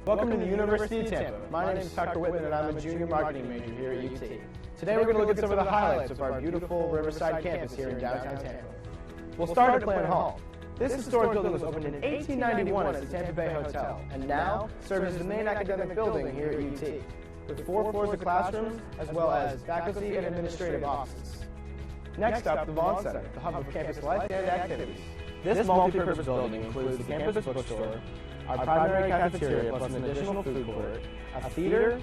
Welcome to the University of Tampa. My name is Tucker Whitman and I'm a junior marketing major here at UT. Today we're going to look at some of the highlights of our beautiful Riverside campus here in downtown Tampa. We'll start at Plant Hall. This historic building was opened in 1891 as the Tampa Bay Hotel and now serves as the main academic building here at UT, with 4 floors of classrooms as well as faculty and administrative offices. Next up, the Vaughn Center, the hub of campus life and activities. This multi-purpose building includes the campus bookstore, our primary cafeteria plus an additional food court, a theater,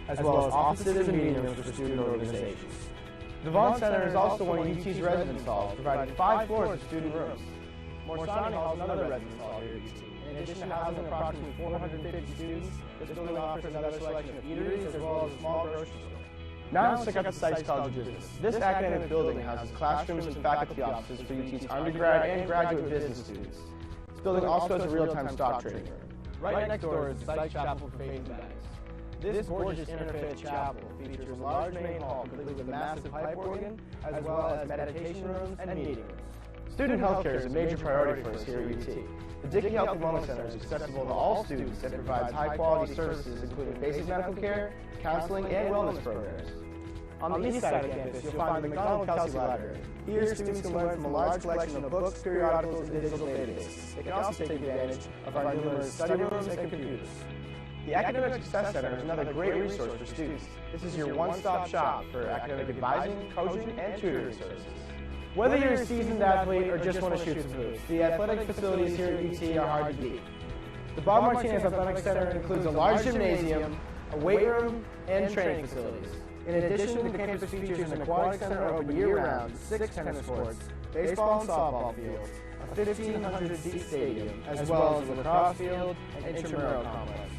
as well as offices and meeting rooms for student organizations. The Vaughn Center is also one of UT's residence halls, providing 5 floors of student rooms. Morsani Hall is another residence hall here at UT. In addition to housing approximately 450 students, this building offers another selection of eateries as well as a small grocery store. Now let's check out the Sykes College of Business. This academic building houses classrooms and faculty offices for UT's undergrad and graduate business students. This building also has a real-time stock trading room. Right next door is the Sykes Chapel for Faith and Baptists. This gorgeous interfaith chapel features a large main hall complete with a massive pipe organ, as well as meditation rooms and meeting rooms. Student healthcare is a major priority for us here at UT. The Dickey Health and Wellness Center is accessible to all students and provides high-quality services including basic medical care, counseling, and wellness programs. On the east side of campus, you'll find the McDonald-Kelsey Library. Here, students can learn from a large collection of books, periodicals, and digital databases. They can also take advantage of our numerous study rooms and computers. The Academic Success Center is another great resource for students. This is your one-stop shop for academic advising, coaching, and tutoring services. Whether you're a seasoned athlete or just want to shoot some hoops, the athletic facilities here at UT are hard to beat. The Bob Martinez Athletic Center includes a large gymnasium, a weight room, and training facilities. In addition, the campus features an aquatic center open year-round, 6 tennis courts, baseball and softball fields, a 1,500-seat stadium, as well as a lacrosse field and intramural complex.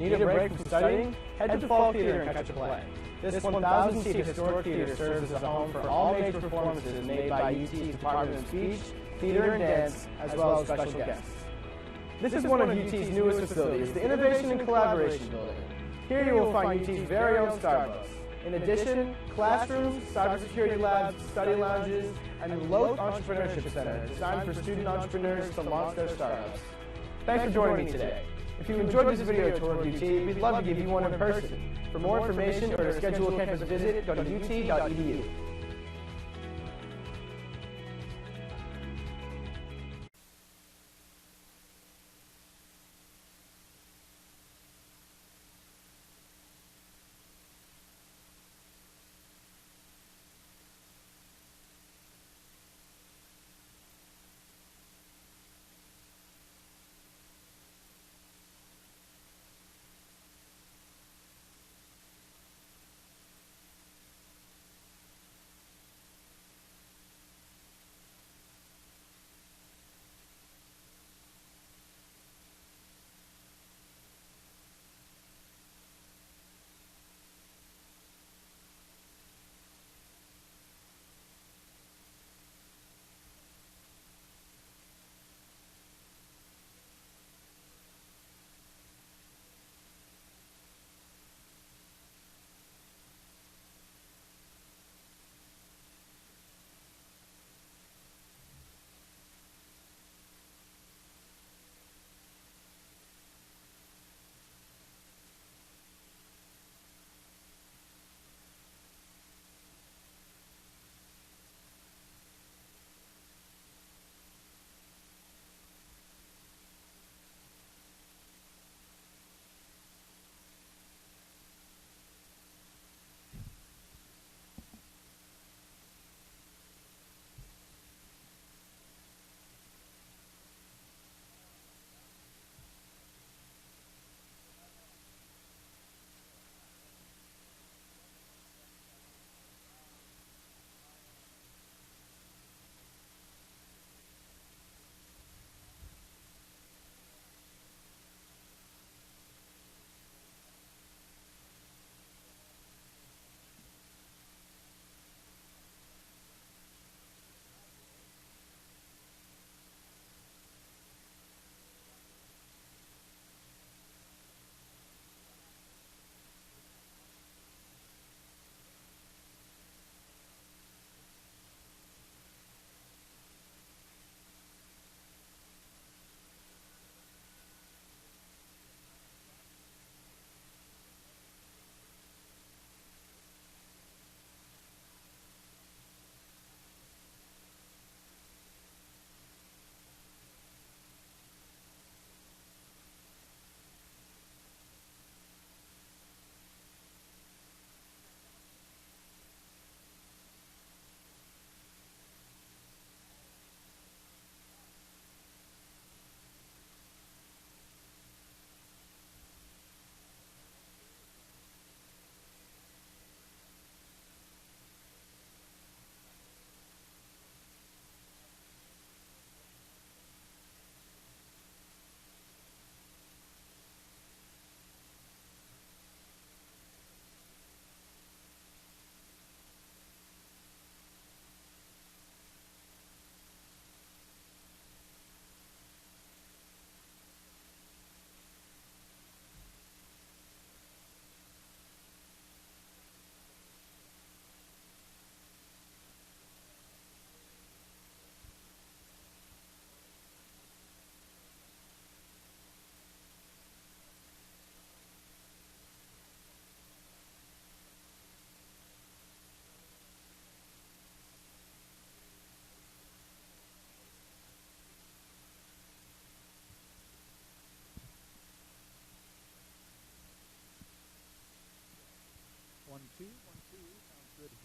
Need a break from studying? Head to Fall Theater and catch a play. This 1,000-seat historic theater serves as a home for all major performances made by UT's Department of Speech, Theater and Dance, as well as special guests. This is one of UT's newest facilities, the Innovation and Collaboration Building. Here you will find UT's very own Starbucks. In addition, classrooms, cybersecurity labs, study lounges, and the Loth Entrepreneurship Center designed for student entrepreneurs to launch their startups. Thanks for joining me today. If you enjoyed this video tour of UT, we'd love to give you one in person. For more information or to schedule a campus visit, go to ut.edu.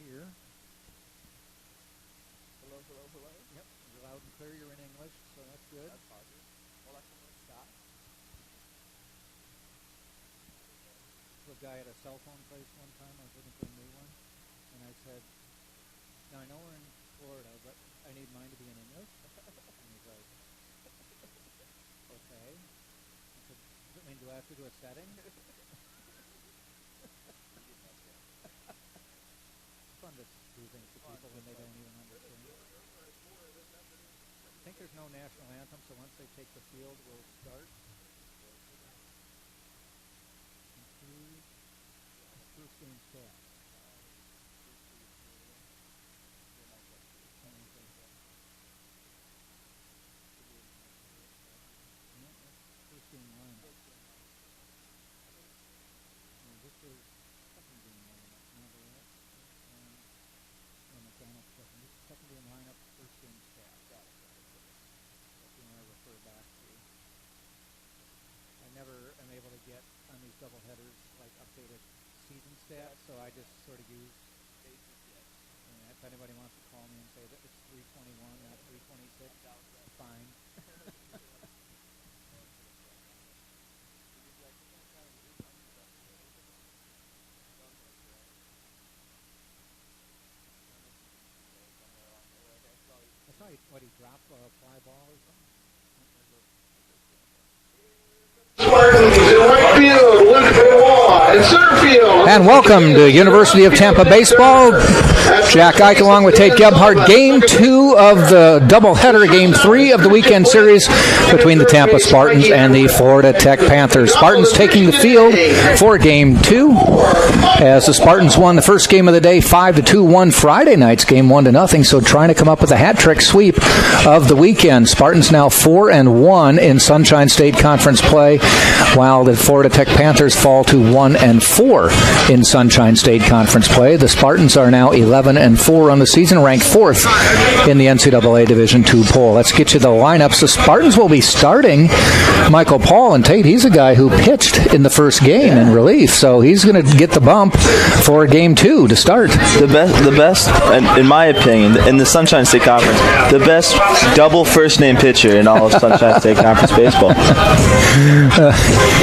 here. Hello, hello, hello. Yep, you're loud and clear. You're in English, so that's good. That's positive. Well, that's a stop. A guy at a cell phone place one time. I was looking for a new one, and I said, "Now I know we're in Florida, but I need mine to be in English." And he's like, "Okay." I said, "Does it mean do I have to do a setting?" It's fun to do things to people when they don't even understand. I think there's no national anthem, so once they take the field, we'll start. First game stats. First game lineup. This is second game lineup. Remember that? McDonald's second. This is second game lineup, first game stats. If you want to refer back to. I never am able to get on these double headers like updated season stats, so I just sort of use basic. And if anybody wants to call me and say that it's 321, not 326, fine. I saw he dropped a fly ball or something. And welcome to University of Tampa Baseball. Jack Ike along with Tate Gebhardt. Game 2 of the doubleheader, Game 3 of the weekend series between the Tampa Spartans and the Florida Tech Panthers. Spartans taking the field for Game 2 as the Spartans won the first game of the day 5-2, won Friday night's game 1-0, so trying to come up with a hat trick sweep of the weekend. Spartans now 4-1 in Sunshine State Conference play, while the Florida Tech Panthers fall to 1-4 in Sunshine State Conference play. The Spartans are now 11-4 on the season, ranked 4th in the NCAA Division II poll. Let's get you the lineups. The Spartans will be starting Michael Paul, and Tate, he's a guy who pitched in the first game in relief, so he's going to get the bump for Game 2 to start. The best, in my opinion, in the Sunshine State Conference, the best double first-name pitcher in all of Sunshine State Conference baseball.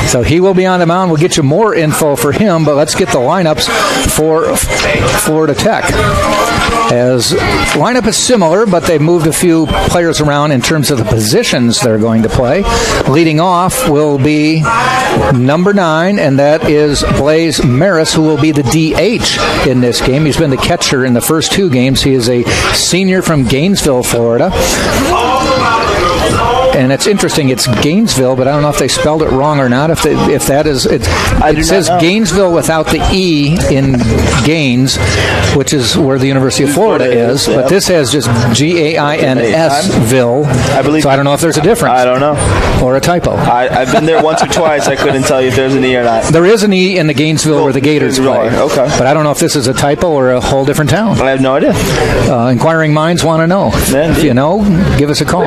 So he will be on the mound. We'll get you more info for him, but let's get the lineups for Florida Tech. As lineup is similar, but they've moved a few players around in terms of the positions they're going to play. Leading off will be number 9, and that is Blaze Maris, who will be the DH in this game. He's been the catcher in the first 2 games. He is a senior from Gainesville, Florida. And it's interesting, it's Gainesville, but I don't know if they spelled it wrong or not. If that is, it says Gainesville without the E in Gaines, which is where the University of Florida is. But this has just Gainsville. I believe. So I don't know if there's a difference. I don't know. Or a typo. I've been there once or twice. I couldn't tell you if there's an E or not. There is an E in the Gainesville where the Gators play. Okay. But I don't know if this is a typo or a whole different town. I have no idea. Inquiring minds want to know. If you know, give us a call.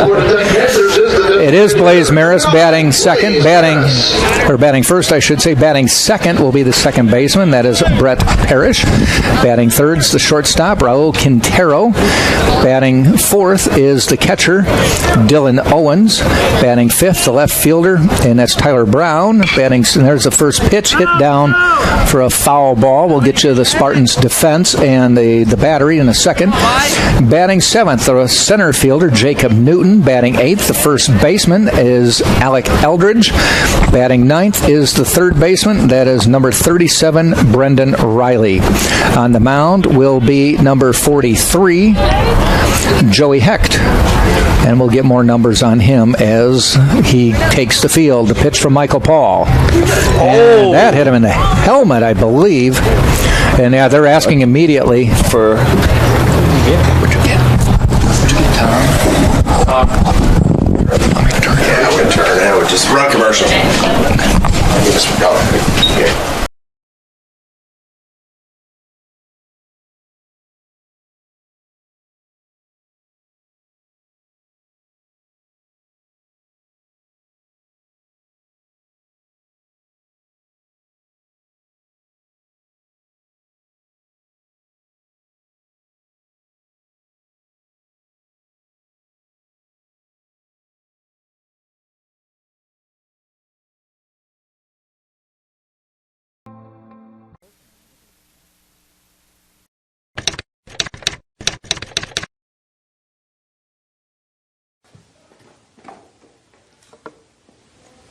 It is Blaze Maris batting second. Batting first, I should say. Batting second will be the second baseman. That is Brett Parrish. Batting third's the shortstop, Raul Quintero. Batting fourth is the catcher, Dylan Owens. Batting fifth, the left fielder, and that's Tyler Brown. Batting, and there's the first pitch hit down for a foul ball. We'll get you the Spartans' defense and the battery in a second. Batting seventh, the center fielder, Jacob Newton. Batting eighth, the first baseman is Alec Eldridge. Batting ninth is the third baseman. That is number 37, Brendan Riley. On the mound will be number 43, Joey Hecht. And we'll get more numbers on him as he takes the field. The pitch from Michael Paul. And that hit him in the helmet, I believe. And yeah, they're asking immediately For what'd you get? What'd you get, Tom? I'm going to turn it. Yeah, I'm going to turn it. I would just run commercial. Just go. Yeah.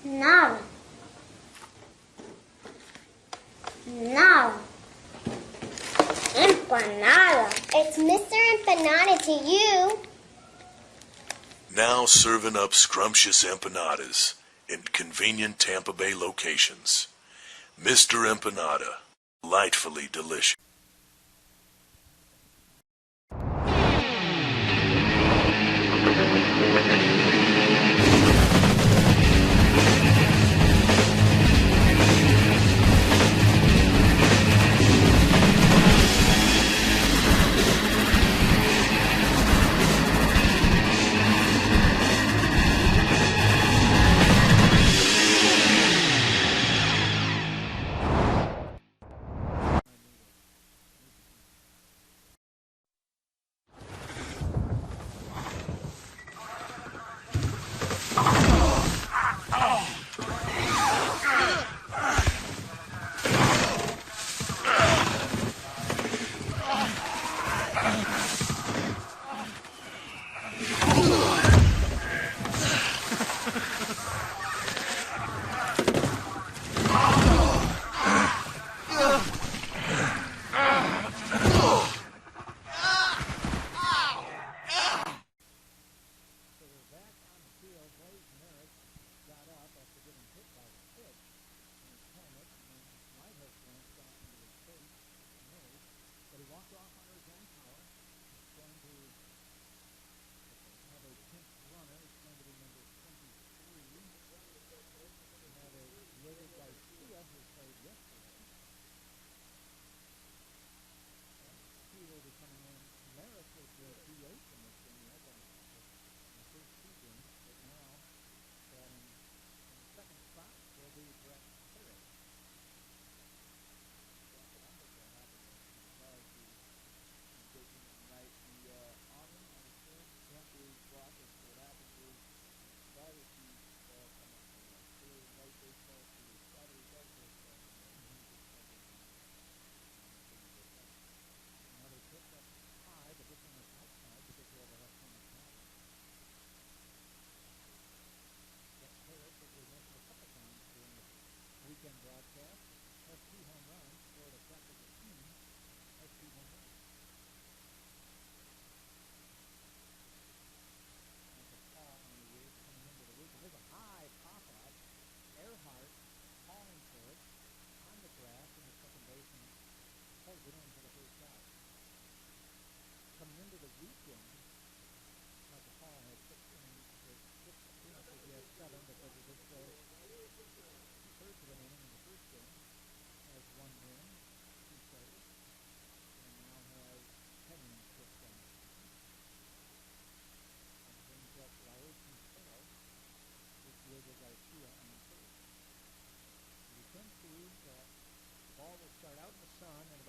Nada. Nada. Empanada. It's Mr. Empanada to you. Now serving up scrumptious empanadas in convenient Tampa Bay locations. Mr. Empanada, delightfully delicious.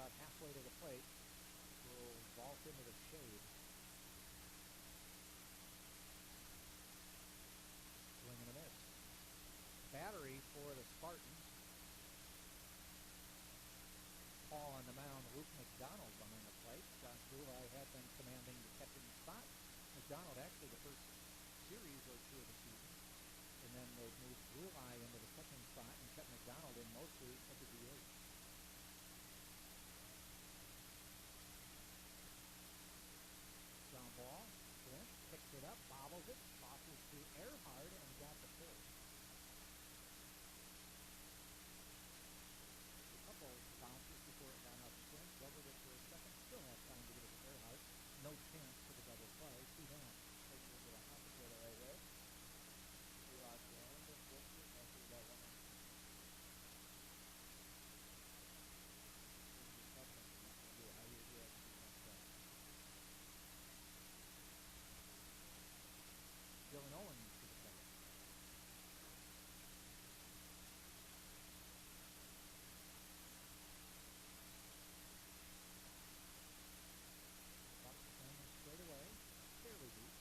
Halfway to the plate, will vault into the shade. Swing and a miss. Battery for the Spartans. Paul on the mound, Luke McDonald behind the plate. Josh Bruley had been commanding the catching spot. McDonald actually the first series or two of the season. And then they moved Bruley into the catching spot and kept McDonald in mostly at the DH. Ball, Flint picks it up, bobbles it, tosses to Earhart, and got the pull. A couple bounces before it got out to Flint, doubled it for a second, still had time to get it to Earhart. No chance for the double play. 2 down. Takes it to the hop to the right way. He lost the end, and flips it, and he's got one. Dylan Owens to the plate. Straight away, fairly deep.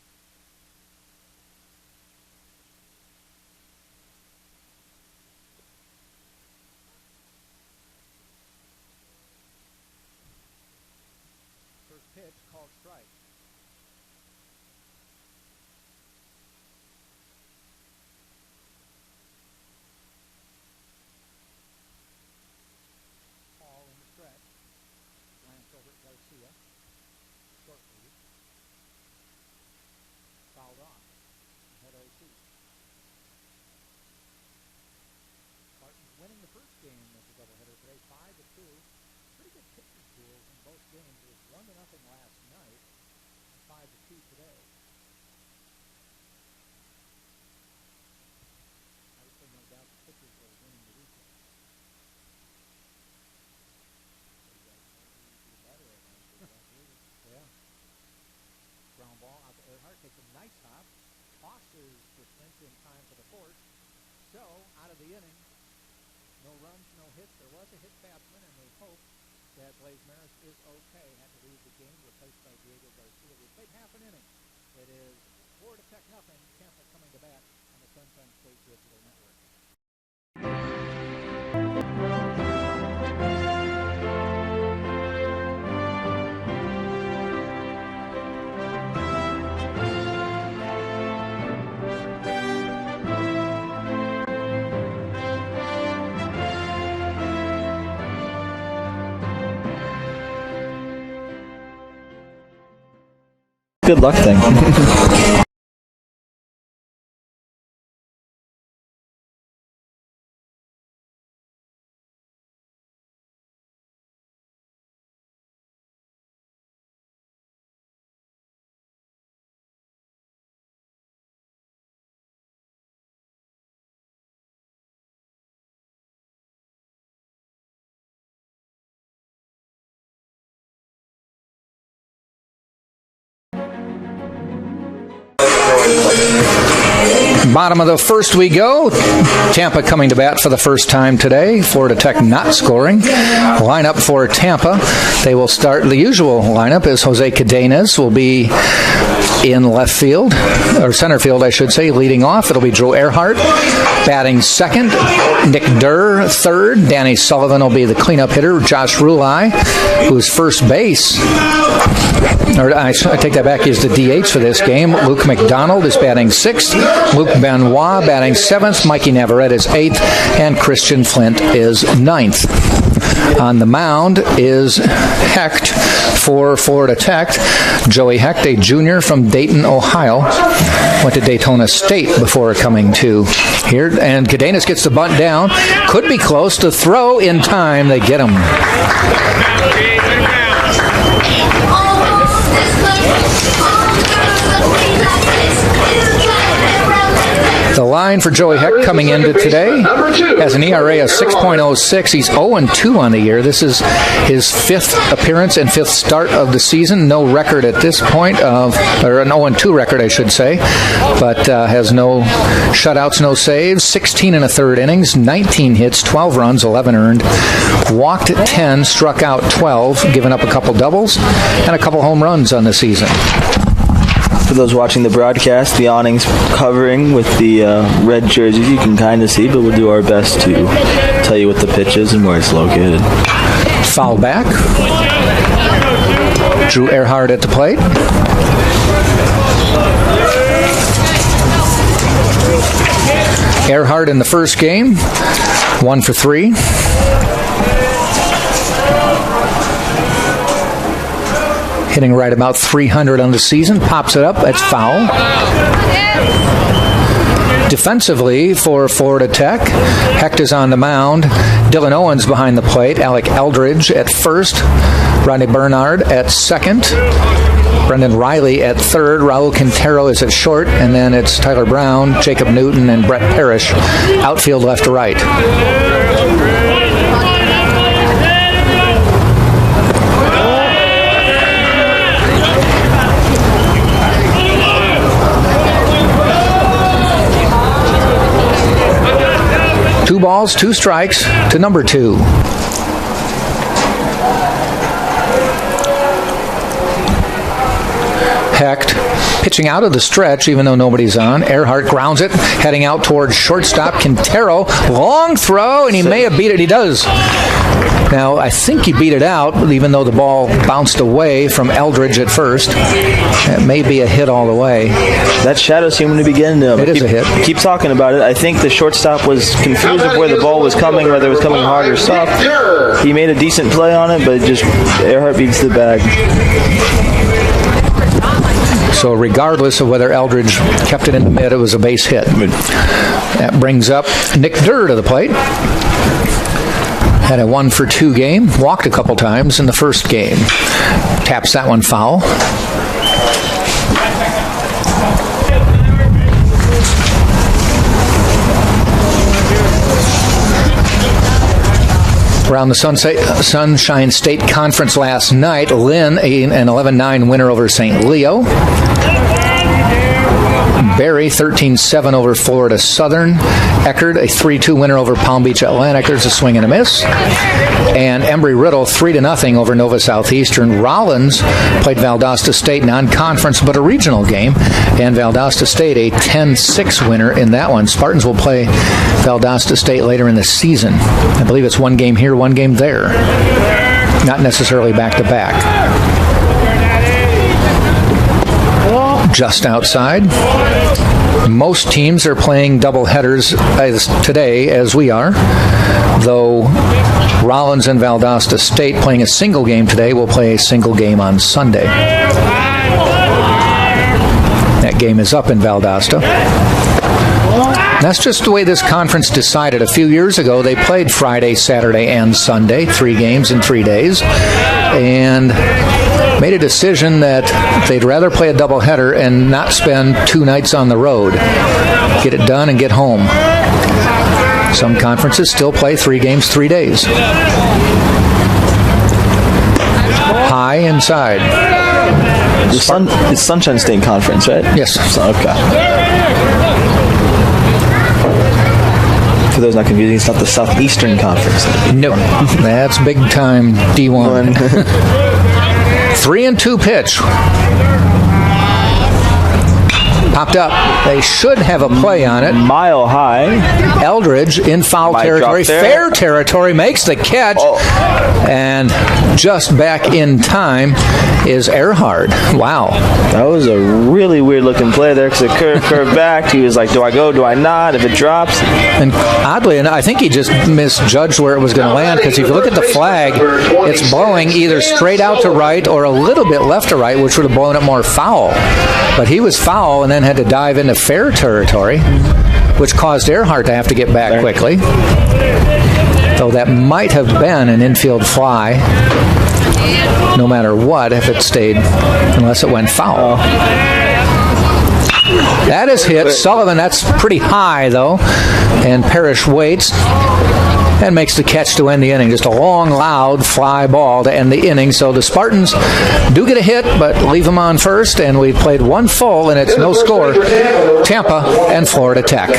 First pitch called strike. winning the first game of the doubleheader today, 5-2. Pretty good pitcher tools in both games. It was 1-0 last night, and 5-2 today. Obviously, no doubt the pitchers are winning the weekend. Yeah. Ground ball out to Earhart, takes a nice hop, tosses the Flint in time for the fourth. So, out of the inning, no runs, no hits. There was a hit batsman, and we hope that Blaze Maris is okay. Had to leave the game, replaced by Diego Garcia. We played half an inning. It is Florida Tech nothing, Tampa coming to bat on the Sunshine State Digital Network. Good luck thing. Bottom of the first we go. Tampa coming to bat for the first time today. Florida Tech not scoring. Lineup for Tampa. They will start. The usual lineup is Jose Cadenas will be in left field, or center field, I should say, leading off. It'll be Joe Earhart batting second. Nick Durr third. Danny Sullivan will be the cleanup hitter. Josh Rulai, who's first base. Or I take that back. He's the DH for this game. Luke McDonald is batting sixth. Luke Benoit batting seventh. Mikey Navarrete is eighth. And Christian Flint is ninth. On the mound is Hecht for Florida Tech. Joey Hecht, a junior from Dayton, Ohio. Went to Daytona State before coming to here. And Cadenas gets the bunt down. Could be close to throw in time. They get him. The line for Joey Hecht coming into today has an ERA of 6.06. He's 0-2 on the year. This is his fifth appearance and fifth start of the season. No record at this point or an 0-2 record, I should say, but has no shutouts, no saves. 16 and a third innings, 19 hits, 12 runs, 11 earned. Walked 10, struck out 12, given up a couple doubles and a couple home runs on the season. For those watching the broadcast, the awning's covering with the red jerseys. You can kind of see, but we'll do our best to tell you what the pitch is and where it's located. Foul back. Drew Earhart at the plate. Earhart in the first game, 1 for 3. Hitting right about 300 on the season. Pops it up. It's foul. Defensively for Florida Tech, Hecht is on the mound. Dylan Owens behind the plate. Alec Eldridge at first. Rodney Bernard at second. Brendan Riley at third. Raul Quintero is at short. And then it's Tyler Brown, Jacob Newton, and Brett Parrish. Outfield left to right. Two balls, 2 strikes to number 2. Hecht pitching out of the stretch, even though nobody's on. Earhart grounds it, heading out towards shortstop. Quintero, long throw, and he may have beat it. He does. Now, I think he beat it out, even though the ball bounced away from Eldridge at first. It may be a hit all the way. That shadow seemed to be getting to him. It is a hit. Keep talking about it. I think the shortstop was confused of where the ball was coming, whether it was coming hard or soft. He made a decent play on it, but just Earhart beats the bag. So regardless of whether Eldridge kept it in the mid, it was a base hit. That brings up Nick Durr to the plate. Had a 1-for-2 game. Walked a couple times in the first game. Taps that one foul. Around the Sunshine State Conference last night, Lynn, an 11-9 winner over St. Leo. Barry, 13-7 over Florida Southern. Eckerd, a 3-2 winner over Palm Beach Atlantic. There's a swing and a miss. And Embry-Riddle, 3-0 over Nova Southeastern. Rollins played Valdosta State, non-conference, but a regional game. And Valdosta State, a 10-6 winner in that one. Spartans will play Valdosta State later in the season. I believe it's one game here, one game there. Not necessarily back-to-back. Just outside. Most teams are playing doubleheaders today, as we are, though Rollins and Valdosta State playing a single game today will play a single game on Sunday. That game is up in Valdosta. That's just the way this conference decided. A few years ago, they played Friday, Saturday, and Sunday, 3 games in 3 days, and made a decision that they'd rather play a doubleheader and not spend 2 nights on the road. Get it done and get home. Some conferences still play 3 games, 3 days. High inside. It's Sunshine State Conference, right? Yes. Okay. For those not confusing, it's not the Southeastern Conference. No, that's big time D1. 3-2 pitch. Popped up. They should have a play on it. Mile high. Eldridge in foul territory. Fair territory, makes the catch. And just back in time is Earhart. Wow. That was a really weird looking play there because it curved back. He was like, do I go, do I not? If it drops. And oddly enough, I think he just misjudged where it was going to land, because if you look at the flag, it's blowing either straight out to right or a little bit left to right, which would have blown it more foul. But he was foul and then had to dive into fair territory, which caused Earhart to have to get back quickly. Though that might have been an infield fly, no matter what, if it stayed, unless it went foul. That is hit. Sullivan, that's pretty high, though. And Parrish waits and makes the catch to end the inning. Just a long, loud fly ball to end the inning. So the Spartans do get a hit, but leave them on first. And we've played 1 full, and it's no score. Tampa and Florida Tech.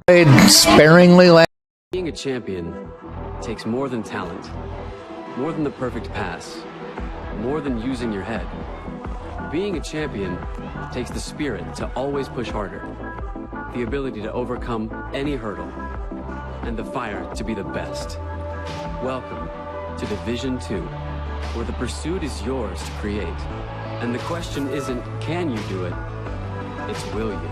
Played sparingly last. Being a champion takes more than talent, more than the perfect pass, more than using your head. Being a champion takes the spirit to always push harder, the ability to overcome any hurdle, and the fire to be the best. Welcome to Division 2, where the pursuit is yours to create. And the question isn't, can you do it? It's, will you?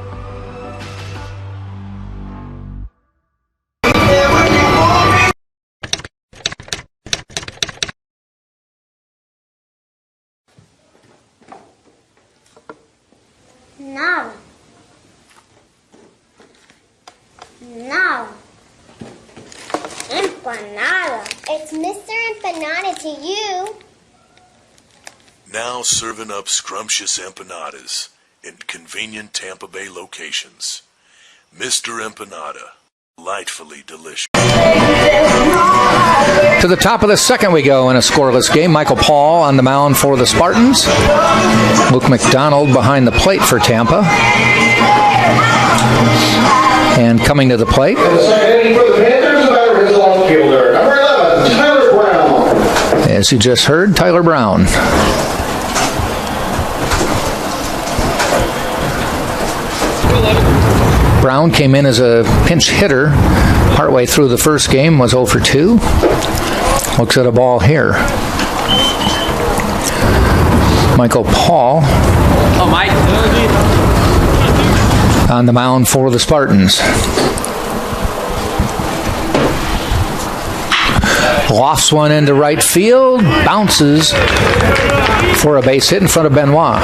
No. No. Empanada. It's Mr. Empanada to you. Now serving up scrumptious empanadas in convenient Tampa Bay locations. Mr. Empanada, delightfully delicious. To the top of the second we go in a scoreless game. Michael Paul on the mound for the Spartans. Luke McDonald behind the plate for Tampa. And coming to the plate. And the second inning for the Panthers, the batter is left fielder, number 11, Tyler Brown. As you just heard, Tyler Brown. Brown came in as a pinch hitter partway through the first game, was 0 for 2. Looks at a ball here. Michael Paul on the mound for the Spartans. Lofts one into right field, bounces for a base hit in front of Benoit.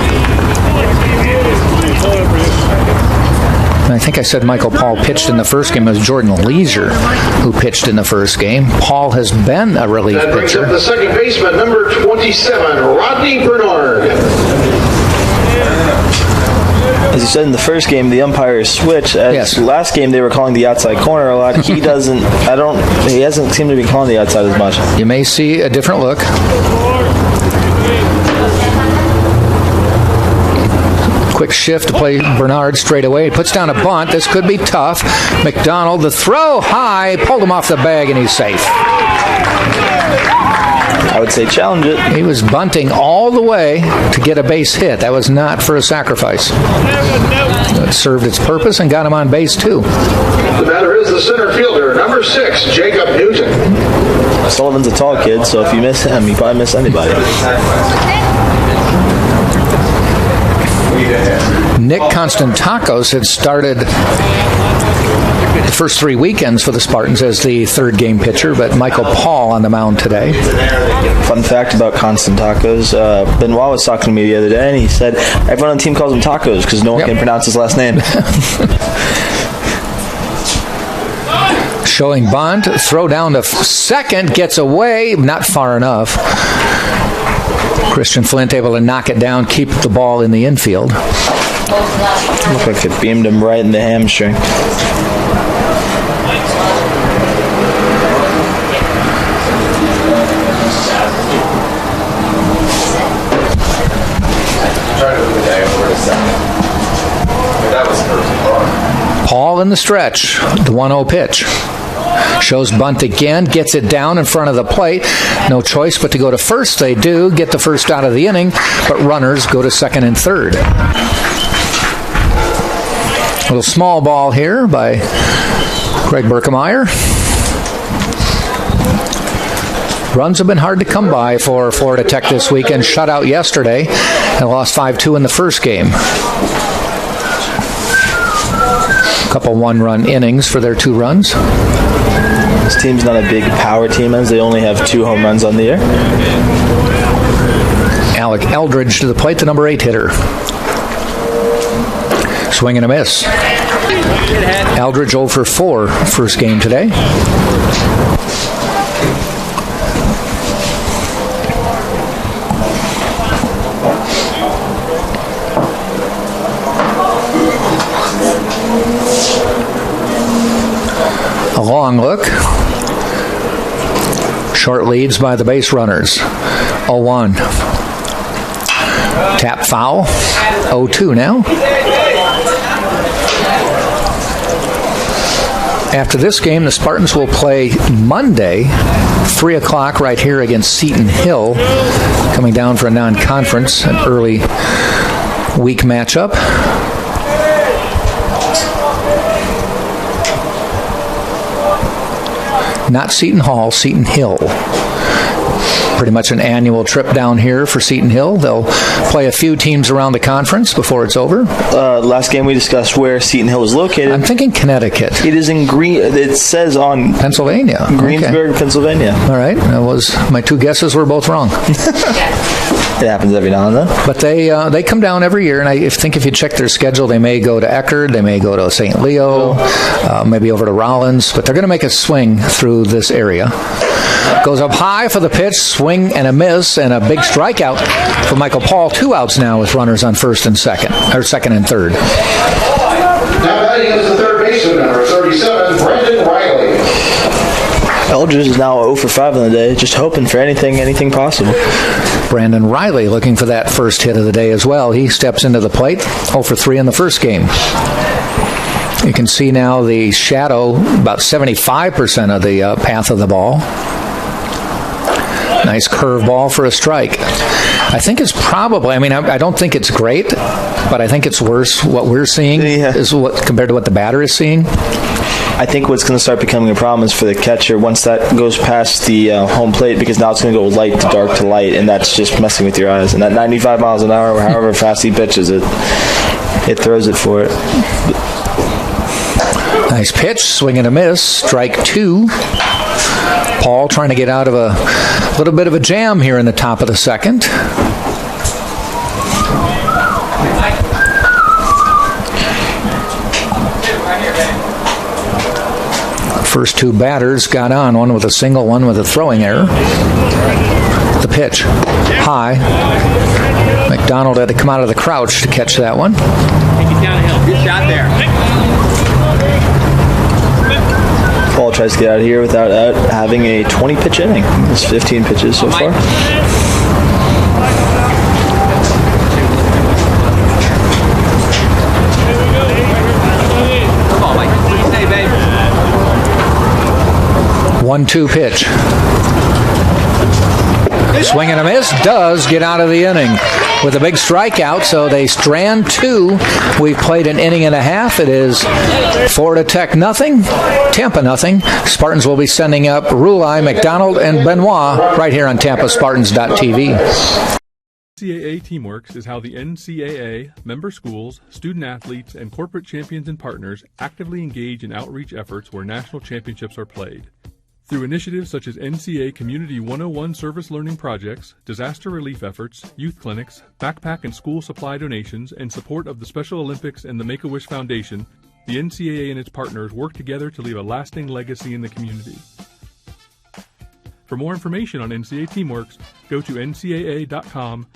I think I said Michael Paul pitched in the first game. It was Jordan Leisure who pitched in the first game. Paul has been a relief that brings pitcher. up the second baseman, number 27, Rodney Bernard. As you said in the first game, the umpires switched. Yes. Last game, they were calling the outside corner a lot. He doesn't. He hasn't seemed to be calling the outside as much. You may see a different look. Quick shift to play Bernard straight away. He puts down a bunt. This could be tough. McDonald, the throw high, pulled him off the bag, and he's safe. I would say challenge it. He was bunting all the way to get a base hit. That was not for a sacrifice. It served its purpose and got him on base, too. The batter is the center fielder, number 6, Jacob Newton. Sullivan's a tall kid, so if you miss him, you probably miss anybody. Nick Constantakos had started the first 3 weekends for the Spartans as the third game pitcher, but Michael Paul on the mound today. Fun fact about Constantakos, Benoit was talking to me the other day, and he said everyone on the team calls him Tacos because no one can pronounce his last name. Showing bunt, throw down to second, gets away, not far enough. Christian Flint able to knock it down, keep the ball in the infield. Looked like it beamed him right in the hamstring. Paul in the stretch, the 1-0 pitch. Shows bunt again, gets it down in front of the plate. No choice but to go to first. They do get the first out of the inning, but runners go to second and third. A little small ball here by Greg Berkemeyer. Runs have been hard to come by for Florida Tech this weekend. Shut out yesterday and lost 5-2 in the first game. A couple one-run innings for their 2 runs. This team's not a big power team, as they only have 2 home runs on the year. Alec Eldridge to the plate, the number 8 hitter. Swing and a miss. Eldridge 0 for 4 first game today. A long look. Short leads by the base runners. 0-1. Tap foul. 0-2 now. After this game, the Spartans will play Monday, 3 o'clock right here against Seton Hill, coming down for a non-conference, an early week matchup. Not Seton Hall, Seton Hill. Pretty much an annual trip down here for Seton Hill. They'll play a few teams around the conference before it's over. Last game we discussed where Seton Hill is located. I'm thinking Connecticut. It is in it says on Pennsylvania. Greensburg, Okay. Pennsylvania. All right. That was my 2 guesses were both wrong. It happens every now and then. But they come down every year, and I think if you check their schedule, they may go to Eckerd, they may go to St. Leo, maybe over to Rollins, but they're going to make a swing through this area. Goes up high for the pitch, swing and a miss, and a big strikeout for Michael Paul. 2 outs now with runners on first and second, or second and third. Now batting is the third baseman, number 37, Brendan Riley. Eldridge is now 0 for 5 in the day, just hoping for anything possible. Brandon Riley looking for that first hit of the day as well. He steps into the plate, 0 for 3 in the first game. You can see now the shadow, about 75% of the path of the ball. Nice curve ball for a strike. I think it's probably, I don't think it's great, but I think it's worse what we're seeing is what compared to what the batter is seeing. I think what's going to start becoming a problem is for the catcher once that goes past the home plate, because now it's going to go light to dark to light, and that's just messing with your eyes. And that 95 miles an hour, or however fast he pitches it, it throws it for it. Nice pitch, swing and a miss, strike 2. Paul trying to get out of a little bit of a jam here in the top of the second. First 2 batters got on, one with a single, one with a throwing error. The pitch, high. McDonald had to come out of the crouch to catch that one. Take it downhill. Good shot there. Paul tries to get out of here without having a 20-pitch inning. It's 15 pitches so far. Come on, Mike. What do you say, babe? 1-2 pitch. Swing and a miss, does get out of the inning with a big strikeout, so they strand 2. We've played an inning and a half. It is Florida Tech nothing, Tampa nothing. Spartans will be sending up Rulai, McDonald, and Benoit right here on TampaSpartans.tv. NCAA Teamworks is how the NCAA, member schools, student athletes, and corporate champions and partners actively engage in outreach efforts where national championships are played. Through initiatives such as NCAA Community 101 service learning projects, disaster relief efforts, youth clinics, backpack and school supply donations, and support of the Special Olympics and the Make-A-Wish Foundation, the NCAA and its partners work together to leave a lasting legacy in the community. For more information on NCAA Teamworks, go to ncaa.com/.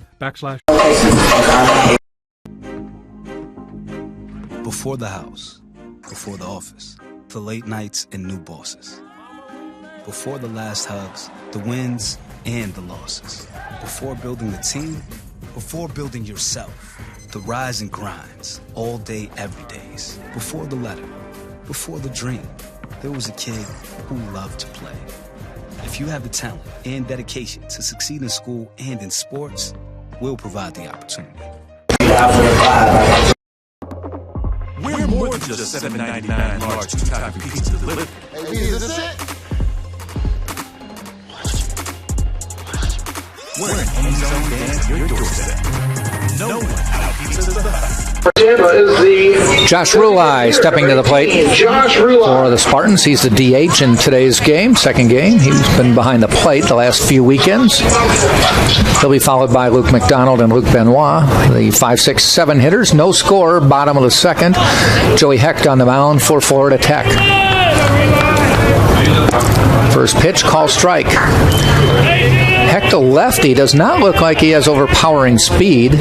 Before the house, before the office, the late nights and new bosses. Before the last hugs, the wins and the losses. Before building the team, before building yourself, the rise and grinds, all day, every days. Before the letter, before the dream, there was a kid who loved to play. If you have the talent and dedication to succeed in school and in sports, we'll provide the opportunity. We're more than just $7.99 large two-topping pizza delivered. Hey, is this it? We're an end zone dance at your doorstep. No one out-pizzas the Hut. Josh Rulai stepping to the plate for the Spartans. He's the DH in today's game, second game. He's been behind the plate the last few weekends. He'll be followed by Luke McDonald and Luke Benoit, the 5, 6, 7 hitters. No score, bottom of the second. Joey Hecht on the mound for Florida Tech. First pitch, call strike. Hecht, a lefty, does not look like he has overpowering speed.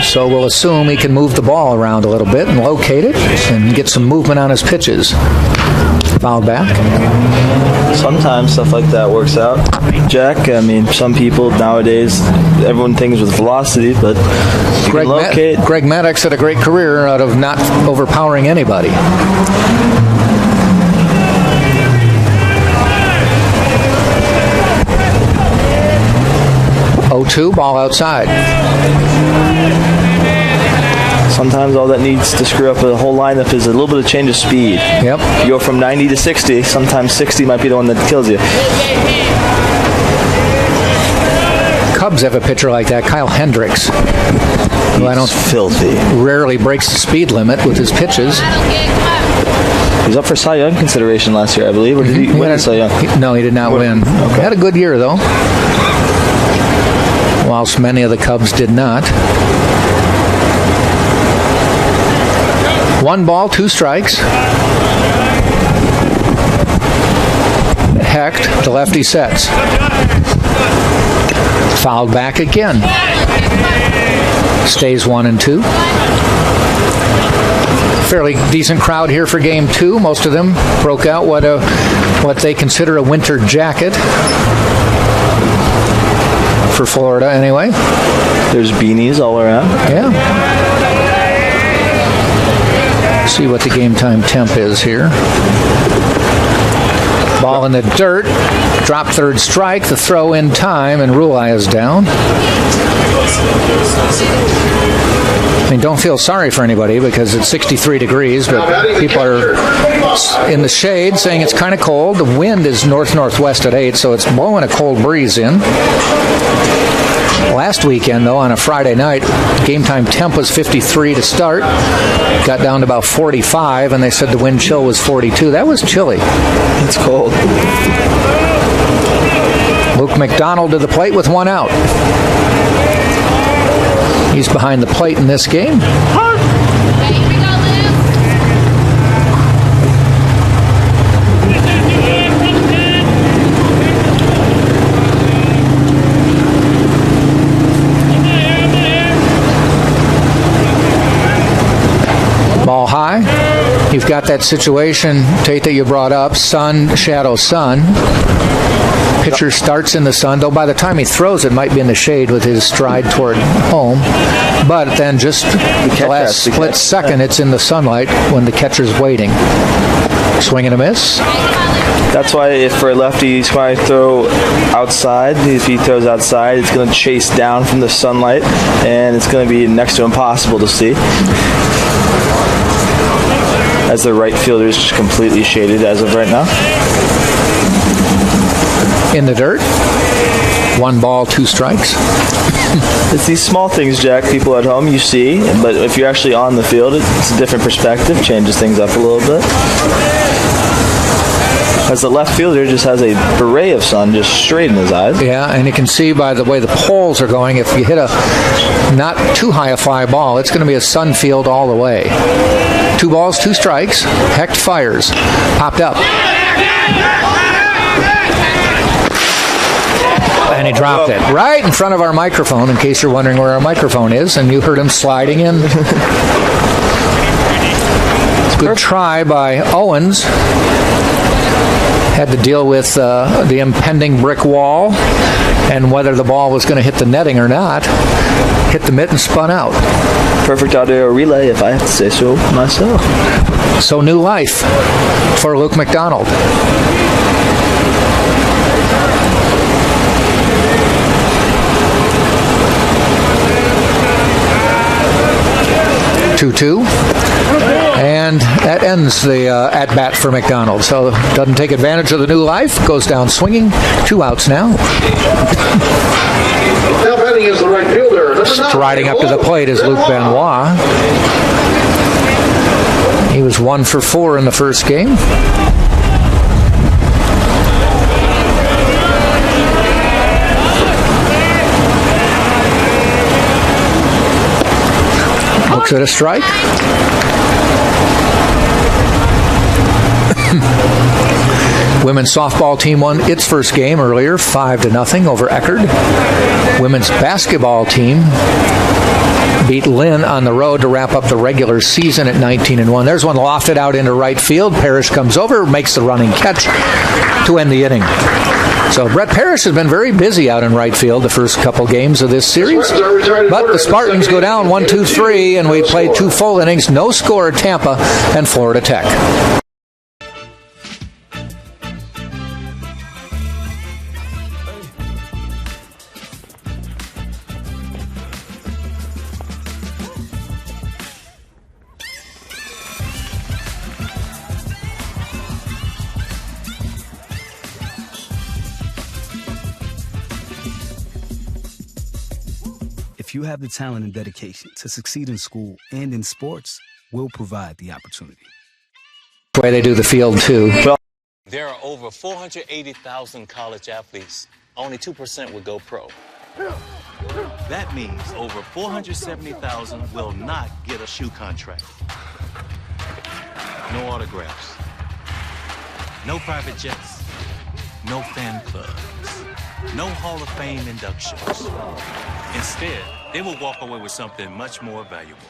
So we'll assume he can move the ball around a little bit and locate it and get some movement on his pitches. Fouled back. Sometimes stuff like that works out, Jack. I mean, some people nowadays, everyone thinks with velocity, but you can locate. Greg Maddox had a great career out of not overpowering anybody. 0-2, ball outside. Sometimes all that needs to screw up a whole lineup is a little bit of change of speed. Yep. You go from 90 to 60, sometimes 60 might be the one that kills you. Cubs have a pitcher like that, Kyle Hendricks, who I don't filthy. Rarely breaks the speed limit with his pitches. He was up for Cy Young consideration last year, I believe, or did he win Cy Young? No, he did not win. Okay. Had a good year, though, whilst many of the Cubs did not. 1 ball, 2 strikes. Hecht, the lefty sets. Fouled back again. Stays 1-2. Fairly decent crowd here for game 2. Most of them broke out what they consider a winter jacket. For Florida, anyway. There's beanies all around. Yeah. See what the game time temp is here. Ball in the dirt. Drop third strike. The throw in time, and Rulai is down. I mean, don't feel sorry for anybody because it's 63 degrees, but people are in the shade saying it's kind of cold. The wind is north-northwest at 8, so it's blowing a cold breeze in. Last weekend, though, on a Friday night, game time temp was 53 to start. Got down to about 45, and they said the wind chill was 42. That was chilly. It's cold. Luke McDonald to the plate with one out. He's behind the plate in this game. Ball high. You've got that situation, Tate, that you brought up. Sun, shadow, sun. Pitcher starts in the sun, though by the time he throws it might be in the shade with his stride toward home. But then just the last split second, it's in the sunlight when the catcher's waiting. Swing and a miss. That's why if for a lefty, he's going to throw outside. If he throws outside, it's going to chase down from the sunlight, and it's going to be next to impossible to see. As the right fielder is just completely shaded as of right now. In the dirt. 1 ball, 2 strikes. It's these small things, Jack, people at home you see, but if you're actually on the field, it's a different perspective, changes things up a little bit. As the left fielder just has a beret of sun just straight in his eyes. Yeah, and you can see by the way the poles are going, if you hit a not too high a fly ball, it's going to be a sun field all the way. 2 balls, 2 strikes. Hecht fires. Popped up. And he dropped it right in front of our microphone, in case you're wondering where our microphone is, and you heard him sliding in. Good try by Owens. Had to deal with the impending brick wall and whether the ball was going to hit the netting or not. Hit the mitt and spun out. Perfect audio relay, if I have to say so myself. So new life for Luke McDonald. And that ends the at-bat for McDonald. So doesn't take advantage of the new life. Goes down swinging. 2 outs now. Now batting is the right fielder. Striding up to the plate is Luke Benoit. He was 1 for 4 in the first game. Looks at a strike. Women's softball team won its first game earlier, 5-0 over Eckerd. Women's basketball team beat Lynn on the road to wrap up the regular season at 19-1. There's one lofted out into right field. Parrish comes over, makes the running catch to end the inning. So Brett Parrish has been very busy out in right field the first couple games of this series. But the Spartans go down 1-2-3, and we played 2 full innings. No score at Tampa and Florida Tech. If you have the talent and dedication to succeed in school and in sports, we'll provide the opportunity. The way they do the field, too. There are over 480,000 college athletes. Only 2% would go pro. That means over 470,000 will not get a shoe contract. No autographs. No private jets. No fan clubs. No Hall of Fame inductions. Instead, they will walk away with something much more valuable.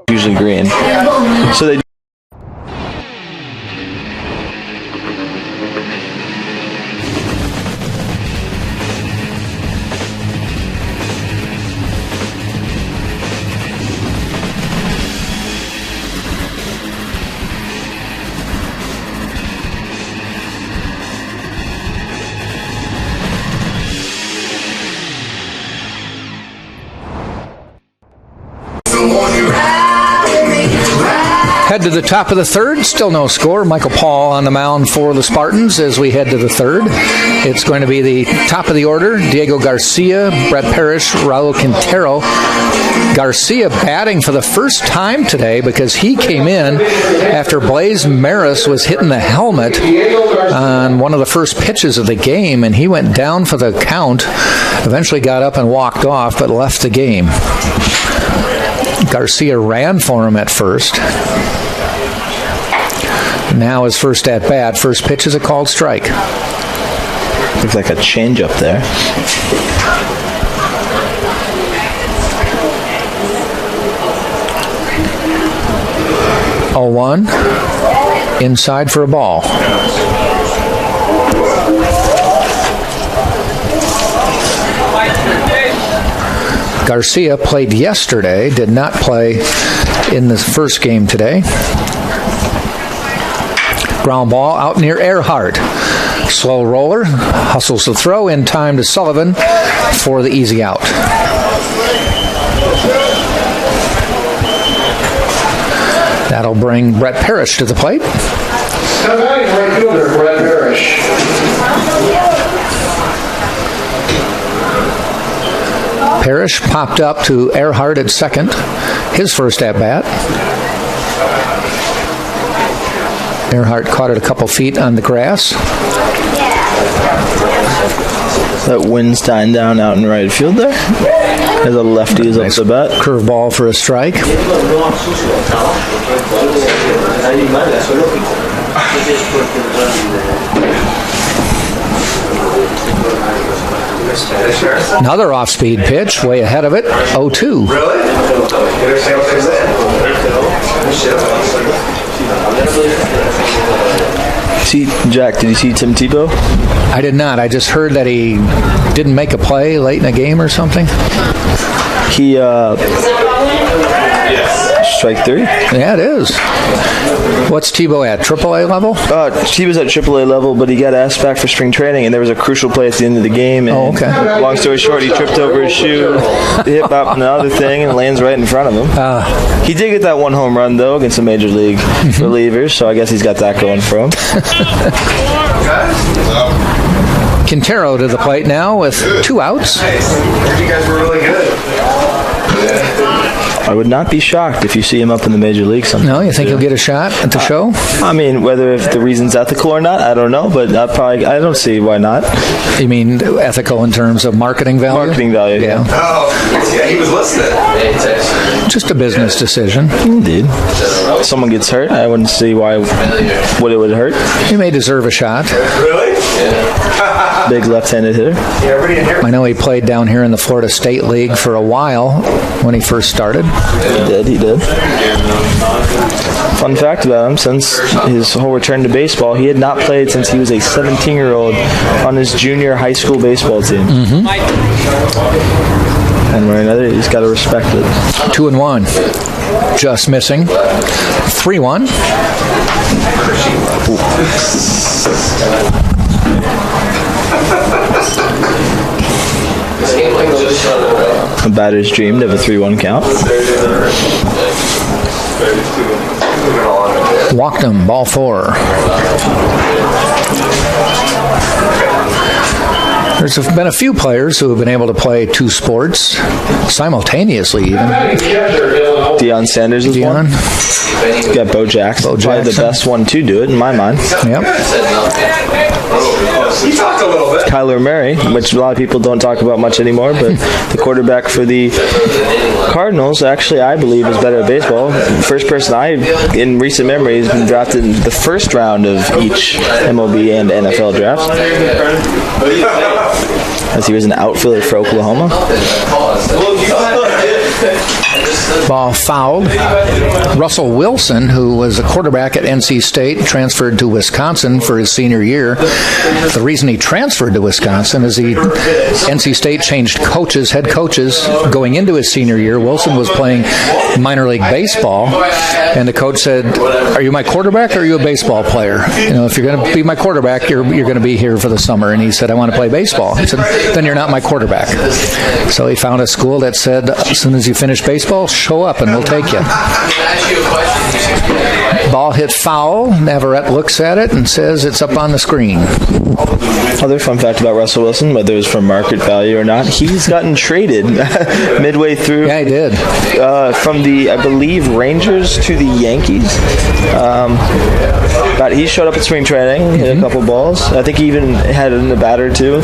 Usually green. So they head to the top of the third. Still no score. Michael Paul on the mound for the Spartans as we head to the third. It's going to be the top of the order. Diego Garcia, Brett Parrish, Raul Quintero. Garcia batting for the first time today because he came in after Blaze Maris was hitting the helmet on one of the first pitches of the game, and he went down for the count, eventually got up and walked off, but left the game. Garcia ran for him at first. Now his first at bat. First pitch is a called strike. Looks like a changeup there. 0-1. Inside for a ball. Garcia played yesterday, did not play in the first game today. Ground ball out near Earhart. Slow roller, hustles the throw in time to Sullivan for the easy out. That'll bring Brett Parrish to the plate. Now batting right fielder, Brett Parrish. Parrish popped up to Earhart at second. His first at bat. Earhart caught it a couple feet on the grass. That wind's dying down out in right field there. As a lefty is nice up the bat. Curveball for a strike. Another off-speed pitch, way ahead of it, 0-2. See, Jack, did you see Tim Tebow? I did not. I just heard that he didn't make a play late in the game or something. He, strike three? Yeah, it is. What's Tebow at, AAA level? He was at AAA level, but he got asked back for spring training, and there was a crucial play at the end of the game. And okay. Long story short, he tripped over his shoe, hip up another thing, and lands right in front of him. He did get that one home run, though, against some major league relievers, so I guess he's got that going for him. Quintero to the plate now with 2 outs. Hey, you guys were really good. I would not be shocked if you see him up in the major league sometime. No, you think he'll get a shot at the show? I mean, whether if the reason's ethical or not, I don't know, but I don't see why not. You mean ethical in terms of marketing value? Marketing value, yeah. Oh, yeah, he was listening. Just a business decision. Indeed. If someone gets hurt, I wouldn't see what it would hurt. He may deserve a shot. Really? Yeah. Big left-handed hitter. I know he played down here in the Florida State League for a while when he first started. He did. Fun fact about him, since his whole return to baseball, he had not played since he was a 17-year-old on his junior high school baseball team. One way or another, he's got to respect it. 2-1. Just missing. 3-1. A batter's dreamed of a 3-1 count. Walked him, ball 4. There's been a few players who have been able to play 2 sports simultaneously, even. Deion Sanders is one. You got Bo Jackson. Probably the best one to do it, in my mind. Yep. He talked a little bit. Kyler Murray, which a lot of people don't talk about much anymore, but the quarterback for the Cardinals, actually, I believe, is better at baseball. First person in recent memory, has been drafted in the first round of each MLB and NFL drafts, as he was an outfielder for Oklahoma. Ball fouled. Russell Wilson, who was a quarterback at NC State, transferred to Wisconsin for his senior year. The reason he transferred to Wisconsin is NC State changed head coaches going into his senior year. Wilson was playing minor league baseball, and the coach said, "Are you my quarterback or are you a baseball player? If you're going to be my quarterback, you're going to be here for the summer." And he said, "I want to play baseball." He said, "Then you're not my quarterback." So he found a school that said, "As soon as you finish baseball, show up and we'll take you. Ball hit foul. Navarrete looks at it and says it's up on the screen. Other fun fact about Russell Wilson, whether it was for market value or not, he's gotten traded midway through. Yeah, he did. From the, I believe, Rangers to the Yankees. But he showed up at spring training, hit a couple balls. I think he even had it in the batter too.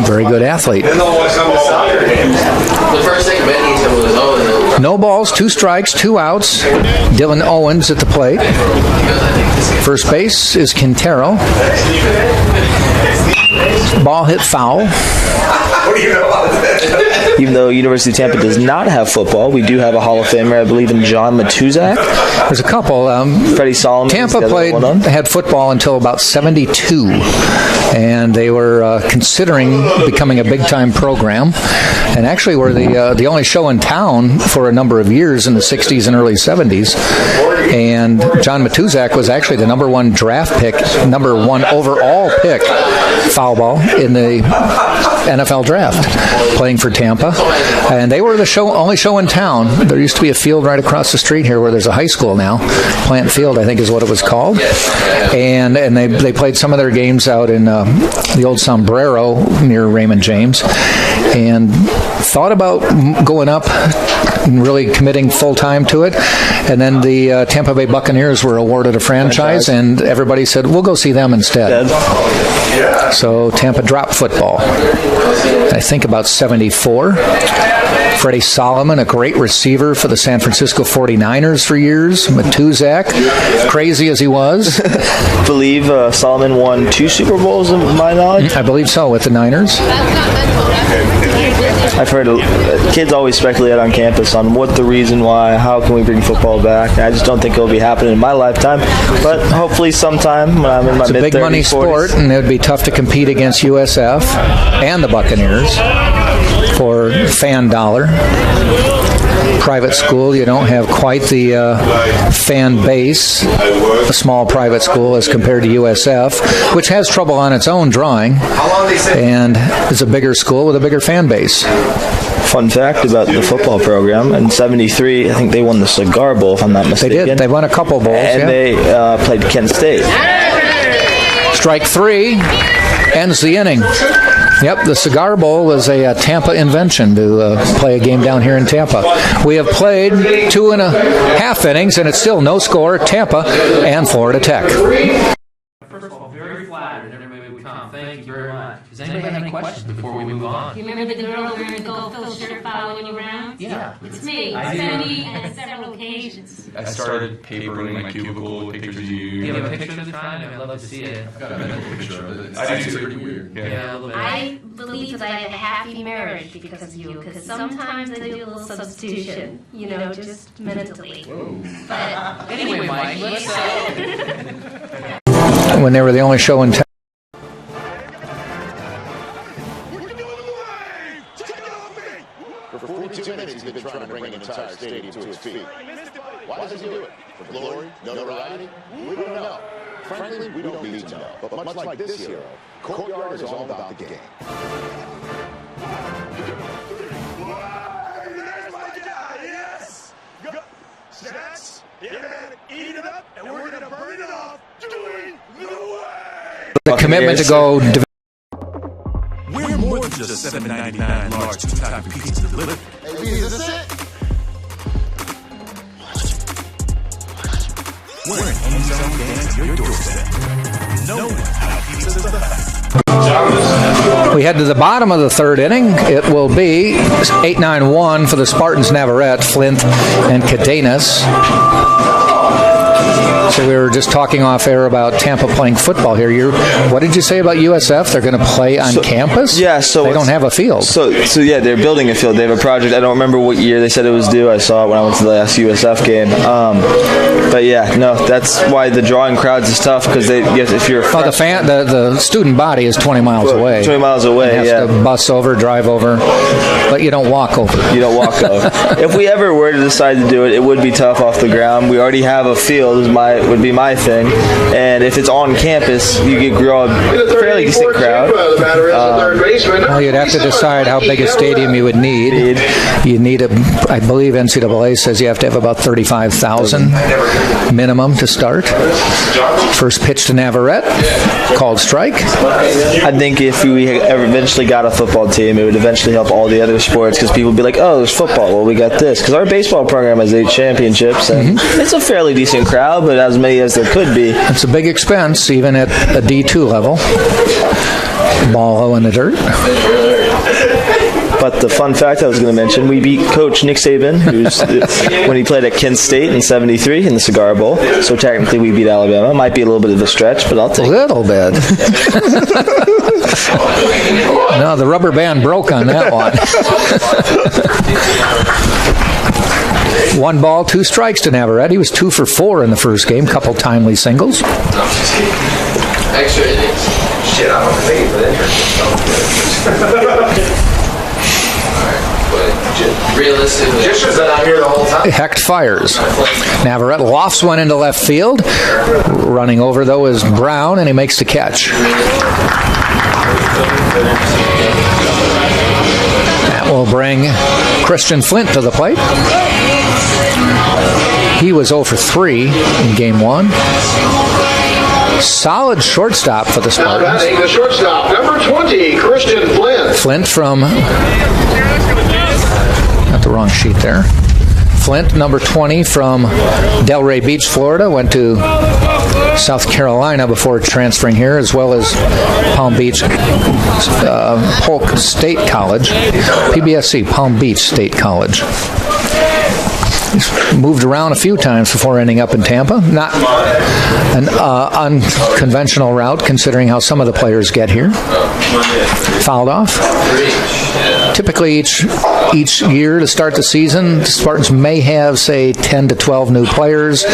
Very good athlete. No balls, 2 strikes, 2 outs. Dylan Owens at the plate. First base is Quintero. Ball hit foul. Even though University of Tampa does not have football, we do have a Hall of Famer, I believe, in John Matuzak. There's a couple. Freddie Solomon. Tampa had football until about 72, and they were considering becoming a big-time program, and actually were the only show in town for a number of years in the 60s and early 70s. And John Matuzak was actually the number 1 draft pick, number 1 overall pick, foul ball, in the NFL draft, playing for Tampa. And they were the only show in town. There used to be a field right across the street here where there's a high school now. Plant Field, I think, is what it was called. And they played some of their games out in the old Sombrero near Raymond James. And thought about going up and really committing full-time to it. And then the Tampa Bay Buccaneers were awarded a franchise, and everybody said, we'll go see them instead. So Tampa dropped football. I think about 74. Freddie Solomon, a great receiver for the San Francisco 49ers for years. Matuzak, crazy as he was. I believe Solomon won 2 Super Bowls, in my knowledge. I believe so, with the Niners. I've heard kids always speculate on campus on what the reason why, how can we bring football back. I just don't think it'll be happening in my lifetime, but hopefully sometime when I'm in my mid-30s. It's a big money sport, and it would be tough to compete against USF and the Buccaneers for fan dollar. Private school, you don't have quite the fan base, a small private school as compared to USF, which has trouble on its own drawing, and is a bigger school with a bigger fan base. Fun fact about the football program, in 73, I think they won the Cigar Bowl, if I'm not mistaken. They did. They won a couple bowls, and they played Kent State. Strike 3 ends the inning. Yep, the Cigar Bowl was a Tampa invention to play a game down here in Tampa. We have played 2.5 innings, and it's still no score, Tampa and Florida Tech. First of all, very flattered everybody would come. Thank you very much. Does anybody have any questions before we move on? Do you remember the girl wearing the gold fill shirt following you around? Yeah. It's me. It's been me on several occasions. I started papering my cubicle with pictures of you. Do you have a picture of the time? I'd love to see it. I've got a mental picture of it. It's pretty weird. Yeah, a little bit. I believe that I have a happy marriage because of you, because sometimes I do a little substitution, just mentally. Whoa. But anyway, Mike, let's When they were the only show in town. For 42 minutes, he's been trying to bring an entire stadium to its feet. Why does he do it? For glory? Notoriety? We don't know. Frankly, we don't need to know. But much like this hero, Courtyard is all about the game. There's my guy, yes! Snacks, yeah, man, eat it up, and we're gonna burn it off doing the way! The commitment to go. We're more than just $7.99 large two-topping pizza delivered. Hey, is this it? We're an home-zone fan to your doorstep. No how pizza's the best. We head to the bottom of the 3rd inning. It will be 8-9-1 for the Spartans. Navarrete, Flint, and Cadenas. So we were just talking off air about Tampa playing football here. What did you say about USF? They're going to play on campus? Yeah, so they don't have a field. So yeah, they're building a field. They have a project. I don't remember what year they said it was due. I saw it when I went to the last USF game. But yeah, no, that's why the drawing crowds is tough because if you're the student body is 20 miles away. 20 miles away. You have to bus over, drive over, but you don't walk over. You don't walk over. If we ever were to decide to do it, it would be tough off the ground. We already have a field. Is my my thing. And if it's on campus, you could grow a fairly decent crowd. Well, you'd have to decide how big a stadium you would need. You need I believe NCAA says you have to have about 35,000 minimum to start. First pitch to Navarrete, called strike. I think if we ever eventually got a football team, it would eventually help all the other sports because people would be like, oh, there's football. Well, we got this. Because our baseball program has 8 championships, and it's a fairly decent crowd, but as many as there could be. It's a big expense, even at a D2 level. Ball low in the dirt. But the fun fact I was going to mention, we beat Coach Nick Saban when he played at Kent State in '73 in the Cigar Bowl. So technically we beat Alabama. Might be a little bit of a stretch, but I'll take it. A little bit. No, the rubber band broke on that one. 1 ball, 2 strikes to Navarrete. He was 2 for 4 in the first game. Couple timely singles. Extra innings. Shit, I don't think for the interest. Realistically, just because I'm here the whole time. Hecht fires. Navarrete lofts one into left field. Running over, though, is Brown, and he makes the catch. That will bring Christian Flint to the plate. He was 0 for 3 in Game 1. Solid shortstop for the Spartans. Now batting the shortstop, number 20, Christian Flint. Flint from... Got the wrong sheet there. Flint, number 20 from Delray Beach, Florida, went to South Carolina before transferring here, as well as Palm Beach Polk State College, PBSC, Palm Beach State College. He's moved around a few times before ending up in Tampa. Not an unconventional route, considering how some of the players get here. Fouled off. Typically, each year to start the season, the Spartans may have, say, 10 to 12 new players.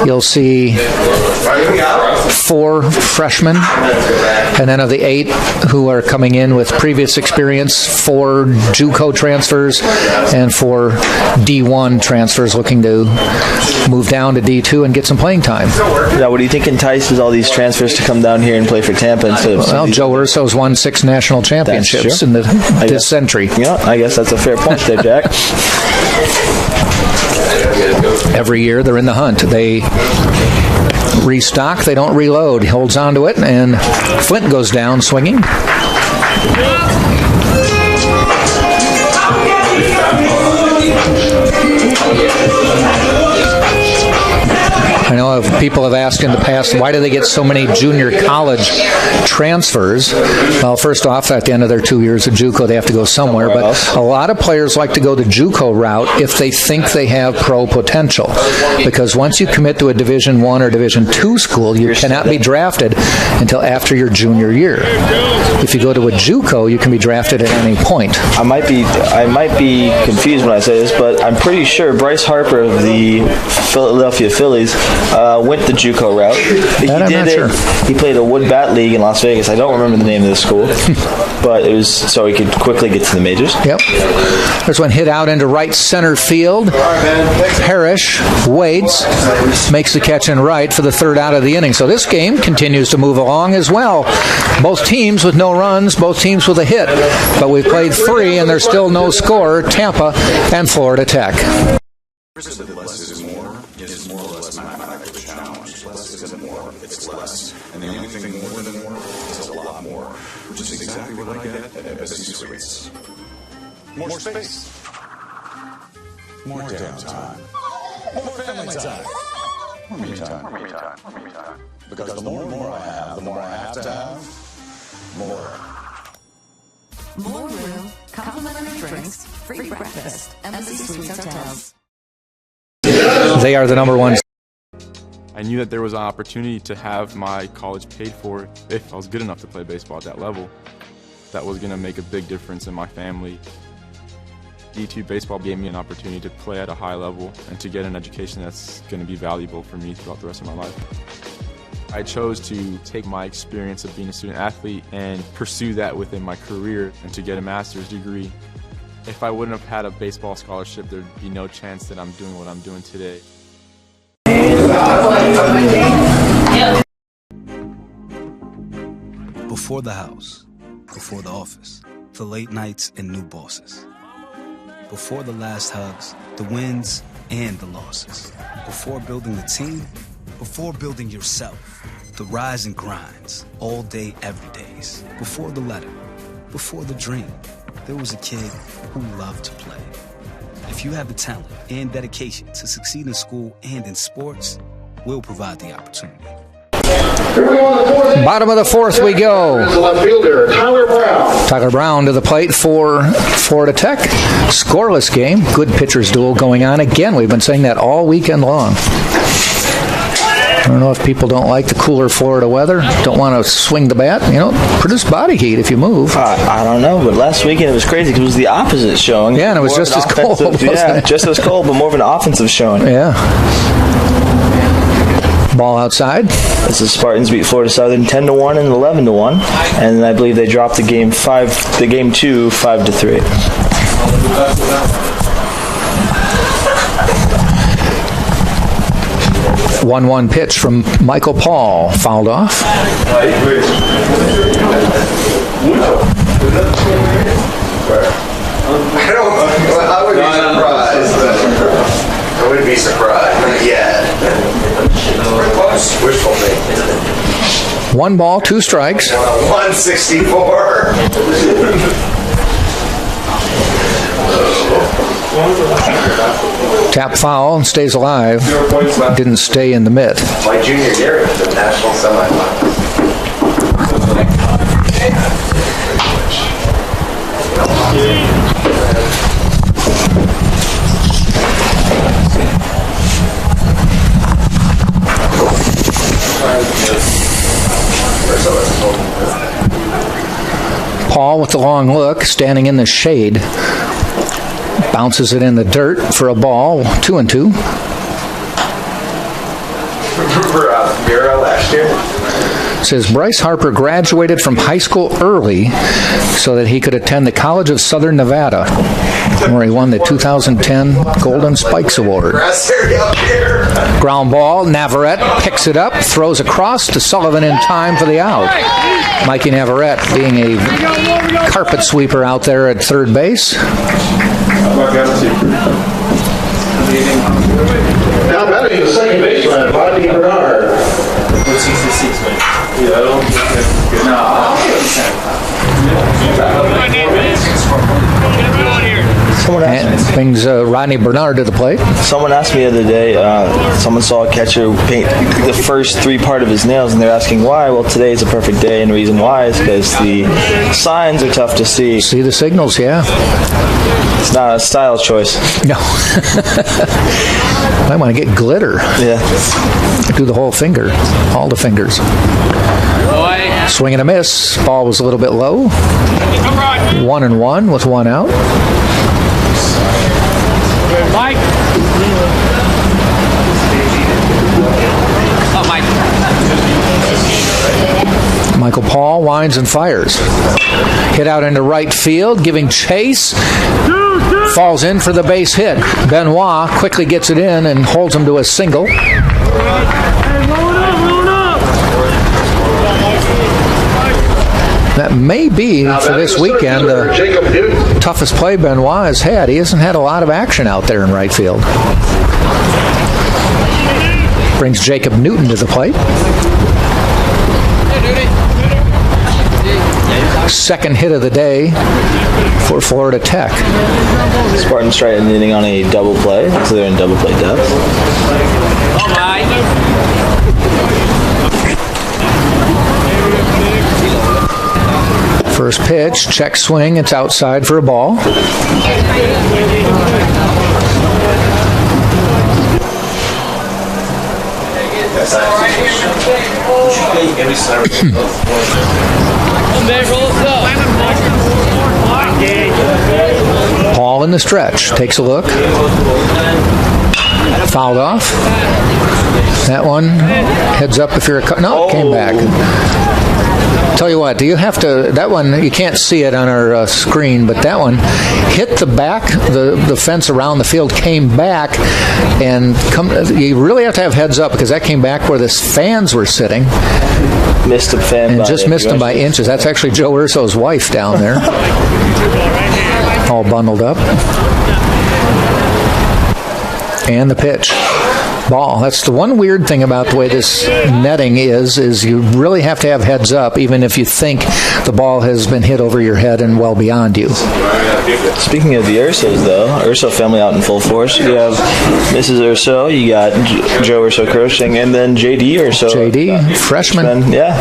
You'll see 4 freshmen, and then of the 8 who are coming in with previous experience, 4 JUCO transfers and 4 D1 transfers looking to move down to D2 and get some playing time. Now, what do you think entices all these transfers to come down here and play for Tampa instead of... Well, Joe Urso's won 6 national championships in this century. Yeah, I guess that's a fair point there, Jack. Every year they're in the hunt. They restock, they don't reload. He holds on to it, and Flint goes down swinging. I know people have asked in the past, why do they get so many junior college transfers? Well, first off, at the end of their 2 years at JUCO, they have to go somewhere. But a lot of players like to go the JUCO route if they think they have pro potential. Because once you commit to a Division I or Division II school, you cannot be drafted until after your junior year. If you go to a JUCO, you can be drafted at any point. I might be confused when I say this, but I'm pretty sure Bryce Harper of the Philadelphia Phillies went the JUCO route. He played a wood bat league in Las Vegas. I don't remember the name of the school, but it was so he could quickly get to the majors. Yep. There's one hit out into right center field. Parrish waits, makes the catch in right for the 3rd out of the inning. So this game continues to move along as well. Both teams with no runs, both teams with a hit. But we've played 3 and there's still no score. Tampa and Florida Tech. Less is more. It's more or less mathematical challenge. Less isn't more, it's less. And the only thing more than more is a lot more, which is exactly what I get at Embassy Suites. More space. More downtime. More family time. More me time. Because the more I have, the more I have to have. More room, complimentary drinks, free breakfast, Embassy Suites Hotels. They are the number 1. I knew that there was an opportunity to have my college paid for if I was good enough to play baseball at that level. That was going to make a big difference in my family. D2 baseball gave me an opportunity to play at a high level and to get an education that's going to be valuable for me throughout the rest of my life. I chose to take my experience of being a student athlete and pursue that within my career and to get a master's degree. If I wouldn't have had a baseball scholarship, there'd be no chance that I'm doing what I'm doing today. Before the house, before the office, the late nights and new bosses. Before the last hugs, the wins and the losses. Before building the team, before building yourself. The rise and grinds, all day, every days. Before the letter, before the dream, there was a kid who loved to play. If you have the talent and dedication to succeed in school and in sports, we'll provide the opportunity. Bottom of the fourth we go. Left fielder, Tyler Brown. Tyler Brown to the plate for Florida Tech. Scoreless game. Good pitchers duel going on. Again, we've been saying that all weekend long. I don't know if people don't like the cooler Florida weather, don't want to swing the bat. Produce body heat if you move. I don't know, but last weekend it was crazy because it was the opposite showing. Yeah, and it was just as cold. Yeah, just as cold, but more of an offensive showing. Yeah. Ball outside. This is Spartans beat Florida Southern 10-1 and 11-1, and I believe they dropped the game 2 5-3. 1-1 pitch from Michael Paul. Fouled off. I wouldn't be surprised. Not yet. Wishful thinking. 1 ball, 2 strikes. 164. Tap foul and stays alive. Didn't stay in the mitt. My junior year at the national semifinals. Paul with the long look, standing in the shade. Bounces it in the dirt for a ball. 2-2. Remember Mira last year? Says Bryce Harper graduated from high school early so that he could attend the College of Southern Nevada, where he won the 2010 Golden Spikes Award. Ground ball, Navarrete picks it up, throws across to Sullivan in time for the out. Mikey Navarrete being a carpet sweeper out there at third base. Now batting the second baseman, Rodney Bernard. And brings Rodney Bernard to the plate. Someone asked me the other day, someone saw a catcher paint the first 3 part of his nails, and they're asking why. Well, today is a perfect day, and the reason why is because the signs are tough to see. See the signals, yeah. It's not a style choice. No. I want to get glitter. Yeah. Do the whole finger, all the fingers. Swing and a miss. Ball was a little bit low. 1-1 with 1 out. Mike. Oh, Mike. Michael Paul winds and fires. Hit out into right field, giving chase. Falls in for the base hit. Benoit quickly gets it in and holds him to a single. That may be, for this weekend, the toughest play Benoit has had. He hasn't had a lot of action out there in right field. Brings Jacob Newton to the plate. Second hit of the day for Florida Tech. Spartans try ending on a double play, so they're in double play depth. First pitch, check swing, it's outside for a ball. Paul in the stretch, takes a look. Fouled off. That one heads up if you're a... No, came back. Tell you what, do you have to, that one, you can't see it on our screen, but that one hit the back, the fence around the field came back, and you really have to have heads up because that came back where the fans were sitting. Missed the fan and just missed them by inches. That's actually Joe Urso's wife down there. All bundled up. And the pitch. Ball. That's the one weird thing about the way this netting is you really have to have heads up even if you think the ball has been hit over your head and well beyond you. Speaking of the Ursos, though, Urso family out in full force. You have Mrs. Urso, you got Joe Urso coaching, and then J.D. Urso. J.D., freshman. Yeah.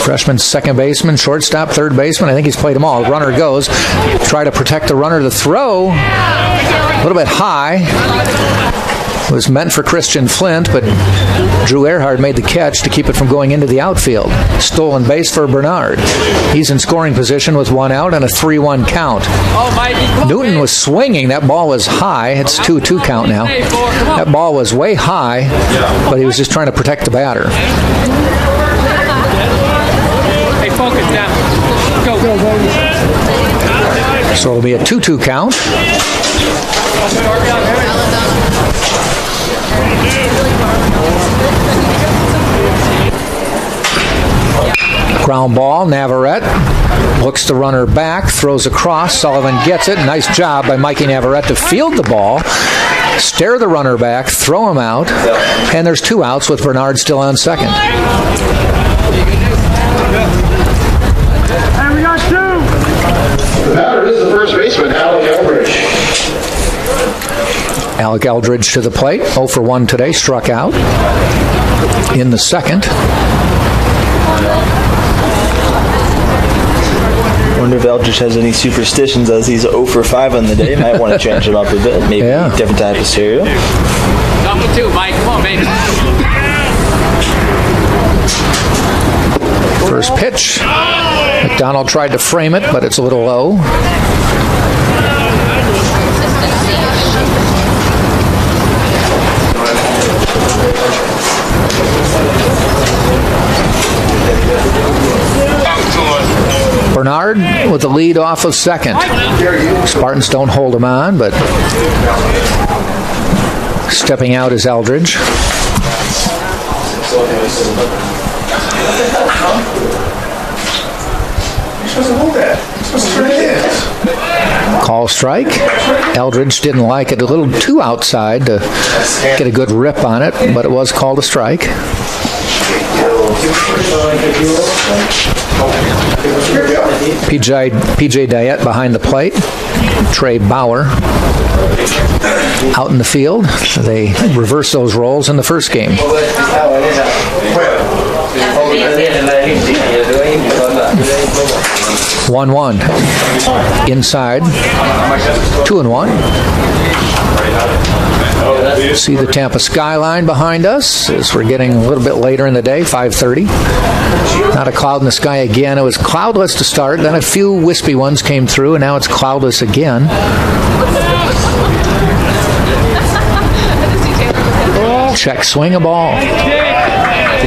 Freshman, second baseman, shortstop, third baseman. I think he's played them all. Runner goes. Try to protect the runner. The throw, a little bit high. Was meant for Christian Flint, but Drew Earhart made the catch to keep it from going into the outfield. Stolen base for Bernard. He's in scoring position with one out and a 3-1 count. Newton was swinging. That ball was high. It's 2-2 count now. That ball was way high, but he was just trying to protect the batter. Hey, focus down. Go. So it'll be a 2-2 count. Ground ball, Navarrete looks the runner back, throws across, Sullivan gets it. Nice job by Mikey Navarrete to field the ball, stare the runner back, throw him out, and there's 2 outs with Bernard still on second. And we got 2. The batter is the first baseman, Alec Eldridge. Alec Eldridge to the plate, 0 for 1 today, struck out in the second. Wonder if Eldridge has any superstitions as he's 0 for 5 on the day. Might want to change him up a bit. Maybe different type of cereal. Number 2, Mike. Come on, baby. First pitch. McDonald tried to frame it, but it's a little low. Bernard with the lead off of second. Spartans don't hold him on, but stepping out is Eldridge. Call strike. Eldridge didn't like it a little too outside to get a good rip on it, but it was called a strike. PJ Diet behind the plate. Trey Bauer out in the field. They reversed those roles in the first game. 1-1. Inside. 2-1. See the Tampa skyline behind us as we're getting a little bit later in the day, 5:30. Not a cloud in the sky again. It was cloudless to start, then a few wispy ones came through, and now it's cloudless again. Check swing a ball.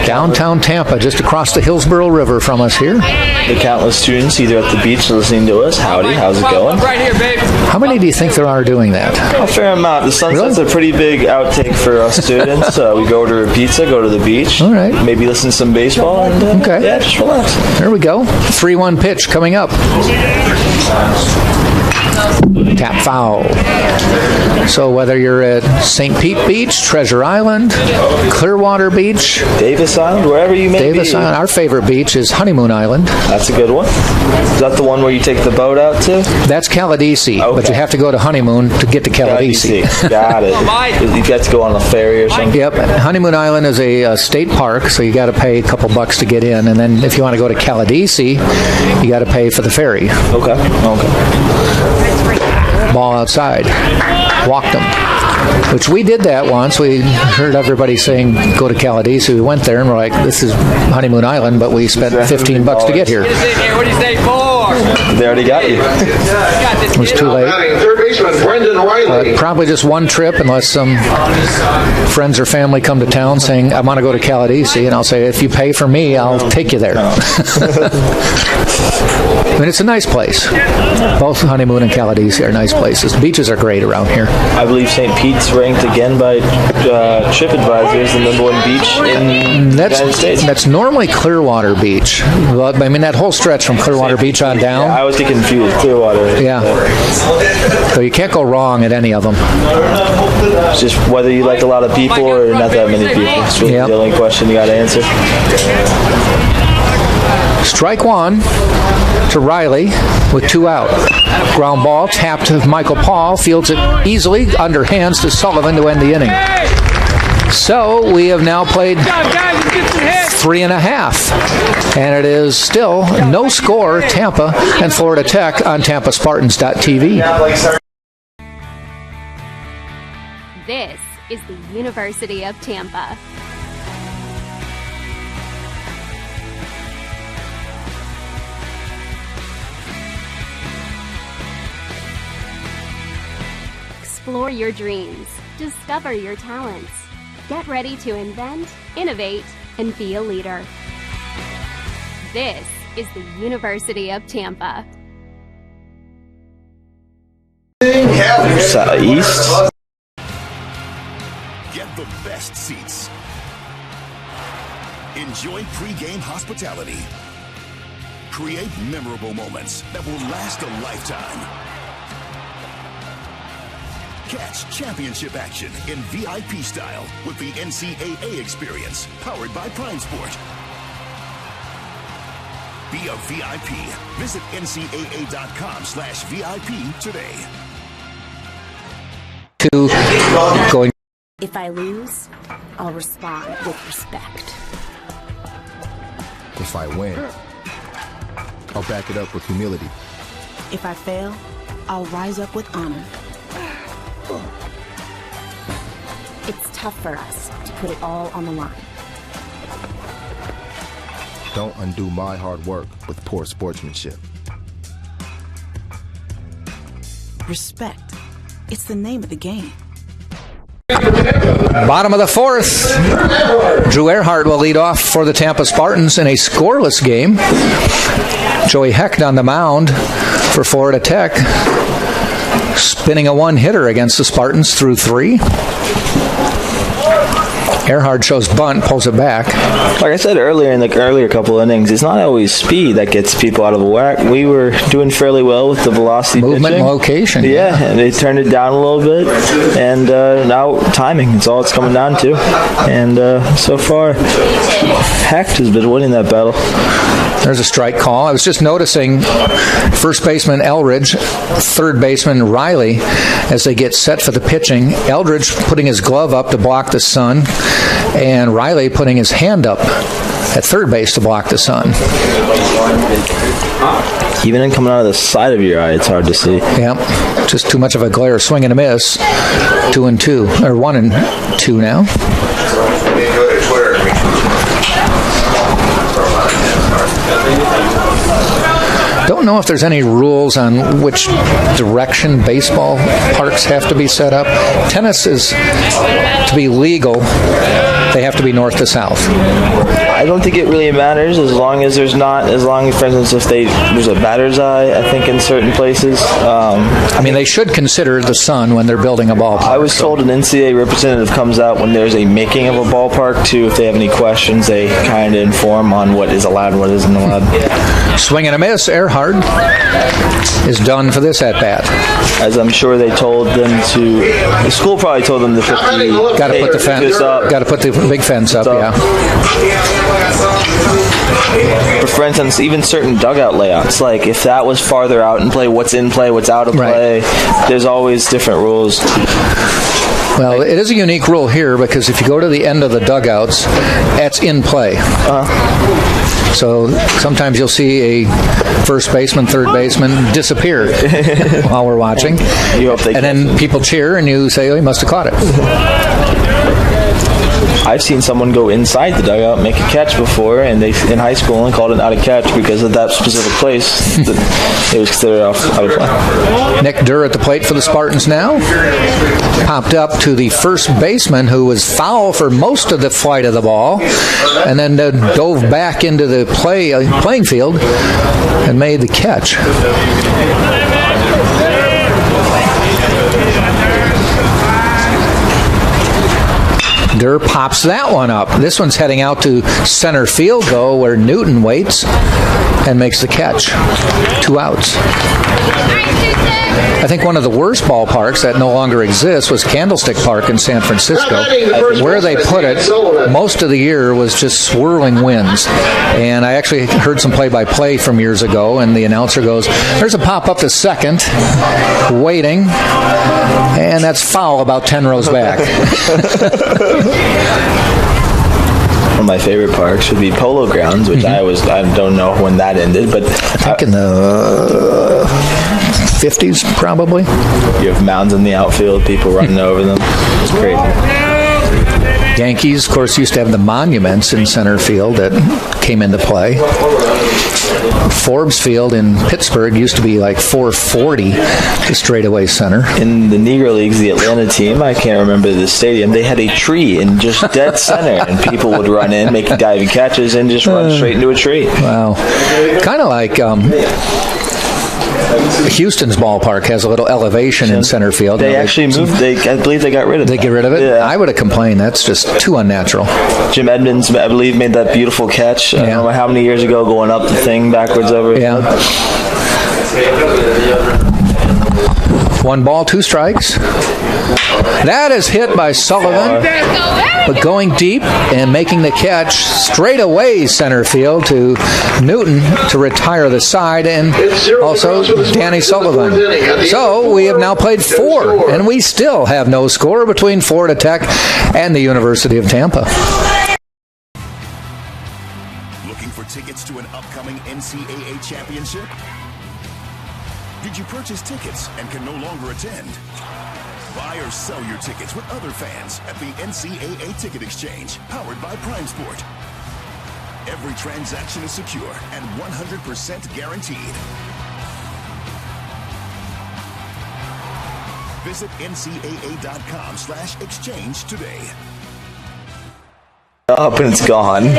Downtown Tampa, just across the Hillsborough River from us here. The countless students either at the beach listening to us. Howdy, how's it going? Right here, baby. How many do you think there are doing that? A fair amount. The Sunset's a pretty big outtake for us students. We go order a pizza, go to the beach. All right. Maybe listen to some baseball. And, okay. Yeah, just relax. There we go. 3-1 pitch coming up. Tap foul. So whether you're at St. Pete Beach, Treasure Island, Clearwater Beach, Davis Island, wherever you may be. Davis Island. Our favorite beach is Honeymoon Island. That's a good one. Is that the one where you take the boat out to? That's Caladesi, but you have to go to Honeymoon to get to Caladesi. Got it. You got to go on a ferry or something? Yep. Honeymoon Island is a state park, so you got to pay a couple bucks to get in. And then if you want to go to Caladesi, you got to pay for the ferry. Okay. Ball outside. Walked them. Which we did that once. We heard everybody saying go to Caladesi. We went there and we're like, this is Honeymoon Island, but we spent $15 to get here. What do you say, 4? They already got you. It was too late. Third baseman Brendan Riley. Probably just one trip, unless some friends or family come to town saying, I want to go to Caladesi, and I'll say, if you pay for me, I'll take you there. I mean, it's a nice place. Both Honeymoon and Caladesi are nice places. Beaches are great around here. I believe St. Pete's ranked again by TripAdvisor as the #1 beach in the United States. That's normally Clearwater Beach. But, I mean, that whole stretch from Clearwater Beach on down. Yeah, I always get confused. Clearwater. Yeah. So you can't go wrong at any of them. It's just whether you like a lot of people or not that many people. It's really the only question you got to answer. Strike one to Riley with 2 out. Ground ball tapped to Michael Paul. Fields it easily. Underhands to Sullivan to end the inning. So we have now played 3.5. And it is still no score, Tampa and Florida Tech on TampaSpartans.tv. This is the University of Tampa. Explore your dreams. Discover your talents. Get ready to invent, innovate, and be a leader. This is the University of Tampa. East. Get the best seats. Enjoy pre-game hospitality. Create memorable moments that will last a lifetime. Catch championship action in VIP style with the NCAA experience, powered by Prime Sport. Be a VIP. Visit ncaa.com/VIP today. If I lose, I'll respond with respect. If I win, I'll back it up with humility. If I fail, I'll rise up with honor. It's tough for us to put it all on the line. Don't undo my hard work with poor sportsmanship. Respect. It's the name of the game. Bottom of the 4th. Drew Earhart will lead off for the Tampa Spartans in a scoreless game. Joey Hecht on the mound for Florida Tech, spinning a one-hitter against the Spartans through 3. Earhart shows bunt, pulls it back. Like I said earlier in the earlier couple of innings, it's not always speed that gets people out of whack. We were doing fairly well with the velocity movement pitching. And location. Yeah, and they turned it down a little bit. And now timing is all it's coming down to. And so far, Hecht has been winning that battle. There's a strike call. I was just noticing first baseman Eldridge, third baseman Riley, as they get set for the pitching. Eldridge putting his glove up to block the sun, and Riley putting his hand up at third base to block the sun. Even in coming out of the side of your eye, it's hard to see. Yep, just too much of a glare. Swing and a miss. 2-2, or 1-2 now. Don't know if there's any rules on which direction baseball parks have to be set up. Tennis is, to be legal, they have to be north to south. I don't think it really matters as long as there's not, for instance, if there's a batter's eye, I think, in certain places. I mean, they should consider the sun when they're building a ballpark. I was told an NCAA representative comes out when there's a making of a ballpark, too. If they have any questions, they kind of inform on what is allowed and what isn't allowed. Swing and a miss. Earhart is done for this at-bat. As I'm sure they told them to, the school probably told them to put the... Got to put the fence up. Got to put the big fence up, yeah. For instance, even certain dugout layouts, like if that was farther out in play, what's in play, what's out of play, there's always different rules. Well, it is a unique rule here because if you go to the end of the dugouts, that's in play. So sometimes you'll see a first baseman, third baseman disappear while we're watching. You hope they and then people cheer and you say, oh, he must have caught it. I've seen someone go inside the dugout, make a catch before, and they in high school and called it out of catch because of that specific place. It was considered out of play. Nick Durr at the plate for the Spartans now. Popped up to the first baseman, who was foul for most of the flight of the ball, and then dove back into the playing field and made the catch. Durr pops that one up. This one's heading out to center field, though, where Newton waits and makes the catch. 2 outs. I think one of the worst ballparks that no longer exists was Candlestick Park in San Francisco. Where they put it, most of the year was just swirling winds. And I actually heard some play-by-play from years ago, and the announcer goes, "There's a pop up to second, waiting, and that's foul about 10 rows back." One of my favorite parks would be Polo Grounds, which I don't know when that ended, but I think in the 50s probably. You have mounds in the outfield, people running over them. It's crazy. Yankees, of course, used to have the monuments in center field that came into play. Forbes Field in Pittsburgh used to be like 440 to straightaway center. In the Negro Leagues, the Atlanta team, I can't remember the stadium, they had a tree in just dead center, and people would run in, making diving catches, and just run straight into a tree. Wow. Kind of like Houston's ballpark has a little elevation in center field. They actually moved. I believe they got rid of it. They get rid of it? Yeah. I would have complained. That's just too unnatural. Jim Edmonds, I believe, made that beautiful catch. I don't know how many years ago, going up the thing backwards over. Yeah. 1 ball, 2 strikes. That is hit by Sullivan, but going deep and making the catch straight away center field to Newton to retire the side, and also Danny Sullivan. So we have now played 4, and we still have no score between Florida Tech and the University of Tampa. Looking for tickets to an upcoming NCAA championship? Did you purchase tickets and can no longer attend? Buy or sell your tickets with other fans at the NCAA Ticket Exchange, powered by Prime Sport. Every transaction is secure and 100% guaranteed. Visit ncaa.com/exchange today. Up and it's gone.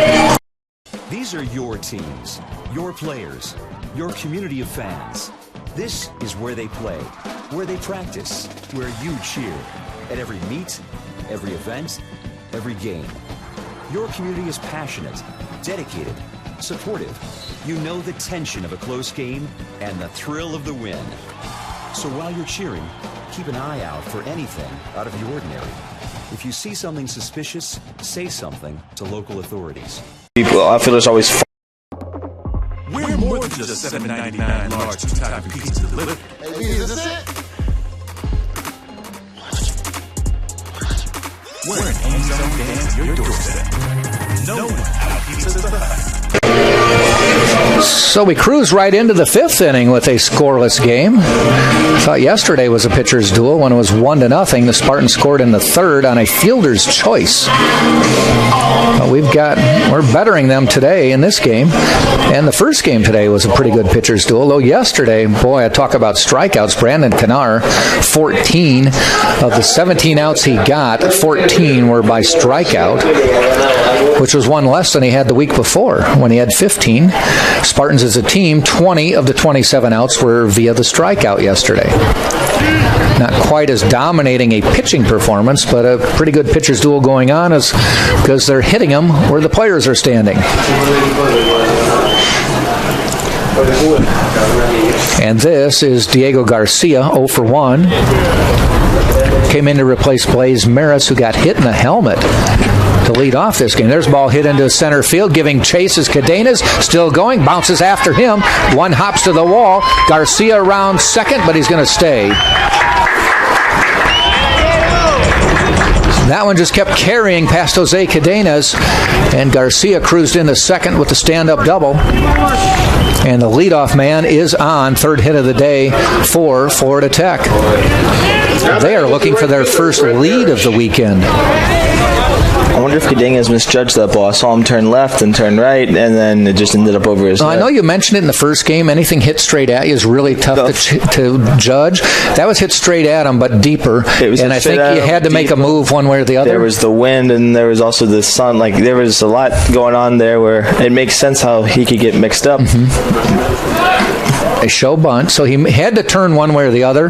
These are your teams, your players, your community of fans. This is where they play, where they practice, where you cheer. At every meet, every event, every game. Your community is passionate, dedicated, supportive. You know the tension of a close game and the thrill of the win. So while you're cheering, keep an eye out for anything out of the ordinary. If you see something suspicious, say something to local authorities. People, I feel there's always. We're more than just $7.99 large two-topping pizza delivered. Hey, is this it? We're an Amazon van at your doorstep. No one out pizza the Hut. So we cruise right into the 5th inning with a scoreless game. I thought yesterday was a pitcher's duel when it was 1-0. The Spartans scored in the 3rd on a fielder's choice. But we're bettering them today in this game. And the first game today was a pretty good pitcher's duel. Though yesterday, boy, I talk about strikeouts. Brandon Kanar, 14 of the 17 outs he got, 14 were by strikeout, which was 1 less than he had the week before when he had 15. Spartans as a team, 20 of the 27 outs were via the strikeout yesterday. Not quite as dominating a pitching performance, but a pretty good pitcher's duel going on because they're hitting them where the players are standing. And this is Diego Garcia, 0 for 1. Came in to replace Blaze Maris, who got hit in the helmet to lead off this game. There's a ball hit into center field, giving chase as Cadenas still going, bounces after him. 1 hops to the wall. Garcia around second, but he's going to stay. That one just kept carrying past Jose Cadenas, and Garcia cruised into second with the stand-up double. And the leadoff man is on, 3rd hit of the day for Florida Tech. They are looking for their first lead of the weekend. I wonder if Cadenas misjudged that ball. I saw him turn left and turn right, and then it just ended up over his head. I know you mentioned it in the first game. Anything hit straight at you is really tough to judge. That was hit straight at him, but deeper. And I think you had to make a move one way or the other. There was the wind, and there was also the sun. Like, there was a lot going on there where it makes sense how he could get mixed up. A show bunt, so he had to turn one way or the other.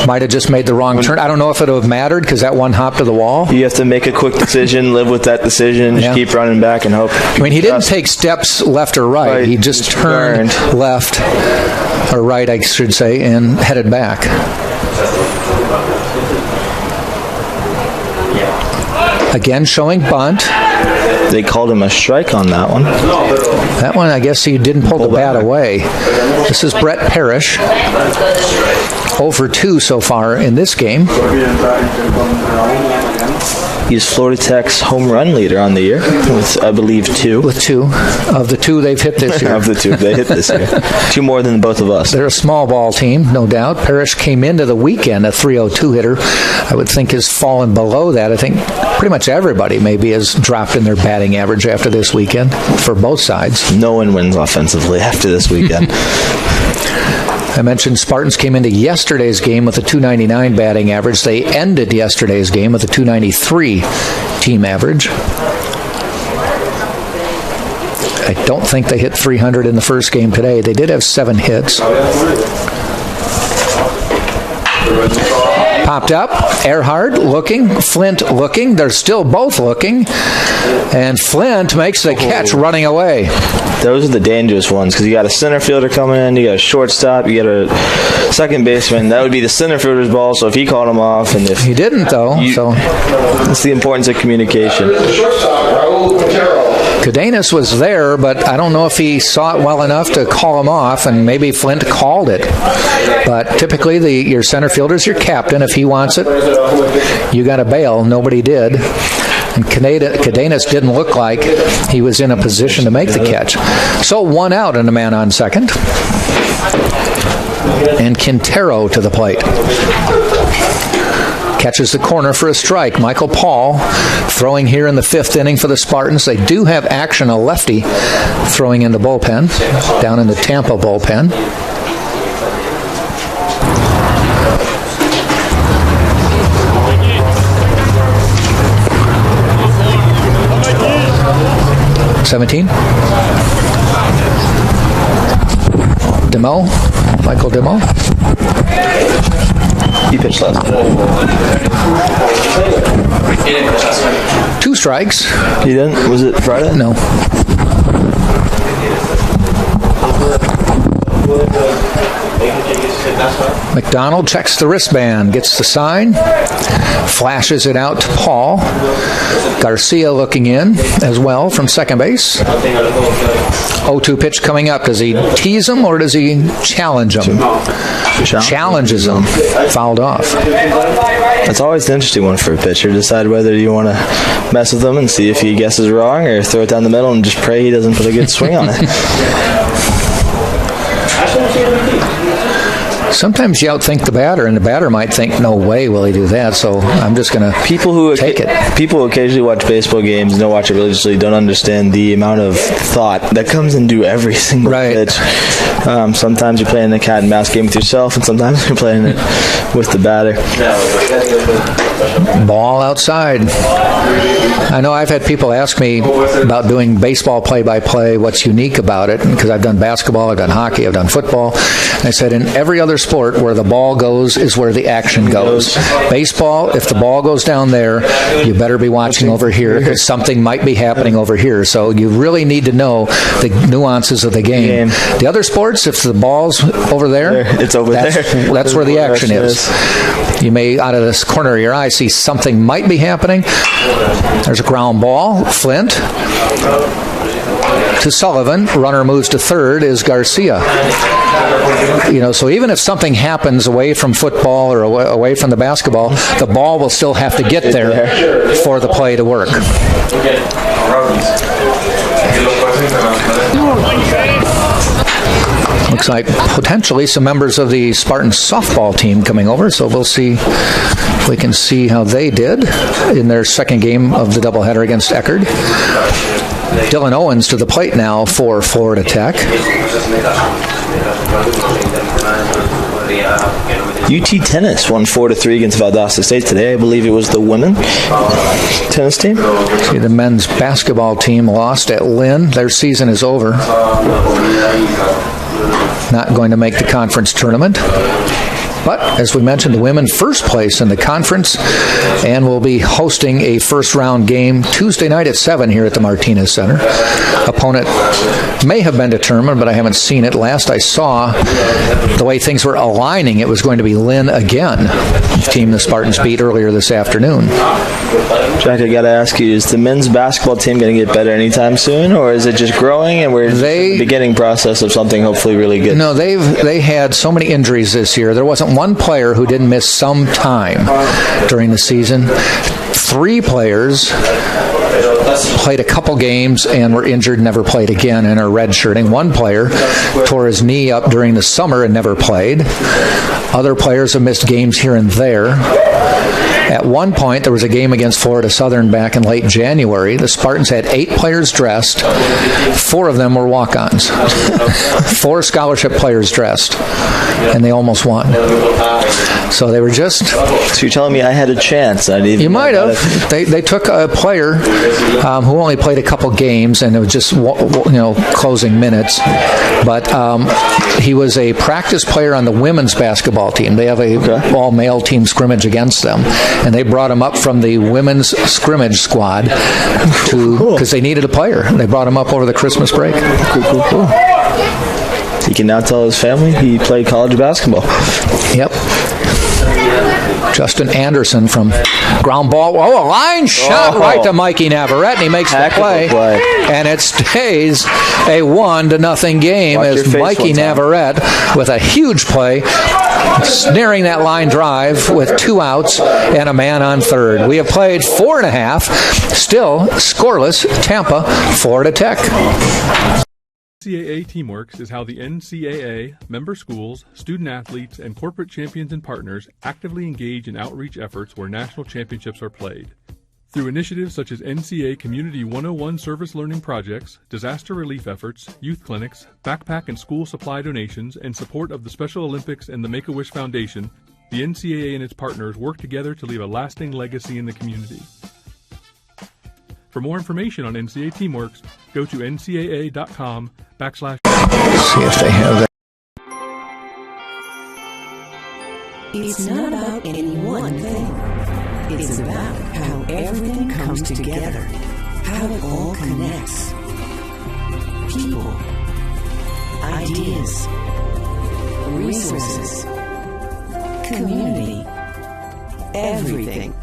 Might have just made the wrong turn. I don't know if it would have mattered because that one hopped to the wall. You have to make a quick decision, live with that decision, just keep running back and hope. I mean, he didn't take steps left or right. He just turned left, or right, I should say, and headed back. Again, showing bunt. They called him a strike on that one. That one, I guess he didn't pull the bat away. This is Brett Parrish. 0 for 2 so far in this game. He's Florida Tech's home run leader on the year with, I believe, 2. With 2. Of the 2 they've hit this year. Of the 2 they hit this year. 2 more than both of us. They're a small ball team, no doubt. Parrish came into the weekend a 302 hitter. I would think has fallen below that. I think pretty much everybody maybe has dropped in their batting average after this weekend for both sides. No one wins offensively after this weekend. I mentioned Spartans came into yesterday's game with a 299 batting average. They ended yesterday's game with a 293 team average. I don't think they hit 300 in the first game today. They did have 7 hits. Popped up. Earhart looking. Flint looking. They're still both looking. And Flint makes the catch running away. Those are the dangerous ones because you got a center fielder coming in, you got a shortstop, you got a second baseman. That would be the center fielder's ball, so if he called him off. And if he didn't, though. So that's the importance of communication. Cadenas was there, but I don't know if he saw it well enough to call him off, and maybe Flint called it. But typically, your center fielder is your captain. If he wants it, you got to bail. Nobody did. And Cadenas didn't look like he was in a position to make the catch. So 1 out and a man on second. And Quintero to the plate. Catches the corner for a strike. Michael Paul throwing here in the 5th inning for the Spartans. They do have action, a lefty throwing in the bullpen, down in the Tampa bullpen. Demo, Michael Demo. He pitched last. 2 strikes. He didn't? Was it Friday? No. McDonald checks the wristband, gets the sign, flashes it out to Paul. Garcia looking in as well from second base. 0-2 pitch coming up. Does he tease him or does he challenge him? Challenges him. Fouled off. That's always the interesting one for a pitcher. Decide whether you want to mess with him and see if he guesses wrong or throw it down the middle and just pray he doesn't put a good swing on it. Sometimes you outthink the batter, and the batter might think, no way will he do that, so I'm just going to take it. People who occasionally watch baseball games and don't watch it religiously don't understand the amount of thought that comes into every single pitch. Sometimes you're playing a cat and mouse game with yourself, and sometimes you're playing it with the batter. Ball outside. I know I've had people ask me about doing baseball play-by-play, what's unique about it, because I've done basketball, I've done hockey, I've done football. And I said in every other sport where the ball goes is where the action goes. Baseball, if the ball goes down there, you better be watching over here because something might be happening over here. So you really need to know the nuances of the game. The other sports, if the ball's over there, it's over there. That's where the action is. You may, out of this corner of your eye, see something might be happening. There's a ground ball. Flint to Sullivan. Runner moves to third is Garcia. So even if something happens away from football or away from the basketball, the ball will still have to get there for the play to work. Looks like potentially some members of the Spartans softball team coming over, so we'll see if we can see how they did in their second game of the doubleheader against Eckerd. Dylan Owens to the plate now for Florida Tech. UT Tennis won 4-3 against Valdosta State today. I believe it was the women tennis team. See, the men's basketball team lost at Lynn. Their season is over. Not going to make the conference tournament. But, as we mentioned, the women first place in the conference and will be hosting a first-round game Tuesday night at 7 here at the Martinez Center. Opponent may have been determined, but I haven't seen it. Last I saw, the way things were aligning, it was going to be Lynn again, the team the Spartans beat earlier this afternoon. Jack, I got to ask you, is the men's basketball team going to get better anytime soon, or is it just growing and we're in the beginning process of something hopefully really good? No, they had so many injuries this year. There wasn't one player who didn't miss some time during the season. 3 players played a couple games and were injured, never played again, and are redshirting. 1 player tore his knee up during the summer and never played. Other players have missed games here and there. At one point, there was a game against Florida Southern back in late January. The Spartans had 8 players dressed. 4 of them were walk-ons. 4 scholarship players dressed, and they almost won. So they were just... So you're telling me I had a chance? You might have. They took a player who only played a couple games, and it was just closing minutes. But he was a practice player on the women's basketball team. They have a all-male team scrimmage against them. And they brought him up from the women's scrimmage squad because they needed a player. They brought him up over the Christmas break. Cool. He can now tell his family he played college basketball. Yep. Justin Anderson from ground ball. Oh, a line shot right to Mikey Navarrete, and he makes the play. And it stays a 1-0 game as Mikey Navarrete with a huge play, snaring that line drive with 2 outs and a man on third. We have played 4.5, still scoreless. Tampa, Florida Tech. NCAA Teamworks is how the NCAA, member schools, student athletes, and corporate champions and partners actively engage in outreach efforts where national championships are played. Through initiatives such as NCAA Community 101 service learning projects, disaster relief efforts, youth clinics, backpack and school supply donations, and support of the Special Olympics and the Make-A-Wish Foundation, the NCAA and its partners work together to leave a lasting legacy in the community. For more information on NCAA Teamworks, go to ncaa.com/. See if they have that. It's not about any one thing. It's about how everything comes together, how it all connects. People, ideas, resources, community, everything.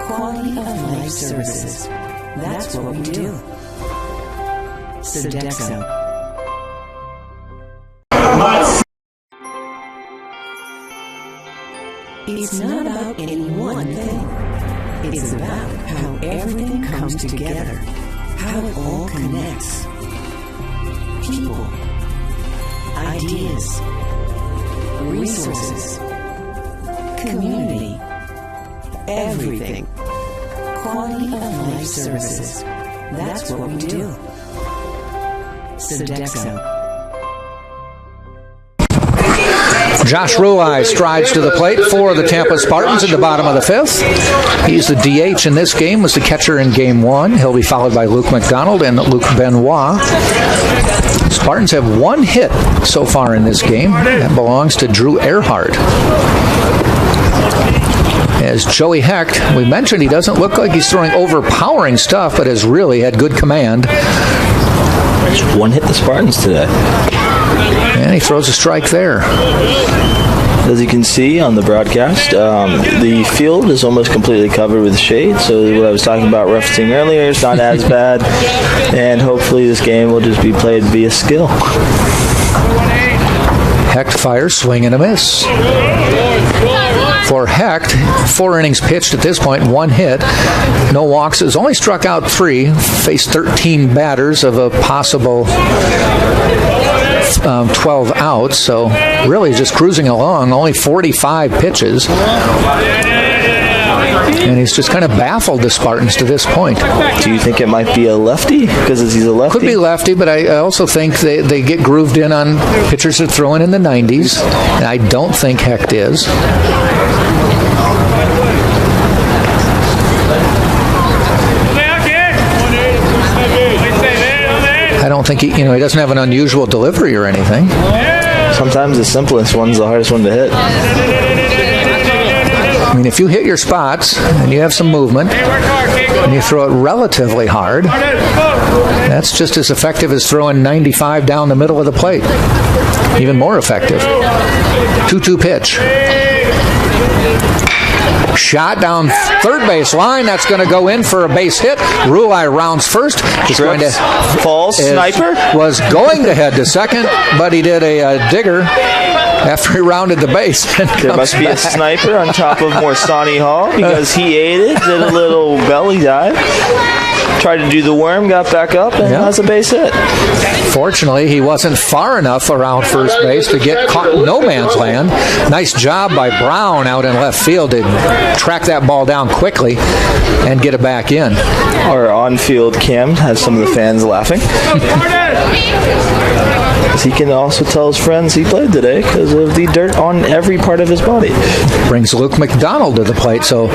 Quality of life services. That's what we do. Sodexo. It's not about any one thing. It's about how everything comes together, how it all connects. People, ideas, resources, community, everything. Quality of life services. That's what we do. Sodexo. Josh Ruai strides to the plate for the Tampa Spartans in the bottom of the 5th. He's the DH in this game, was the catcher in Game 1. He'll be followed by Luke McDonald and Luke Benoit. Spartans have 1 hit so far in this game. That belongs to Drew Earhart. As Joey Hecht, we mentioned he doesn't look like he's throwing overpowering stuff, but has really had good command. Just 1 hit the Spartans today. And he throws a strike there. As you can see on the broadcast, the field is almost completely covered with shade, so what I was talking about referencing earlier is not as bad, and hopefully this game will just be played via skill. Hecht fires, swing and a miss. For Hecht, 4 innings pitched at this point, 1 hit, no walks, has only struck out 3, faced 13 batters of a possible 12 outs, so really just cruising along, only 45 pitches. And he's just kind of baffled the Spartans to this point. Do you think it might be a lefty? Because he's a lefty? Could be lefty, but I also think they get grooved in on pitchers that throw in the 90s. And I don't think Hecht is. I don't think he doesn't have an unusual delivery or anything. Sometimes the simplest one's the hardest one to hit. I mean, if you hit your spots and you have some movement and you throw it relatively hard, that's just as effective as throwing 95 down the middle of the plate. Even more effective. 2-2 pitch. Shot down third base line. That's going to go in for a base hit. Rulai rounds first. Falls. Sniper? Was going to head to second, but he did a digger after he rounded the base. There must be a sniper on top of Morsani Hall because he ate it, did a little belly dive, tried to do the worm, got back up, and has a base hit. Fortunately, he wasn't far enough around first base to get caught in no man's land. Nice job by Brown out in left field to track that ball down quickly and get it back in. Our on-field cam has some of the fans laughing. He can also tell his friends he played today because of the dirt on every part of his body. Brings Luke McDonald to the plate, so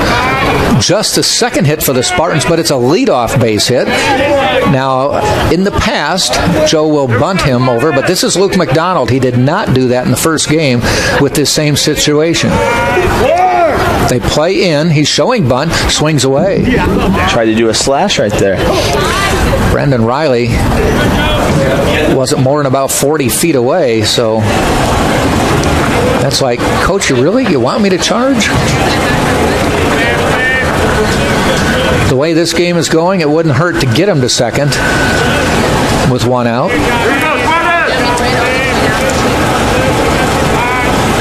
just the second hit for the Spartans, but it's a leadoff base hit. Now, in the past, Joe will bunt him over, but this is Luke McDonald. He did not do that in the first game with this same situation. They play in, he's showing bunt, swings away. Tried to do a slash right there. Brendan Riley wasn't more than about 40 feet away, so that's like, Coach, you want me to charge? The way this game is going, it wouldn't hurt to get him to second with one out.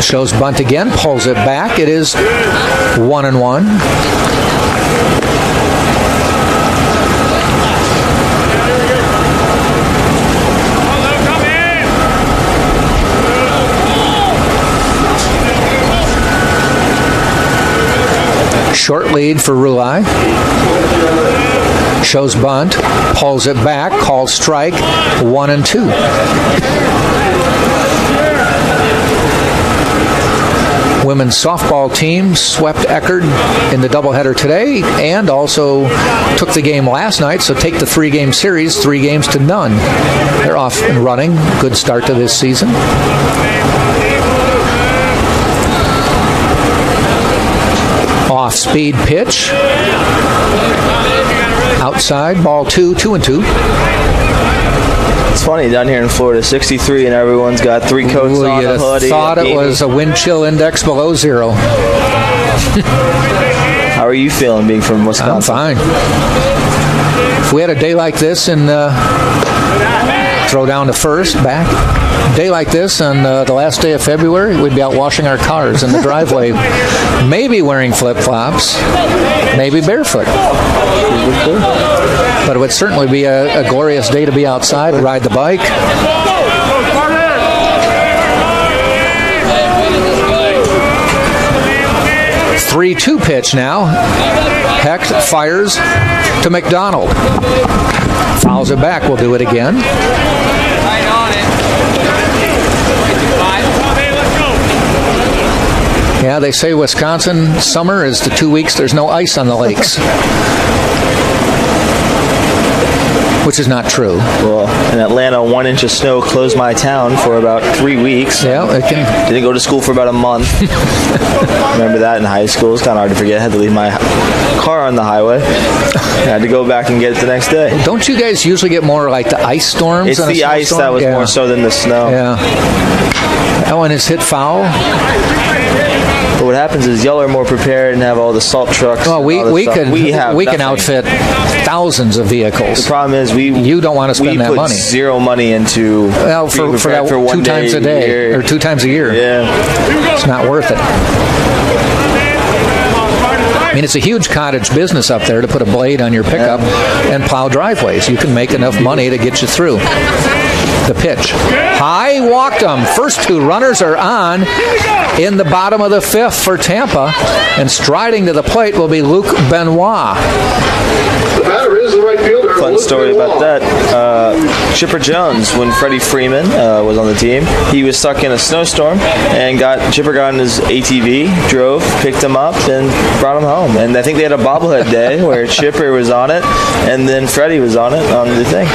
Shows bunt again, pulls it back. It is 1-1. Short lead for Rulai. Shows bunt, pulls it back, calls strike, 1-2. Women's softball team swept Eckerd in the doubleheader today and also took the game last night, so take the 3-game series, 3 games to none. They're off and running. Good start to this season. Off-speed pitch. Outside, ball 2-2. It's funny, down here in Florida, 63, and everyone's got 3 coats on, a hoodie. Thought it was a wind chill index below 0. How are you feeling being from Wisconsin? I'm fine. If we had a day like this and throw down to first, back, day like this on the last day of February, we'd be out washing our cars in the driveway, maybe wearing flip-flops, maybe barefoot. But it would certainly be a glorious day to be outside, ride the bike. 3-2 pitch now. Hecht fires to McDonald. Fouls it back. We'll do it again. Yeah, they say Wisconsin summer is the 2 weeks there's no ice on the lakes. Which is not true. Well, in Atlanta, 1 inch of snow closed my town for about 3 weeks. Yeah, it can. Didn't go to school for about a month. Remember that in high school. It's kind of hard to forget. I had to leave my car on the highway. I had to go back and get it the next day. Don't you guys usually get more like the ice storms? It's the ice that was more so than the snow. Yeah. That one is hit foul. But what happens is y'all are more prepared and have all the salt trucks. Well, we can outfit thousands of vehicles. The problem is you don't want to spend that money. We put zero money into for that for 2 times a day or 2 times a year. Yeah, it's not worth it. I mean, it's a huge cottage business up there to put a blade on your pickup and plow driveways. You can make enough money to get you through. The pitch. High, walked him. First two runners are on in the bottom of the fifth for Tampa. And striding to the plate will be Luke Benoit. The batter is the right fielder. Fun story about that. Chipper Jones, when Freddie Freeman was on the team, he was stuck in a snowstorm and Chipper got on his ATV, drove, picked him up, and brought him home. And I think they had a bobblehead day where Chipper was on it, and then Freddie was on it on the thing.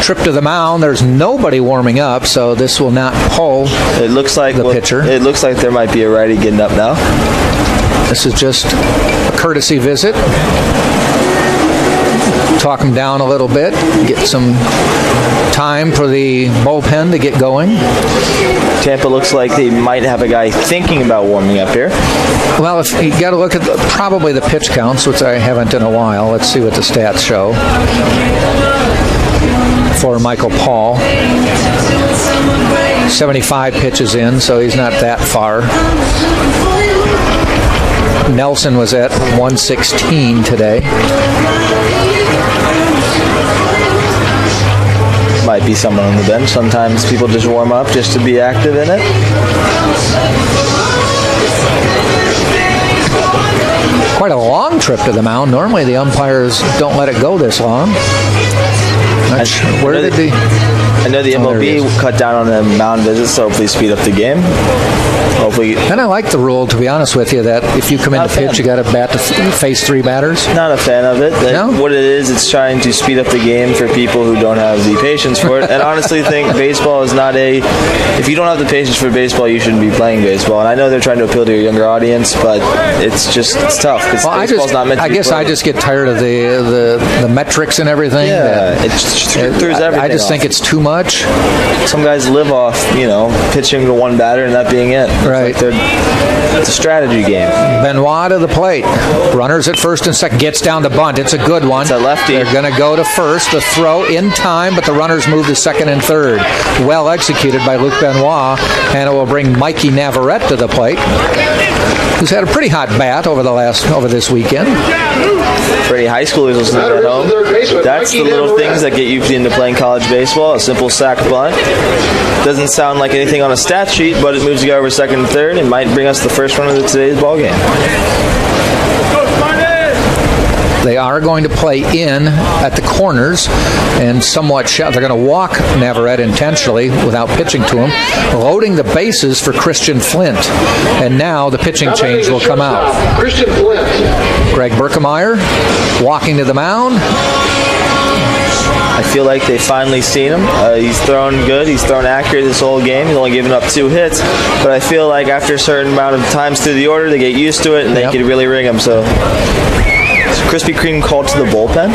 Trip to the mound. There's nobody warming up, so this will not pull. It looks like the pitcher. It looks like there might be a righty getting up now. This is just a courtesy visit. Talk him down a little bit, get some time for the bullpen to get going. Tampa looks like they might have a guy thinking about warming up here. Well, if you got to look at probably the pitch counts, which I haven't in a while. Let's see what the stats show for Michael Paul. 75 pitches in, so he's not that far. Nelson was at 116 today. Might be someone on the bench. Sometimes people just warm up just to be active in it. Quite a long trip to the mound. Normally the umpires don't let it go this long. Where did the... I know the MLB cut down on the mound visits, so hopefully speed up the game. Hopefully. And I like the rule, to be honest with you, that if you come in to pitch, you got to bat to face three batters. Not a fan of it. No? What it is, it's trying to speed up the game for people who don't have the patience for it. And honestly, think baseball is not a. If you don't have the patience for baseball, you shouldn't be playing baseball. And I know they're trying to appeal to a younger audience, but it's tough because baseball's not meant to be I guess I just get tired of the metrics and everything. Yeah, it throws everything. I just think it's too much. Some guys live off, pitching to one batter and that being it. Right. It's a strategy game. Benoit to the plate. Runners at first and second. Gets down to bunt. It's a good one. It's a lefty. They're going to go to first. The throw in time, but the runners move to second and third. Well executed by Luke Benoit, and it will bring Mikey Navarrete to the plate, who's had a pretty hot bat over this weekend. For any high schoolers listening at home, that's the little things that get you into playing college baseball. A simple sack bunt. Doesn't sound like anything on a stat sheet, but it moves the guy over second and third and might bring us the first run of today's ball game. They are going to play in at the corners and somewhat they're going to walk Navarrete intentionally without pitching to him, loading the bases for Christian Flint. And now the pitching change will come out. Christian Flint. Greg Berkemeyer walking to the mound. I feel like they've finally seen him. He's thrown good. He's thrown accurate this whole game. He's only given up 2 hits. But I feel like after a certain amount of times through the order, they get used to it and they can really ring him. So Krispy Kreme called to the bullpen.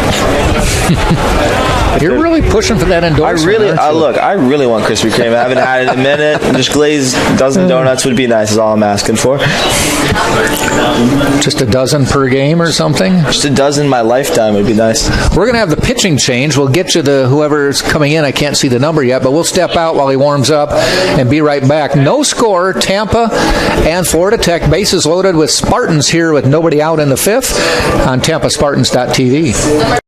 You're really pushing for that endorsement. I really want Krispy Kreme. I haven't had it in a minute. Just glazed dozen donuts would be nice is all I'm asking for. Just a dozen per game or something? Just a dozen my lifetime would be nice. We're going to have the pitching change. We'll get you to whoever's coming in. I can't see the number yet, but we'll step out while he warms up and be right back. No score, Tampa and Florida Tech. Bases loaded with Spartans here with nobody out in the fifth on TampaSpartans.tv.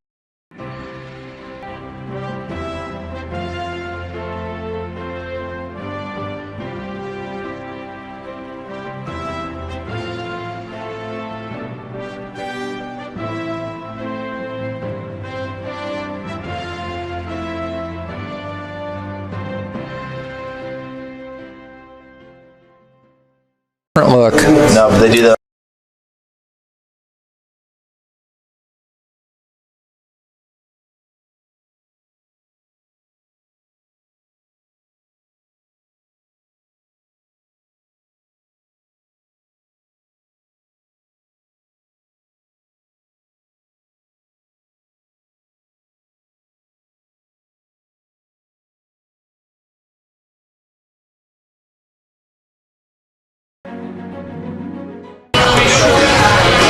Look. No, but they do that.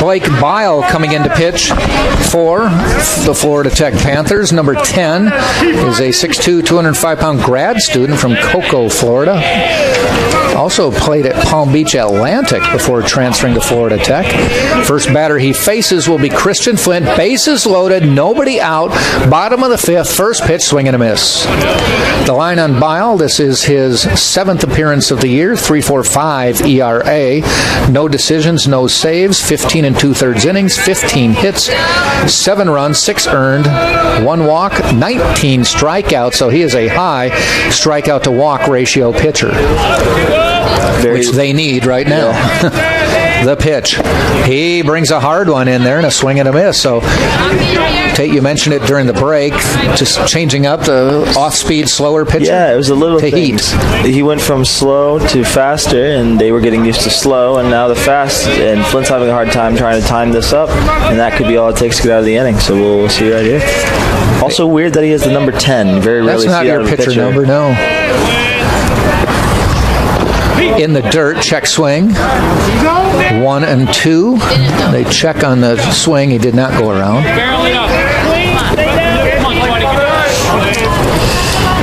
Blake Bile coming in to pitch for the Florida Tech Panthers. Number 10 is a 6'2", 205-pound grad student from Cocoa, Florida. Also played at Palm Beach Atlantic before transferring to Florida Tech. First batter he faces will be Christian Flint. Bases loaded, nobody out. Bottom of the fifth, first pitch, swing and a miss. The line on Bile, this is his 7th appearance of the year, 3.45 ERA. No decisions, no saves, 15 2/3 innings, 15 hits, 7 runs, 6 earned, 1 walk, 19 strikeouts. So he is a high strikeout to walk ratio pitcher, which they need right now. The pitch. He brings a hard one in there and a swing and a miss. So, Tate, you mentioned it during the break, just changing up the off-speed, slower pitcher. Yeah, it was a little to things. heat. He went from slow to faster, and they were getting used to slow, and now the fast. And Flint's having a hard time trying to time this up, and that could be all it takes to get out of the inning. So we'll see right here. Also weird that he has the number 10. Very rarely see That's not out of your a pitcher number, no. In the dirt, check swing. 1 and 2. They check on the swing. He did not go around.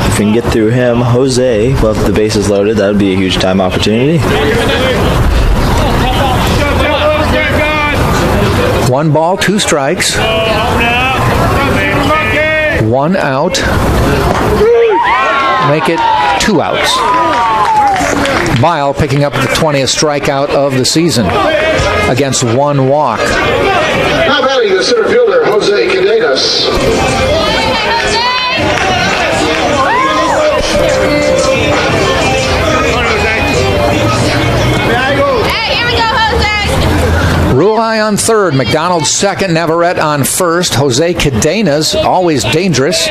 If we can get through him, Jose, well, if the base is loaded, that would be a huge time opportunity. 1 ball, 2 strikes. 1 out. Make it 2 outs. Bile picking up the 20th strikeout of the season against 1 walk. Now batting the center fielder, Jose Cadenas. Rulai on third, McDonald second, Navarrete on first. Jose Cadenas, always dangerous,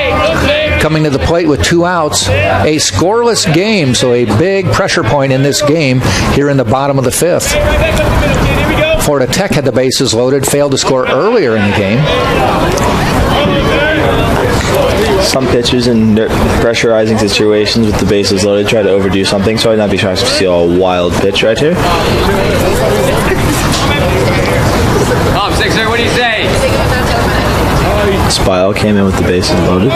coming to the plate with 2 outs. A scoreless game, so a big pressure point in this game here in the bottom of the 5th. Florida Tech had the bases loaded, failed to score earlier in the game. Some pitchers in pressurizing situations with the bases loaded try to overdo something, so I'd not be trying to see a wild pitch right here. Tom, Sixer, what do you say? Spile came in with the bases loaded.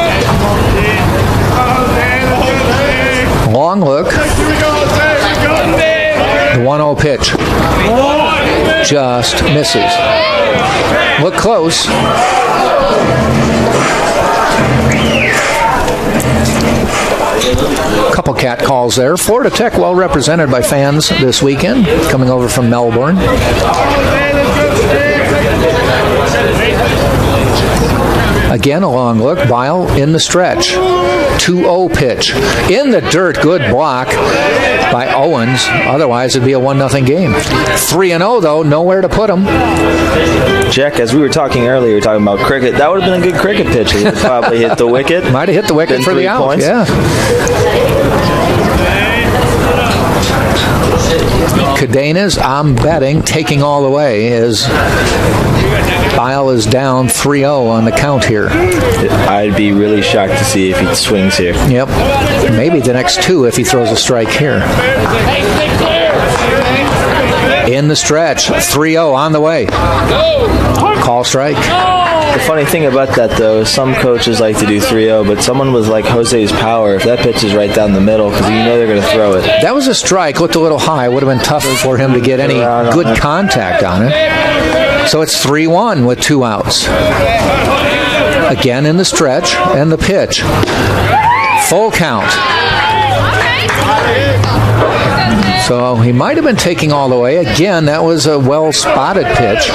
Long look. The 1-0 pitch. Just misses. Look close. Couple cat calls there. Florida Tech well represented by fans this weekend, coming over from Melbourne. Again, a long look. Bile in the stretch. 2-0 pitch. In the dirt, good block by Owens. Otherwise, it'd be a 1-0 game. 3-0, though, nowhere to put him. Jack, as we were talking earlier, we were talking about cricket. That would have been a good cricket pitch. It would probably hit the wicket. Might have hit the wicket for the out, points. Yeah. Cadenas, I'm betting, taking all the way as Bile is down 3-0 on the count here. I'd be really shocked to see if he swings here. Yep. Maybe the next 2 if he throws a strike here. In the stretch, 3-0 on the way. Call strike. The funny thing about that, though, is some coaches like to do 3-0, but someone with like Jose's power, if that pitch is right down the middle, because you know they're going to throw it. That was a strike, looked a little high. Would have been tough for him to get any good contact on it. So it's 3-1 with 2 outs. Again in the stretch and the pitch. Full count. So he might have been taking all the way. Again, that was a well-spotted pitch.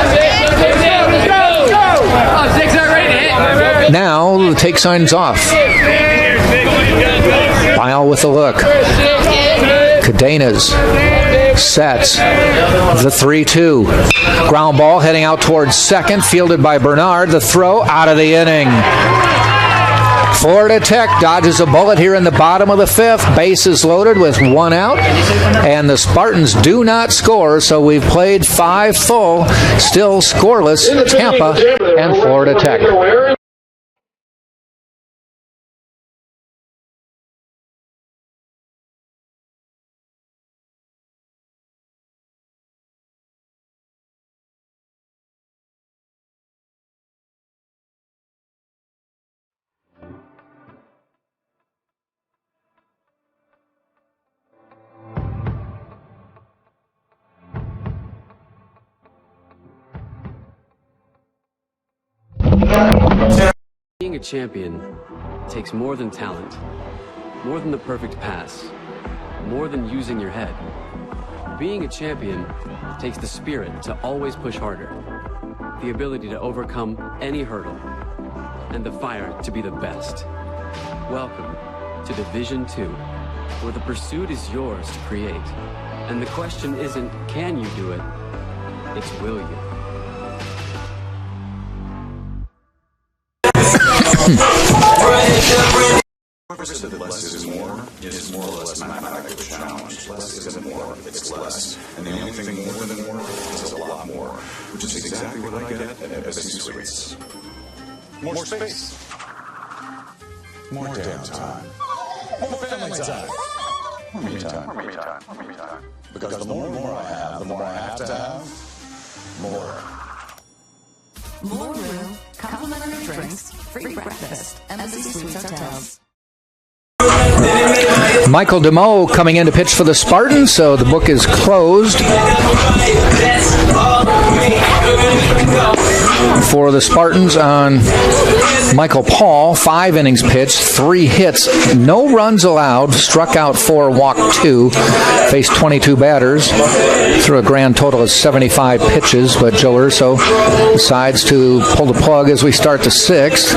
Now the take sign's off. Bile with a look. Cadenas sets the 3-2. Ground ball heading out towards second, fielded by Bernard. The throw out of the inning. Florida Tech dodges a bullet here in the bottom of the 5th. Bases loaded with 1 out. And the Spartans do not score, so we've played 5 full. Still scoreless, Tampa and Florida Tech. champion takes more than talent, more than the perfect pass, more than using your head. Being a champion takes the spirit to always push harder, the ability to overcome any hurdle, and the fire to be the best. Welcome to Division II, where the pursuit is yours to create. And the question isn't, can you do it? It's, will you? Less is more is more or less mathematical challenge. Less isn't more, it's less. And the only thing more than more is a lot more, which is exactly what I get at FSU Suites. More space. More downtime. More family time. More me time. More me time. More me time. Because the more and more I have, the more I have to have. More. More room, complimentary drinks, free breakfast, Embassy Suites Hotels. Michael DeMoe coming in to pitch for the Spartans, so the book is closed for the Spartans on Michael Paul. 5 innings pitched, 3 hits, no runs allowed, struck out 4, walked 2, faced 22 batters, threw a grand total of 75 pitches, but Joe Urso decides to pull the plug as we start the 6th.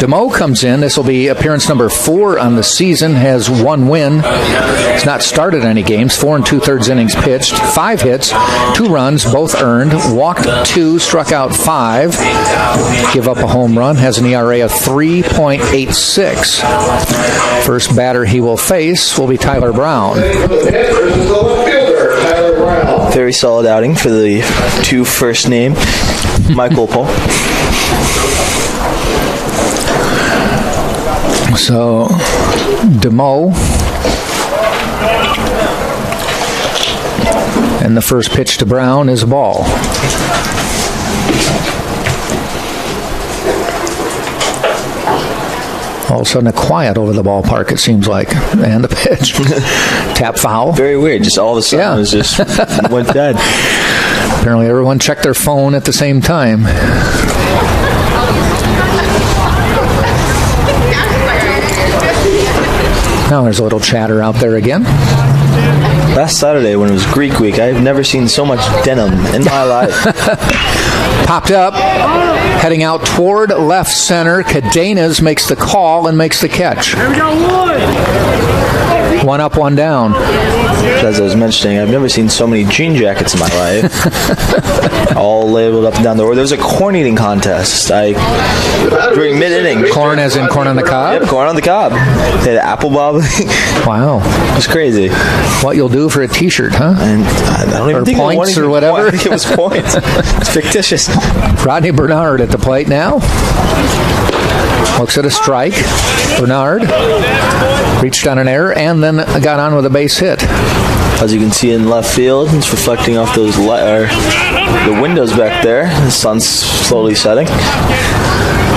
DeMoe comes in. This will be appearance number 4 on the season, has 1 win. Has not started any games, 4 2/3 innings pitched, 5 hits, 2 runs, both earned, walked 2, struck out 5, give up a home run, has an ERA of 3.86. First batter he will face will be Tyler Brown. Very solid outing for the 2 first name, Michael Paul. So, DeMoe. And the first pitch to Brown is a ball. All of a sudden, a quiet over the ballpark, it seems like. And the pitch. Tap foul. Very weird. Just all of a sudden, it was just went dead. Apparently, everyone checked their phone at the same time. Now there's a little chatter out there again. Last Saturday when it was Greek week, I've never seen so much denim in my life. Popped up, heading out toward left center. Cadenas makes the call and makes the catch. Here we go, Wood! 1 up, 1 down. As I was mentioning, I've never seen so many jean jackets in my life. All labeled up and down the road. There was a corn eating contest. During mid-inning. Corn as in corn on the cob? Yep, corn on the cob. They had apple bob. Wow. It was crazy. What you'll do for a t-shirt, huh? And I don't even think points or whatever? I think it was points. It's fictitious. Rodney Bernard at the plate now. Looks at a strike. Bernard reached on an error and then got on with a base hit. As you can see in left field, it's reflecting off those the windows back there. The sun's slowly setting.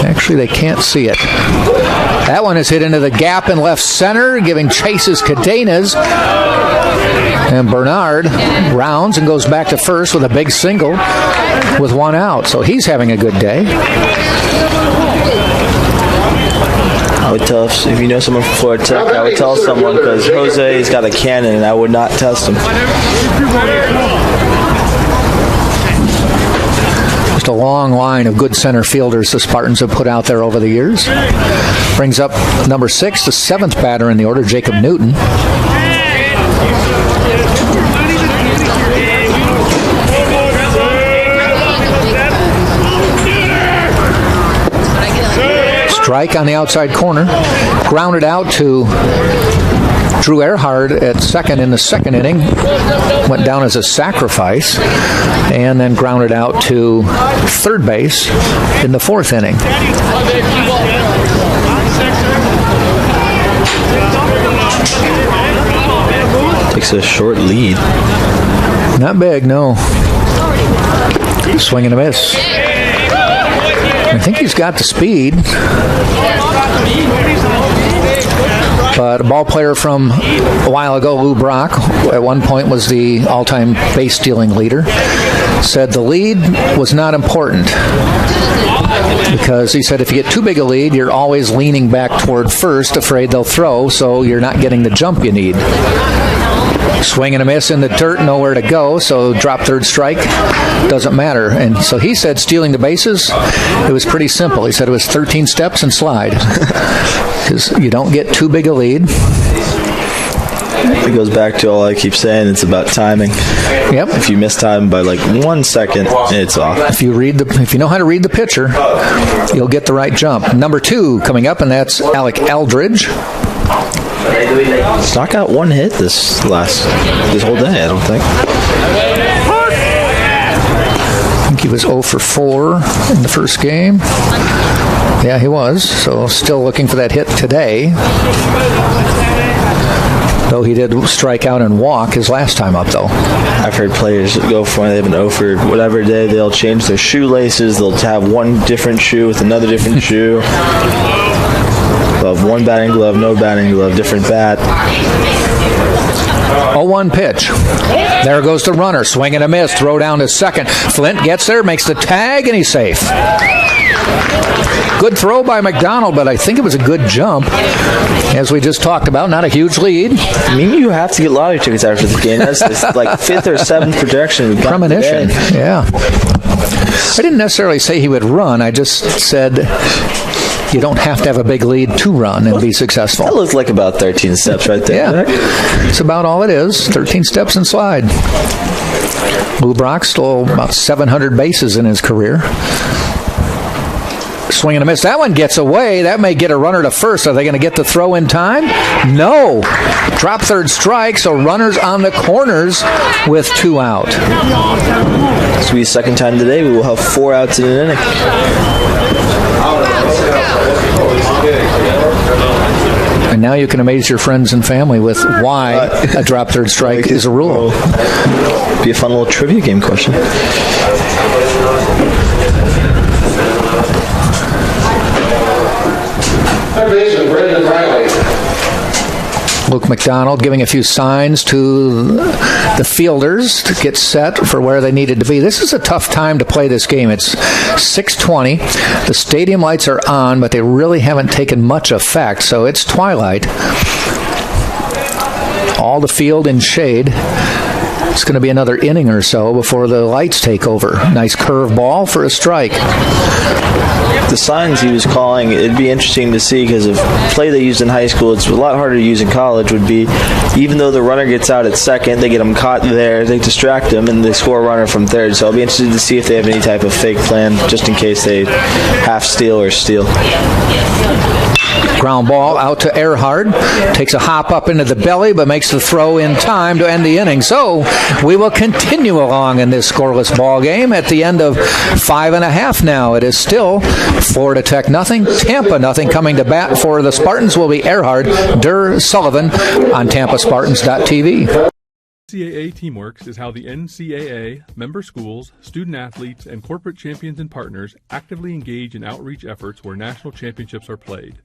Actually, they can't see it. That one is hit into the gap in left center, giving chases Cadenas. And Bernard rounds and goes back to first with a big single with 1 out. So he's having a good day. I would tell if you know someone from Florida Tech, I would tell someone because Jose's got a cannon and I would not test him. Just a long line of good center fielders the Spartans have put out there over the years. Brings up number 6, the 7th batter in the order, Jacob Newton. Strike on the outside corner. Grounded out to Drew Earhart at second in the second inning. Went down as a sacrifice. And then grounded out to third base in the 4th inning. Takes a short lead. Not big, no. Swing and a miss. I think he's got the speed. But a ball player from a while ago, Lou Brock, at one point was the all-time base stealing leader, said the lead was not important. because he said if you get too big a lead, you're always leaning back toward first, afraid they'll throw, so you're not getting the jump you need. Swing and a miss in the dirt, nowhere to go, so drop third strike, doesn't matter. And so he said stealing the bases, it was pretty simple. He said it was 13 steps and slide, because you don't get too big a lead. It goes back to all I keep saying. It's about timing. Yep. If you miss time by like 1 second, it's off. If you know how to read the pitcher, you'll get the right jump. Number 2 coming up, and that's Alec Eldridge. He's not got one hit this whole day, I don't think. I think he was 0 for 4 in the first game. Yeah, he was. So still looking for that hit today. Though he did strike out and walk his last time up, though. I've heard players go for it. They've been 0 for whatever day. They'll change their shoelaces. They'll have one different shoe with another different shoe. They'll have one batting glove, no batting glove, different bat. 0-1 pitch. There goes the runner. Swing and a miss. Throw down to second. Flint gets there, makes the tag, and he's safe. Good throw by McDonald, but I think it was a good jump. As we just talked about, not a huge lead. I mean, you have to get lottery tickets after the game. That's like 5th or 7th projection. Premonition, yeah. I didn't necessarily say he would run. I just said you don't have to have a big lead to run and be successful. That looked like about 13 steps right there. Yeah, it's about all it is. 13 steps and slide. Lou Brock stole about 700 bases in his career. Swing and a miss. That one gets away. That may get a runner to first. Are they going to get the throw in time? No. Drop third strike, so runners on the corners with 2 out. This will be the second time today. We will have 4 outs in an inning. And now you can amaze your friends and family with why a drop third strike is a rule. Be a fun little trivia game question. Luke McDonald giving a few signs to the fielders to get set for where they needed to be. This is a tough time to play this game. It's 6:20. The stadium lights are on, but they really haven't taken much effect, so it's twilight. All the field in shade. It's going to be another inning or so before the lights take over. Nice curve ball for a strike. The signs he was calling, it'd be interesting to see, because of play they used in high school, it's a lot harder to use in college, would be even though the runner gets out at second, they get him caught there, they distract him, and they score a runner from third. So I'll be interested to see if they have any type of fake plan just in case they half steal or steal. Ground ball out to Earhart. Takes a hop up into the belly, but makes the throw in time to end the inning. So we will continue along in this scoreless ball game at the end of 5.5 now. It is still Florida Tech nothing, Tampa nothing. Coming to bat for the Spartans will be Earhart, Durr, Sullivan on TampaSpartans.tv. NCAA Teamworks is how the NCAA, member schools, student athletes, and corporate champions and partners actively engage in outreach efforts where national championships are played.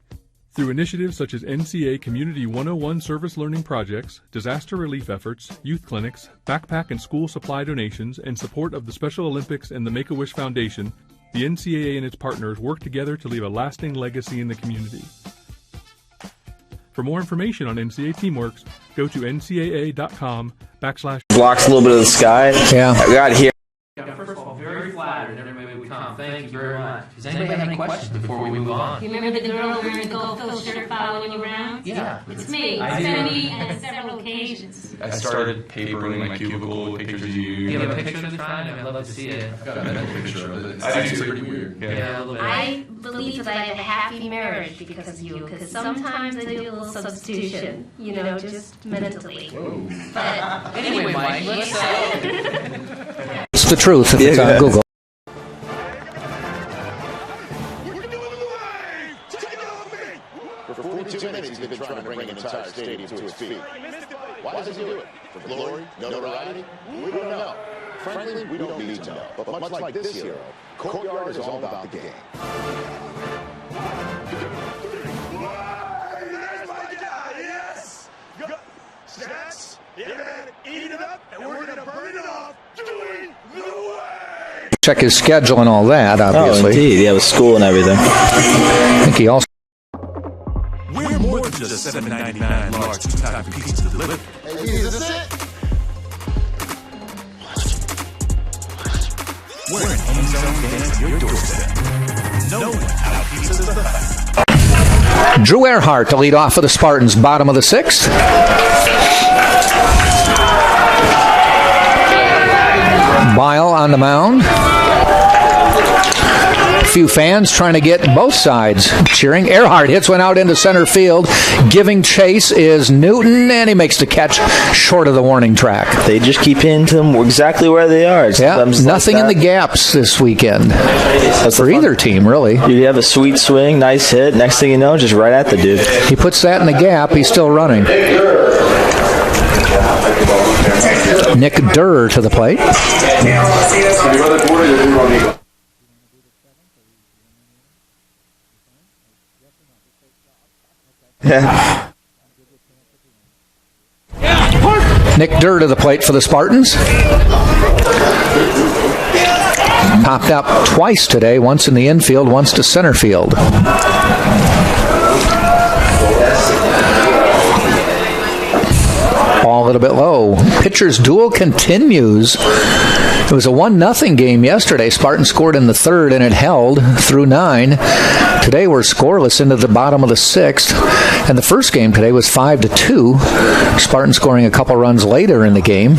Through initiatives such as NCAA Community 101 service learning projects, disaster relief efforts, youth clinics, backpack and school supply donations, and support of the Special Olympics and the Make-A-Wish Foundation, the NCAA and its partners work together to leave a lasting legacy in the community. For more information on NCAA Teamworks, go to ncaa.com/. Blocks a little bit of the sky. Yeah. I got here. First of all, very flattered that everybody would come. Thank you very much. Does anybody have any questions before we move on? You remember the girl wearing the Gulf Coast shirt following you around? Yeah. It's me. It's been me on several occasions. I started papering my cubicle with pictures of you. Do you have a picture of the time? I'd love to see it. I've got a mental picture of it. It's actually pretty weird. Yeah, a little bit. I believe that I have a happy marriage because of you, because sometimes I do a little substitution, you know, just mentally. But anyway, Mike, let's It's the truth if it's on Google. For 42 minutes, he's been trying to bring an entire stadium to its feet. Why does he do it? For glory? Notoriety? We don't know. Frankly, we don't need to know. But much like this hero, Courtyard is all about the game. There's my guy, yes! Snacks, yeah, man, eat it up, and we're gonna burn it off doing the way! check his schedule and all that, obviously. Oh, indeed. Yeah, with school and everything. I think he also... We're more than just $7.99 large two-topping pizza delivered. Hey, is this it? We're an home dance at your doorstep. No one out pizzas the best. Drew Earhart to lead off for the Spartans, bottom of the 6th. Bile on the mound. A few fans trying to get both sides cheering. Earhart hits one out into center field. Giving chase is Newton, and he makes the catch short of the warning track. They just keep hitting them exactly where they are. Yeah, nothing in the gaps this weekend. That's for either team, really. You have a sweet swing, nice hit. Next thing you know, just right at the dude. He puts that in the gap. He's still running. Nick Durr to the plate. Yeah. Nick Durr to the plate for the Spartans. Popped up twice today, once in the infield, once to center field. Ball a little bit low. Pitcher's duel continues. It was a 1-0 game yesterday. Spartans scored in the 3rd, and it held through 9. Today we're scoreless into the bottom of the 6th. And the first game today was 5-2. Spartans scoring a couple runs later in the game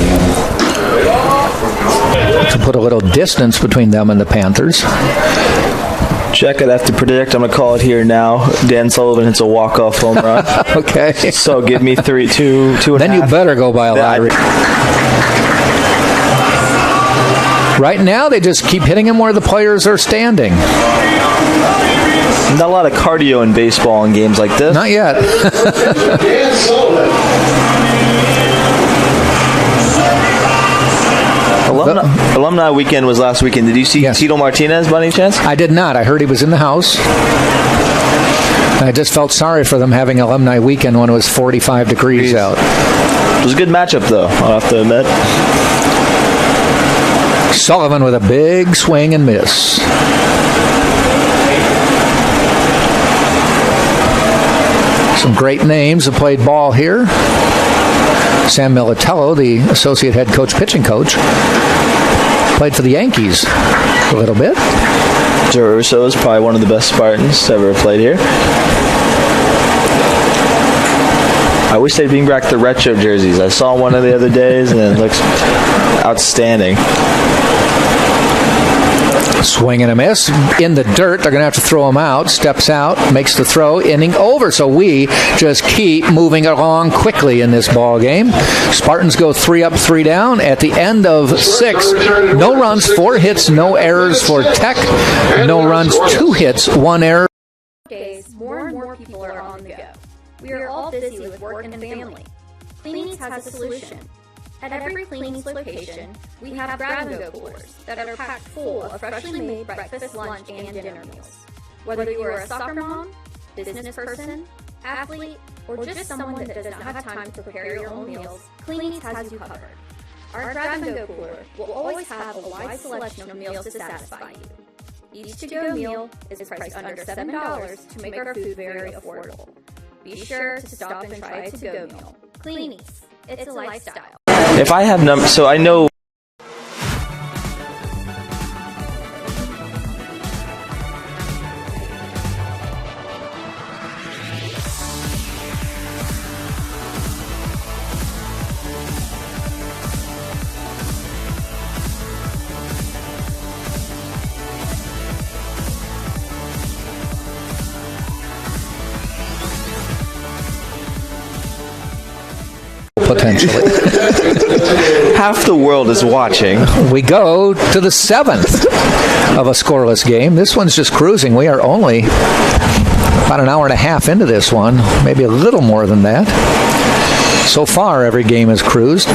to put a little distance between them and the Panthers. Jack, I'd have to predict. I'm going to call it here now. Dan Sullivan hits a walk-off home run. Okay. So give me 2 and then you better go by a lottery. Right now, they just keep hitting him where the players are standing. Not a lot of cardio in baseball in games like this. Not yet. Dan Sullivan. Alumni weekend was last weekend. Did you see Tito Martinez by any chance? I did not. I heard he was in the house. I just felt sorry for them having alumni weekend when it was 45 degrees out. It was a good matchup, though, I'll have to admit. Sullivan with a big swing and miss. Some great names have played ball here. Sam Militello, the associate head coach, pitching coach, played for the Yankees a little bit. Joe Russo is probably one of the best Spartans to ever played here. I wish they'd bring back the retro jerseys. I saw one of the other days, and it looks outstanding. Swing and a miss. In the dirt. They're going to have to throw him out. Steps out. Makes the throw. Inning over. So we just keep moving along quickly in this ball game. Spartans go 3 up, 3 down. At the end of 6, no runs, 4 hits, no errors for Tech. No runs, 2 hits, 1 error. Nowadays, more and more people are on the go. We are all busy with work and family. Cleanings has a solution. At every cleanings location, we have grab-and-go coolers that are packed full of freshly made breakfast, lunch, and dinner meals. Whether you are a soccer mom, business person, athlete, or just someone that does not have time to prepare your own meals, Cleanings has you covered. Our grab-and-go cooler will always have a wide selection of meals to satisfy you. Each to-go meal is priced under $7 to make our food very affordable. Be sure to stop and try a to-go meal. Cleanings, it's a lifestyle. If I have so I know. Potentially. Half the world is watching. We go to the 7th of a scoreless game. This one's just cruising. We are only about an hour and a half into this one, maybe a little more than that. So far, every game has cruised.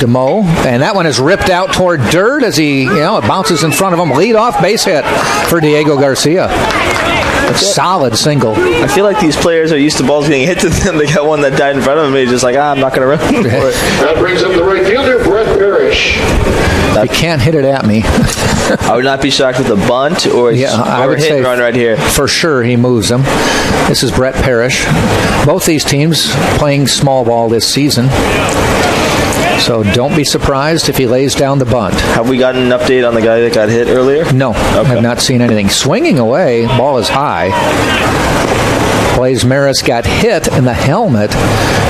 DeMoe, and that one is ripped out toward dirt as he, it bounces in front of him. Lead off base hit for Diego Garcia. Solid single. I feel like these players are used to balls getting hit to them. They got one that died in front of them. He's just like, I'm not going to run for it. That brings up the right fielder, Brett Parrish. You can't hit it at me. I would not be shocked with a bunt or a hit and run right here. For sure he moves them. This is Brett Parrish. Both these teams playing small ball this season. So don't be surprised if he lays down the bunt. Have we gotten an update on the guy that got hit earlier? No, okay. I've not seen anything. Swinging away, ball is high. Blaze Maris got hit in the helmet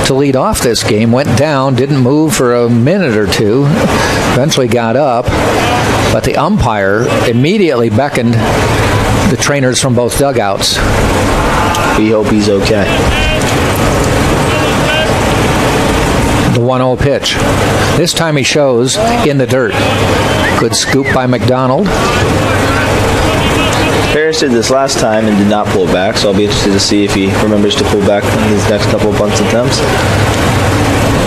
to lead off this game. Went down, didn't move for a minute or two. Eventually got up. But the umpire immediately beckoned the trainers from both dugouts. We hope he's okay. The 1-0 pitch. This time he shows in the dirt. Good scoop by McDonald. Parrish did this last time and did not pull back, so I'll be interested to see if he remembers to pull back in his next couple of bunt attempts.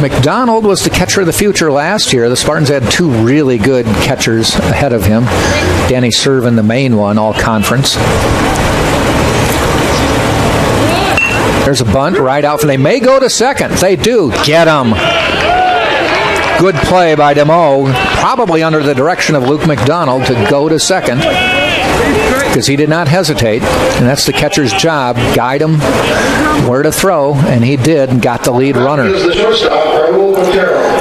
McDonald was the catcher of the future last year. The Spartans had two really good catchers ahead of him. Danny Servin, the main one, all conference. There's a bunt right out. They may go to second. They do. Get him. Good play by DeMoe, probably under the direction of Luke McDonald, to go to second, because he did not hesitate, and that's the catcher's job. Guide him where to throw, and he did, and got the lead runner.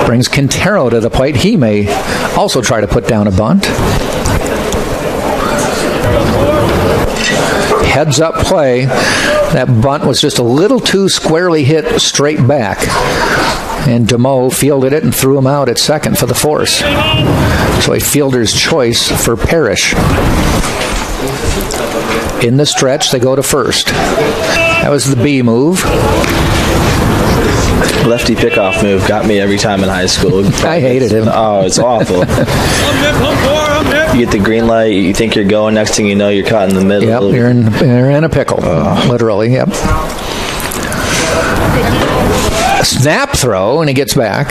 Brings Quintero to the plate. He may also try to put down a bunt. Heads up play. That bunt was just a little too squarely hit straight back. And DeMoe fielded it and threw him out at second for the force. So a fielder's choice for Parrish. In the stretch, they go to first. That was the B move. Lefty pickoff move got me every time in high school. I hated him. Oh, it's awful. You get the green light, you think you're going, next thing you know, you're caught in the middle. Yep, you're in a pickle. Literally, yep. Snap throw, and he gets back.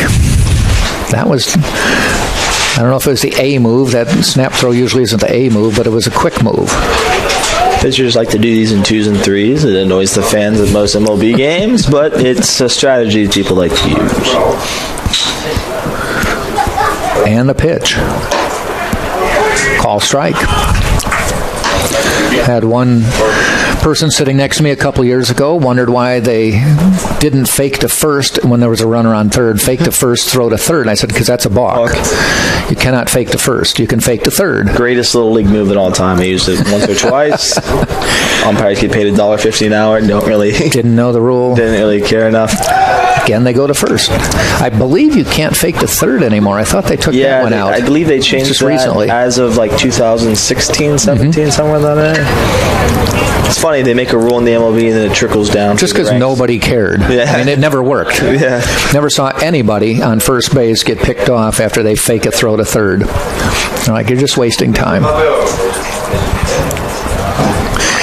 That was, I don't know if it was the A move. That snap throw usually isn't the A move, but it was a quick move. Pitchers like to do these in 2s and 3s. It annoys the fans of most MLB games, but it's a strategy that people like to use. And the pitch. Call strike. Had one person sitting next to me a couple years ago wondered why they didn't fake to first when there was a runner on third. Fake to first, throw to third. And I said, because that's a balk. You cannot fake to first. You can fake to third. Greatest little league move of all time. I used it once or twice. Umpires get paid $1.50 an hour. Didn't know the rule. Didn't really care enough. Again, they go to first. I believe you can't fake to third anymore. I thought they took that one out. I believe they changed just that recently. As of like 2016, 17, somewhere like that. It's funny, they make a rule in the MLB and then it trickles down. Just because nobody cared. Yeah. I mean, it never worked. Yeah. Never saw anybody on first base get picked off after they fake a throw to third. They're like, you're just wasting time.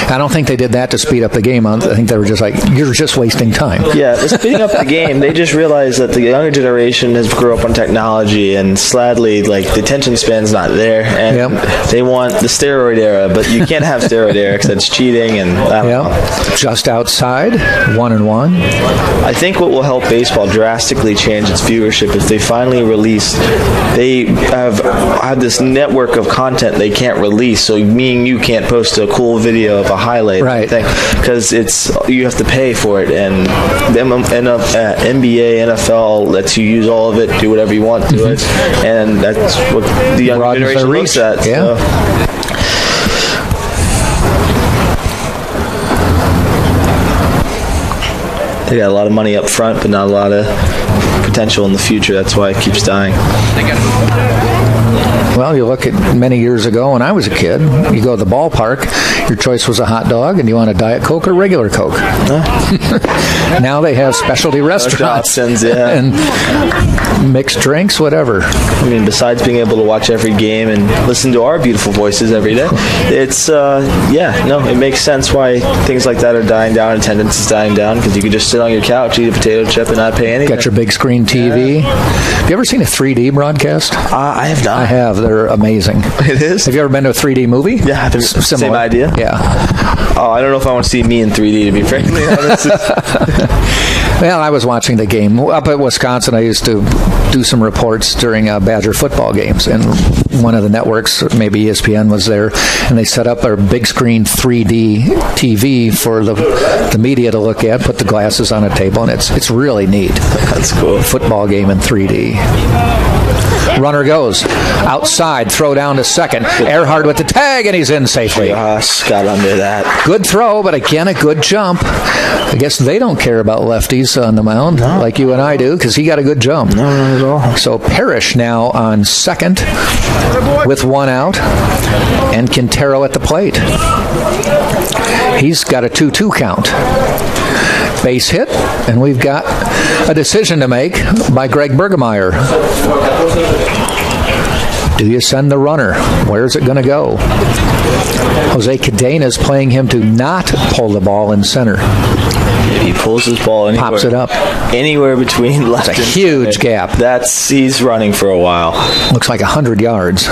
I don't think they did that to speed up the game. I think they were just like, you're just wasting time. Yeah, speeding up the game, they just realized that the younger generation has grew up on technology, and sadly, like, the attention span's not there, and they want the steroid era, but you can't have steroid era because that's cheating, and I don't know. Just outside, 1-1. I think what will help baseball drastically change its viewership is they finally release, they have this network of content they can't release, so me and you can't post a cool video of a highlight, right? Because you have to pay for it, and NBA, NFL lets you use all of it, do whatever you want to it, and that's what the younger generation looks at. Yeah. So. They got a lot of money up front, but not a lot of potential in the future. That's why it keeps dying. Well, you look at many years ago when I was a kid, you go to the ballpark, your choice was a hot dog, and you want a Diet Coke or regular Coke. Now they have specialty restaurants and mixed drinks, whatever. I mean, besides being able to watch every game and listen to our beautiful voices every day, it's, it makes sense why things like that are dying down, attendance is dying down, because you can just sit on your couch, eat a potato chip, and not pay anything. Got your big screen TV. You ever seen a 3D broadcast? I have not. I have. They're amazing. It is? Have you ever been to a 3D movie? Yeah, same idea. Yeah. Oh, I don't know if I want to see me in 3D, to be frankly honest. Well, I was watching the game. Up at Wisconsin, I used to do some reports during Badger football games, and one of the networks, maybe ESPN, was there, and they set up a big screen 3D TV for the media to look at, put the glasses on a table, and it's really neat. That's cool. Football game in 3D. Runner goes outside, throw down to second. Earhart with the tag, and he's in safely. Josh got under that. Good throw, but again, a good jump. I guess they don't care about lefties on the mound like you and I do, because he got a good jump. No, not at all. So Parrish now on second with one out, and Quintero at the plate. He's got a 2-2 count. Base hit, and we've got a decision to make by Greg Bergemeyer. Do you send the runner? Where's it going to go? Jose Cadena's playing him to not pull the ball in center. If he pulls his ball anywhere, pops it up anywhere between left and a huge center, gap. He's running for a while. Looks like 100 yards.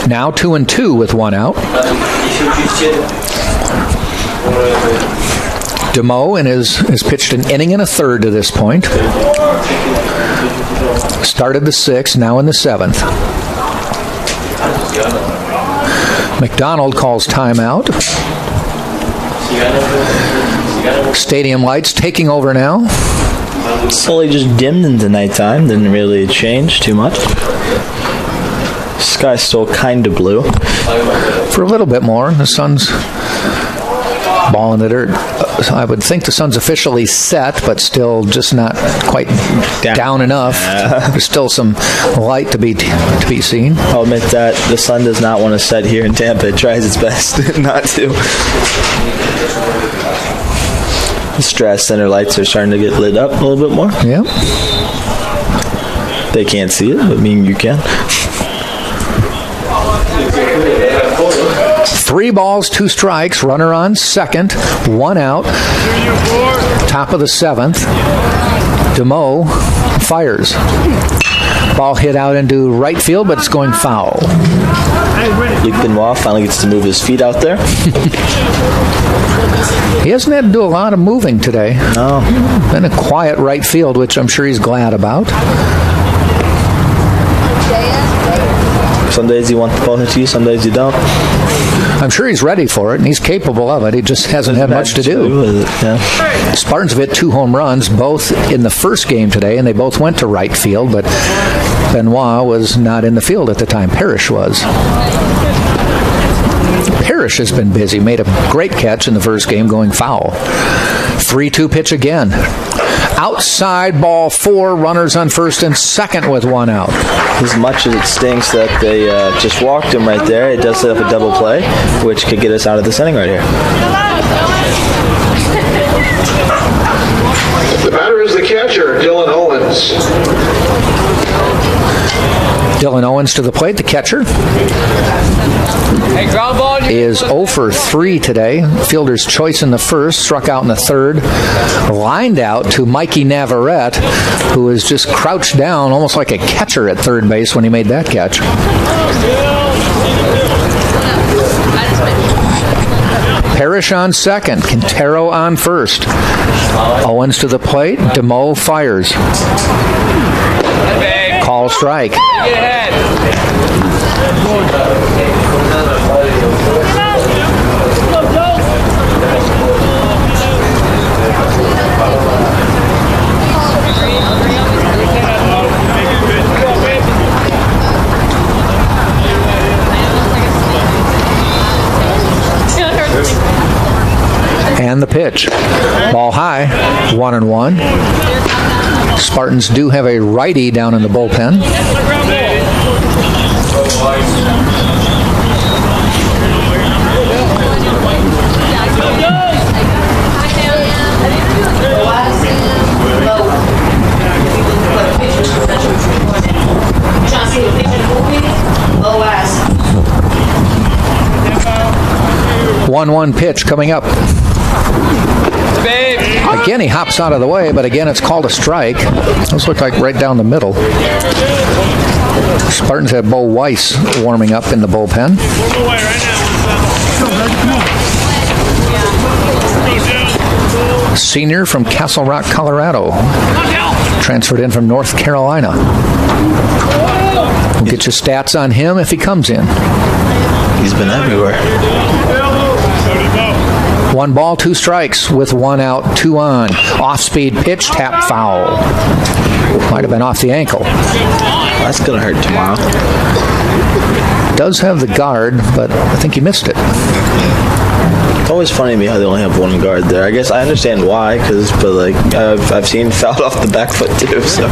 Now 2-2 with one out. DeMo has pitched an inning and a third to this point. Started the 6th, now in the 7th. McDonald calls timeout. Stadium lights taking over now. Slowly just dimmed into nighttime. Didn't really change too much. Sky's still kind of blue. For a little bit more. The sun's ball in the dirt. I would think the sun's officially set, but still just not quite down enough. There's still some light to be seen. I'll admit that the sun does not want to set here in Tampa. It tries its best not to. The Strat Center lights are starting to get lit up a little bit more. Yeah. They can't see it, but me and you can. 3 balls, 2 strikes. Runner on second. 1 out. Top of the 7th. DeMo fires. Ball hit out into right field, but it's going foul. Luc Benoit finally gets to move his feet out there. He hasn't had to do a lot of moving today. No. Been a quiet right field, which I'm sure he's glad about. Some days you want the ball hit to you, some days you don't. I'm sure he's ready for it, and he's capable of it. He just hasn't had much to do. Spartans have hit 2 home runs, both in the first game today, and they both went to right field, but Benoit was not in the field at the time. Parrish was. Parrish has been busy. Made a great catch in the first game going foul. 3-2 pitch again. Outside ball 4, runners on first and second with 1 out. As much as it stinks that they just walked him right there, it does set up a double play, which could get us out of this inning right here. The batter is the catcher, Dylan Owens. Dylan Owens to the plate, the catcher. Hey, ground ball. Is 0 for 3 today. Fielder's choice in the first, struck out in the third. Lined out to Mikey Navarrete, who is just crouched down almost like a catcher at third base when he made that catch. Parrish on second, Quintero on first. Owens to the plate, DeMo fires. Call strike. And the pitch. Ball high, 1-1. Spartans do have a righty down in the bullpen. OS. 1-1 pitch coming up. Again, he hops out of the way, but again, it's called a strike. Those look like right down the middle. Spartans have Bo Weiss warming up in the bullpen. Senior from Castle Rock, Colorado. Transferred in from North Carolina. We'll get your stats on him if he comes in. He's been everywhere. 1 ball, 2 strikes with 1 out, 2 on. Off-speed pitch, tap foul. Might have been off the ankle. That's going to hurt tomorrow. Does have the guard, but I think he missed it. It's always funny to me how they only have 1 guard there. I guess I understand why, but like I've seen fouled off the back foot too. So.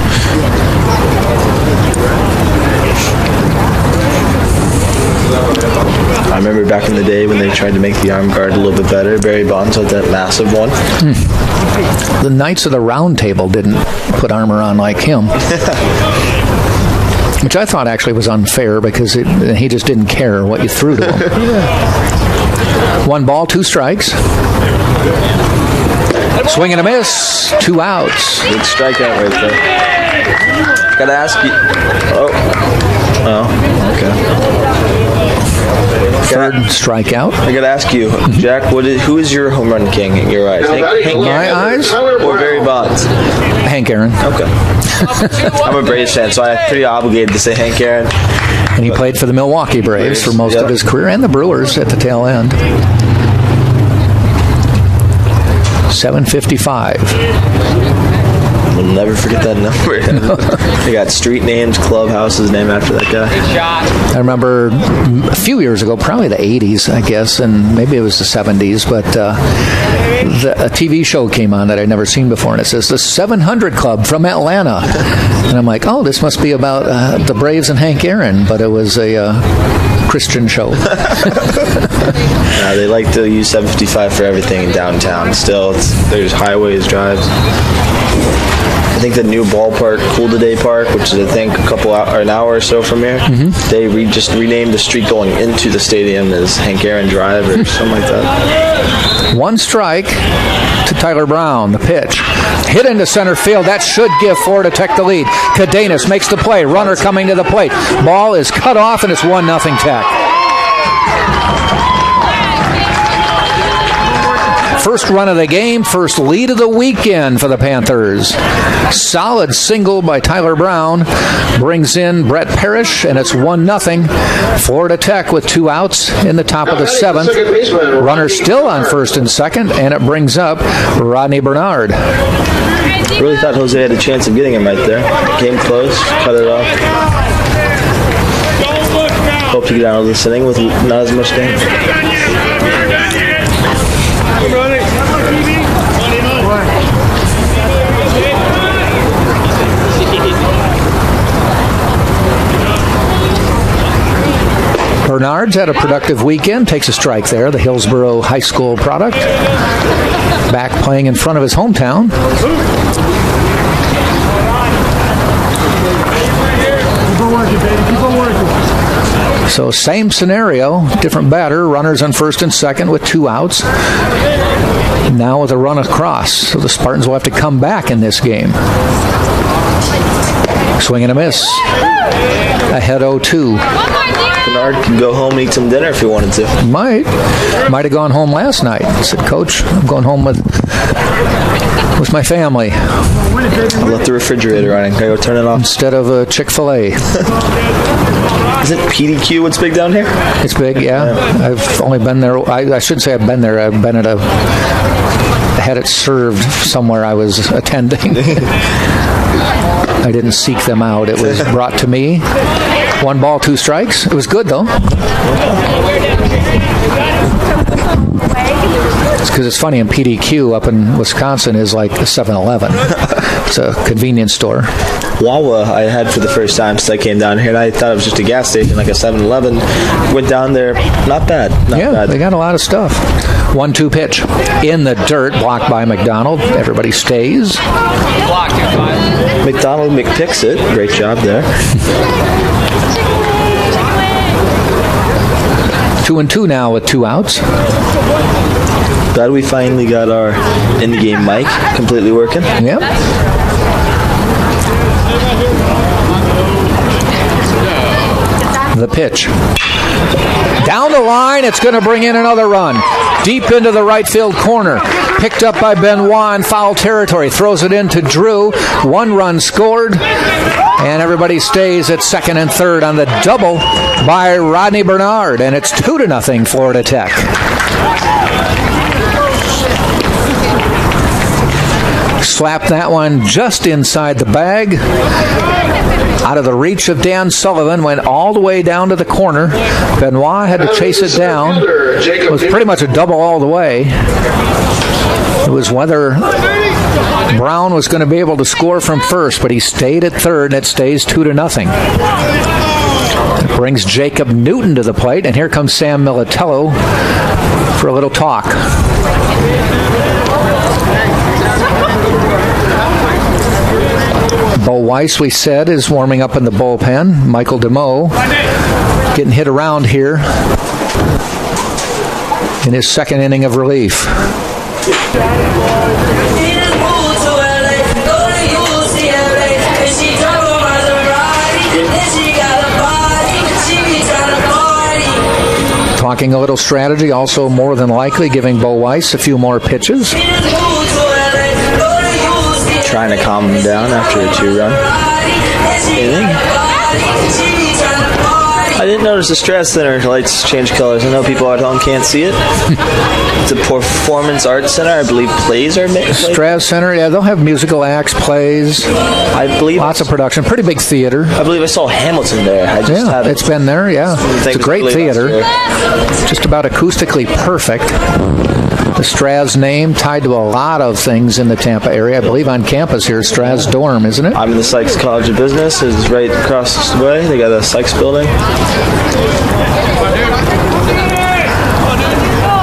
I remember back in the day when they tried to make the arm guard a little bit better. Barry Bonds had that massive one. The Knights of the Round Table didn't put armor on like him. Which I thought actually was unfair because he just didn't care what you threw to him. 1 ball, 2 strikes. Swing and a miss, 2 outs. Good strikeout right there. Gotta ask you. Oh, okay. Third strikeout. I gotta ask you, Jack, who is your home run king in your eyes? Hank My eyes? Or Barry Bonds? Hank Aaron. Okay. I'm a Braves fan, so I'm pretty obligated to say Hank Aaron. And he played for the Milwaukee Braves for most of his career, and the Brewers at the tail end. 7:55. We'll never forget that number. They got street names, clubhouses named after that guy. I remember a few years ago, probably the 80s, I guess, and maybe it was the 70s, but a TV show came on that I'd never seen before, and it says the 700 Club from Atlanta. And I'm like, oh, this must be about the Braves and Hank Aaron, but it was a Christian show. They like to use 755 for everything in downtown. Still, there's highways, drives. I think the new ballpark, Cool Today Park, which is I think an hour or so from here, they just renamed the street going into the stadium as Hank Aaron Drive or something like that. 1 strike to Tyler Brown. The pitch hit into center field. That should give Florida Tech the lead. Cadenas makes the play. Runner coming to the plate. Ball is cut off and it's 1-0 Tech. First run of the game, first lead of the weekend for the Panthers. Solid single by Tyler Brown brings in Brett Parrish, and it's 1-0. Florida Tech with 2 outs in the top of the 7th. Runner still on first and second, and it brings up Rodney Bernard. Really thought Jose had a chance of getting him right there. Came close, cut it off. Hope to get out of this inning with not as much damage. Bernard's had a productive weekend, takes a strike there, the Hillsborough High School product. Back playing in front of his hometown. So same scenario, different batter, runners on first and second with 2 outs. Now with a run across, so the Spartans will have to come back in this game. Swing and a miss. Ahead 0-2. Bernard can go home and eat some dinner if he wanted to. Might have gone home last night. I said, Coach, I'm going home with my family. I left the refrigerator running. Can I go turn it off? Instead of a Chick-fil-A. Isn't PDQ what's big down here? It's big, yeah. I've only been there. I shouldn't say I've been there. I've been at had it served somewhere I was attending. I didn't seek them out. It was brought to me. 1 ball, 2 strikes. It was good, though. It's because it's funny, in PDQ up in Wisconsin is like a 7-Eleven. It's a convenience store. Wawa I had for the first time since I came down here, and I thought it was just a gas station, like a 7-Eleven. Went down there, not bad. Not bad. They got a lot of stuff. 1-2 pitch. In the dirt, blocked by McDonald. Everybody stays. McDonald McPicks it. Great job there. 2-2 now with 2 outs. Glad we finally got our in-game mic completely working. Yep. The pitch. Down the line, it's going to bring in another run. Deep into the right field corner. Picked up by Benoit in foul territory. Throws it into Drew. 1 run scored. And everybody stays at second and third on the double by Rodney Bernard. And it's 2-0 Florida Tech. Slapped that one just inside the bag. Out of the reach of Dan Sullivan, went all the way down to the corner. Benoit had to chase it down. It was pretty much a double all the way. It was whether Brown was going to be able to score from first, but he stayed at third, and it stays 2-0. It brings Jacob Newton to the plate, and here comes Sam Militello for a little talk. Bo Weiss, we said, is warming up in the bullpen. Michael DeMoe getting hit around here in his second inning of relief. Talking a little strategy, also more than likely giving Bo Weiss a few more pitches. Trying to calm him down after a 2-run inning. I didn't notice the Straz Center lights change colors. I know people at home can't see it. It's a performance arts center. I believe plays are made. Straz Center, yeah, they'll have musical acts, plays. I believe lots of production. Pretty big theater. I believe I saw Hamilton there. It's been there, yeah. It's a great theater. Just about acoustically perfect. The Straz name tied to a lot of things in the Tampa area. I believe on campus here, Straz Dorm, isn't it? I'm in the Sykes College of Business. It's right across the way. They got a Sykes building.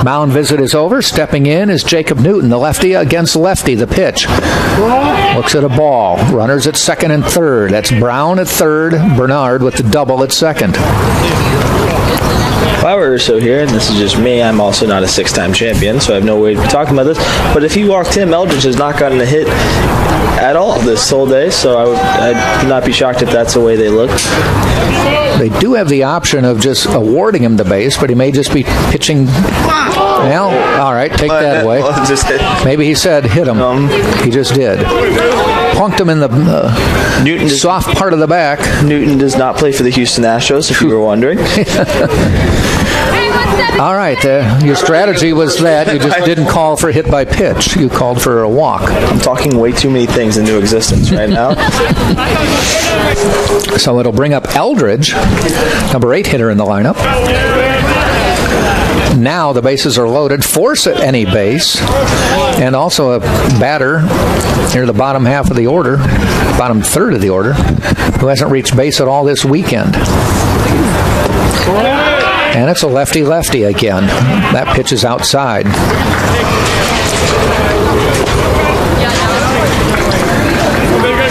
Mound visit is over. Stepping in is Jacob Newton, the lefty against lefty. The pitch. Looks at a ball. Runners at second and third. That's Brown at third. Bernard with the double at second. If I were so here, and this is just me, I'm also not a 6-time champion, so I have no way to be talking about this. But if you walked in, Eldridge has not gotten a hit at all this whole day, so I'd not be shocked if that's the way they look. They do have the option of just awarding him the base, but he may just be pitching. Well, all right, take that away. Maybe he said hit him. He just did. Punked him in the soft part of the back. Newton does not play for the Houston Astros, if you were wondering. All right, your strategy was that you just didn't call for hit by pitch. You called for a walk. I'm talking way too many things into existence right now. So it'll bring up Eldridge, number 8 hitter in the lineup. Now the bases are loaded. Force at any base. And also a batter near the bottom half of the order, bottom third of the order, who hasn't reached base at all this weekend. And it's a lefty-lefty again. That pitch is outside.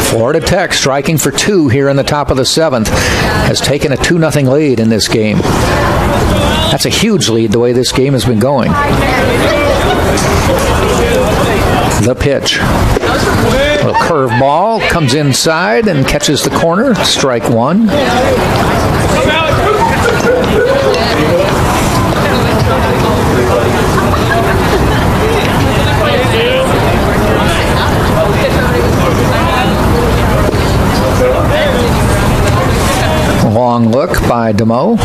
Florida Tech striking for 2 here in the top of the 7th. Has taken a 2-0 lead in this game. That's a huge lead the way this game has been going. The pitch. A little curve ball comes inside and catches the corner. Strike 1. Long look by DeMoe.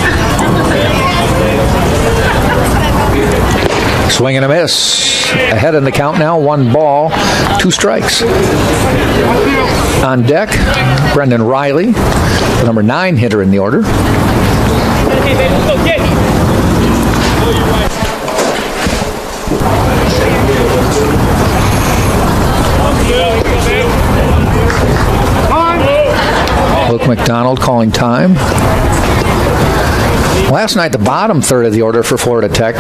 Swing and a miss. Ahead in the count now. 1 ball, 2 strikes. On deck, Brendan Riley, the number 9 hitter in the order. Luke McDonald calling time. Last night, the bottom third of the order for Florida Tech,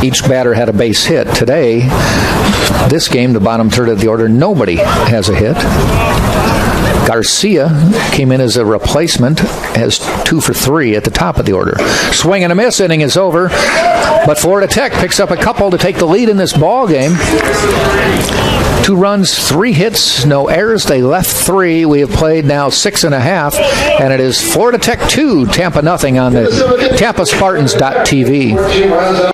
each batter had a base hit. Today, this game, the bottom third of the order, nobody has a hit. Garcia came in as a replacement, has 2 for 3 at the top of the order. Swing and a miss, inning is over, but Florida Tech picks up a couple to take the lead in this ball game. 2 runs, 3 hits, no errors. They left 3. We have played now 6.5, and it is Florida Tech 2, Tampa nothing on the TampaSpartans.tv.